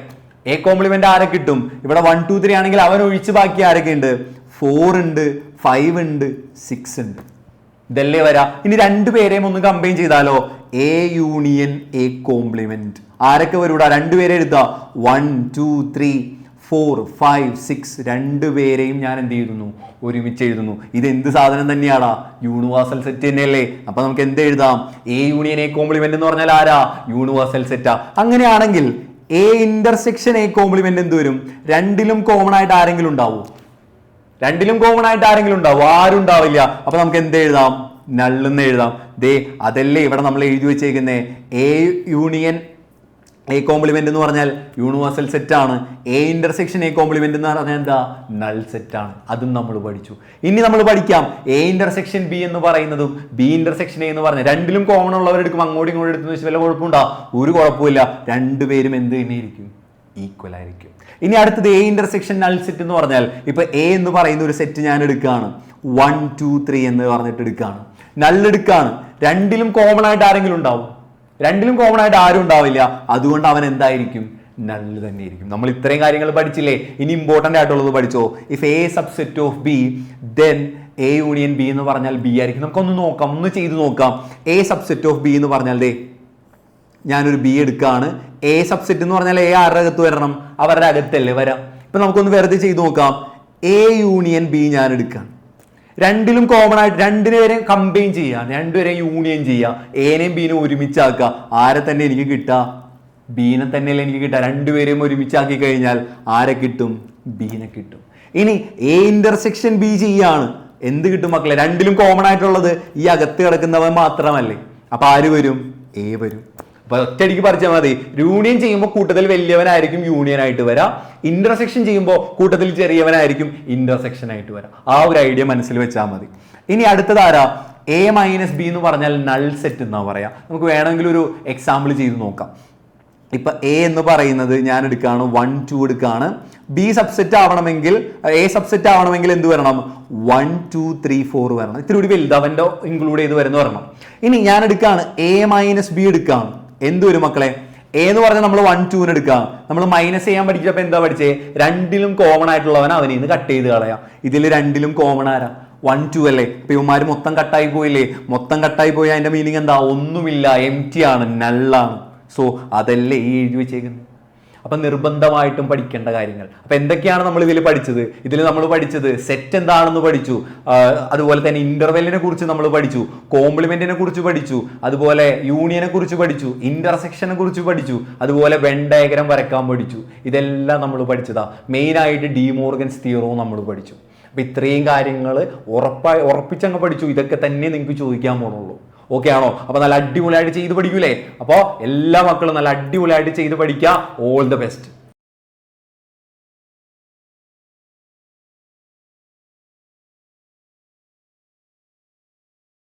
എ കോംപ്ലിമെന്റ് ആരെ കിട്ടും? ഇവിടെ 1 2 3 ആണെങ്കിൽ അവൻ ഒഴിച്ച് ബാക്കി ആരൊക്കെ ഉണ്ട്? 4 ഉണ്ട്, 5 ഉണ്ട്, 6 ഉണ്ട്. ഇതല്ലേ വരാ. ഇനി രണ്ടുപേരെയും ഒന്ന് കമ്പൈൻ ചെയ്താലോ? A union A complement. ആരൊക്കെ വരൂടാ? രണ്ടുപേരെ എടുത്താ 1 2 3 4 5 6 രണ്ടുപേരെയും ഞാൻ എന്ത് ചെയ്യുന്നു? ഒരുമിച്ച് എഴുതുന്നു. ഇത് എന്ത് സാധനം തന്നെയാടാ? യൂണിവേഴ്സൽ സെറ്റ് തന്നെയല്ലേ. അപ്പൊ നമുക്ക് എന്ത് എഴുതാം? എ യൂണിയൻ എ കോംപ്ലിമെന്റ് എന്ന് പറഞ്ഞാൽ ആരാ? യൂണിവേഴ്സൽ സെറ്റാ. അങ്ങനെയാണെങ്കിൽ എ ഇന്റർസെക്ഷൻ എ കോംപ്ലിമെന്റ് എന്ത് വരും? രണ്ടിലും കോമൺ ആയിട്ട് ആരെങ്കിലും ഉണ്ടാവോ? രണ്ടിലും കോമൺ ആയിട്ട് ആരെങ്കിലും ഉണ്ടാവും? ആരും ഉണ്ടാവില്ല. അപ്പൊ നമുക്ക് എന്ത് എഴുതാം? നള്ളെന്ന് എഴുതാം. ദേ അതല്ലേ ഇവിടെ നമ്മൾ എഴുതി വെച്ചേക്കുന്നേ. എ യൂണിയൻ എ കോംപ്ലിമെന്റ് എന്ന് പറഞ്ഞാൽ യൂണിവേഴ്സൽ സെറ്റ് ആണ്. എ ഇന്റർസെക്ഷൻ എ കോംപ്ലിമെന്റ് എന്ന് പറഞ്ഞാൽ എന്താ? നൾ സെറ്റ് ആണ്. അതും നമ്മൾ പഠിച്ചു. ഇനി നമ്മൾ പഠിക്കാം എ ഇന്റർസെക്ഷൻ ബി എന്ന് പറയുന്നതും ബി ഇന്റർസെക്ഷൻ എ എന്ന് പറഞ്ഞാൽ രണ്ടിലും കോമൺ ഉള്ളവരെടുക്കും. അങ്ങോട്ടും ഇങ്ങോട്ടും എടുത്തെന്ന് വെച്ചാൽ വല്ല കുഴപ്പമുണ്ടോ? ഒരു കുഴപ്പമില്ല. രണ്ടുപേരും എന്ത് തന്നെയായിരിക്കും? ഈക്വൽ ആയിരിക്കും. ഇനി അടുത്തത് എ ഇന്റർസെക്ഷൻ നൾ സെറ്റ് എന്ന് പറഞ്ഞാൽ ഇപ്പൊ എ എന്ന് പറയുന്ന ഒരു സെറ്റ് ഞാൻ എടുക്കുകയാണ്. 1 2 3 എന്ന് പറഞ്ഞിട്ട് എടുക്കുകയാണ്. നൾ എടുക്കുകയാണ്. രണ്ടിലും കോമൺ ആയിട്ട് ആരെങ്കിലും ഉണ്ടാവും? രണ്ടിലും കോമൺ ആയിട്ട് ആരും ഉണ്ടാവില്ല. അതുകൊണ്ട് അവൻ എന്തായിരിക്കും? നള്ള് തന്നെയായിരിക്കും. നമ്മൾ ഇത്രയും കാര്യങ്ങൾ പഠിച്ചില്ലേ? ഇനി ഇമ്പോർട്ടന്റ് ആയിട്ടുള്ളത് പഠിച്ചോ. If A subset of B then A union B എന്ന് പറഞ്ഞാൽ ബി ആയിരിക്കും. നമുക്കൊന്ന് നോക്കാം, ഒന്ന് ചെയ്ത് നോക്കാം. എ സബ്സെറ്റ് ഓഫ് ബി എന്ന് പറഞ്ഞാൽ ദേ ഞാനൊരു ബി എടുക്കുകയാണ്. എ സബ്സെറ്റ് എന്ന് പറഞ്ഞാൽ എ ആരുടെ അകത്ത് വരണം? അവരുടെ അകത്തല്ലേ വരാം. ഇപ്പൊ നമുക്കൊന്ന് വെറുതെ ചെയ്ത് നോക്കാം. എ യൂണിയൻ ബി ഞാൻ എടുക്കാം. രണ്ടിലും കോമൺ ആയിട്ട് രണ്ടുപേരെയും കമ്പൈൻ ചെയ്യാം, രണ്ടുപേരെയും യൂണിയൻ ചെയ്യാം. എനെയും ബീനെയും ഒരുമിച്ചാക്കുക. ആരെ തന്നെ എനിക്ക് കിട്ടുക? ബീനെ തന്നെയല്ലേ എനിക്ക് കിട്ടുക. രണ്ടുപേരെയും ഒരുമിച്ചാക്കി കഴിഞ്ഞാൽ ആരെ കിട്ടും? ബീനെ കിട്ടും. ഇനി എ ഇന്റർസെക്ഷൻ ബി ചെയ്യാണ്. എന്ത് കിട്ടും മക്കളെ? രണ്ടിലും കോമൺ ആയിട്ടുള്ളത് ഈ അകത്ത് കിടക്കുന്നവൻ മാത്രമല്ലേ. അപ്പൊ ആര് വരും? എ വരും. അപ്പൊ ഒറ്റയടിക്ക് പറിച്ചാൽ മതി. യൂണിയൻ ചെയ്യുമ്പോൾ കൂട്ടത്തിൽ വലിയവനായിരിക്കും യൂണിയൻ ആയിട്ട് വരാം. ഇന്റർസെക്ഷൻ ചെയ്യുമ്പോൾ കൂട്ടത്തിൽ ചെറിയവനായിരിക്കും ഇന്റർസെക്ഷൻ ആയിട്ട് വരാം. ആ ഒരു ഐഡിയ മനസ്സിൽ വെച്ചാൽ മതി. ഇനി അടുത്തത് ആരാ? എ മൈനസ് ബി എന്ന് പറഞ്ഞാൽ നൾ സെറ്റ് എന്നാ പറയാ. നമുക്ക് വേണമെങ്കിൽ ഒരു എക്സാമ്പിൾ ചെയ്ത് നോക്കാം. ഇപ്പൊ എ എന്ന് പറയുന്നത് ഞാൻ എടുക്കുകയാണ് 1 2 എടുക്കുകയാണ്. ബി സബ്സെറ്റ് ആവണമെങ്കിൽ എ സബ്സെറ്റ് ആവണമെങ്കിൽ എന്ത് വരണം? 1 2 3 4 വരണം. ഇത്തിരി കൂടി വലുത് അവന്റെ ഇൻക്ലൂഡ് ചെയ്ത് വരുന്ന വരണം. ഇനി ഞാൻ എടുക്കുകയാണ് എ മൈനസ് ബി എടുക്കുകയാണ്. എന്ത് വരും മക്കളെ? എ എന്ന് പറഞ്ഞാൽ നമ്മൾ 1 2 എടുക്കാം. നമ്മൾ മൈനസ് ചെയ്യാൻ പഠിച്ചപ്പോ എന്താ പഠിച്ചേ? രണ്ടിലും കോമൺ ആയിട്ടുള്ളവൻ അവനിൽ നിന്ന് കട്ട് ചെയ്ത് കളയാം. ഇതിൽ രണ്ടിലും കോമൺ ആരാ? 1 2 അല്ലേ. ഇപ്പൊ ഇവന്മാര് മൊത്തം കട്ടായി പോയില്ലേ? മൊത്തം കട്ടായി പോയി അതിന്റെ മീനിങ് എന്താ? ഒന്നുമില്ല, എംറ്റി ആണ്, നള്ളാണ്. സോ അതല്ലേ ഈ എഴുതി വെച്ചേക്കുന്നത്. അപ്പൊ നിർബന്ധമായിട്ടും പഠിക്കേണ്ട കാര്യങ്ങൾ. അപ്പൊ എന്തൊക്കെയാണ് നമ്മൾ ഇതിൽ പഠിച്ചത്? ഇതിൽ നമ്മൾ പഠിച്ചത് സെറ്റ് എന്താണെന്ന് പഠിച്ചു. അതുപോലെ തന്നെ ഇന്റർവെല്ലിനെ കുറിച്ച് നമ്മൾ പഠിച്ചു, കോംപ്ലിമെന്റിനെ കുറിച്ച് പഠിച്ചു, അതുപോലെ യൂണിയനെ കുറിച്ച് പഠിച്ചു, ഇന്റർസെക്ഷനെ കുറിച്ച് പഠിച്ചു, അതുപോലെ വെൻ ഡയഗ്രം വരക്കാൻ പഠിച്ചു. ഇതെല്ലാം നമ്മൾ പഠിച്ചതാ. മെയിൻ ആയിട്ട് ഡി മോർഗൻസ് തിയറവും നമ്മൾ പഠിച്ചു. അപ്പൊ ഇത്രയും കാര്യങ്ങൾ ഉറപ്പിച്ചങ്ങ് പഠിച്ചു. ഇതൊക്കെ തന്നെ നിങ്ങൾക്ക് ചോദിക്കാൻ പോണുള്ളൂ. ഓക്കെ ആണോ? അപ്പൊ നല്ല അടിപൊളിയായിട്ട് ചെയ്ത് പഠിക്കൂലേ? അപ്പോൾ എല്ലാ മക്കളും നല്ല അടിപൊളിയായിട്ട് ചെയ്ത് പഠിക്കുക. All the best.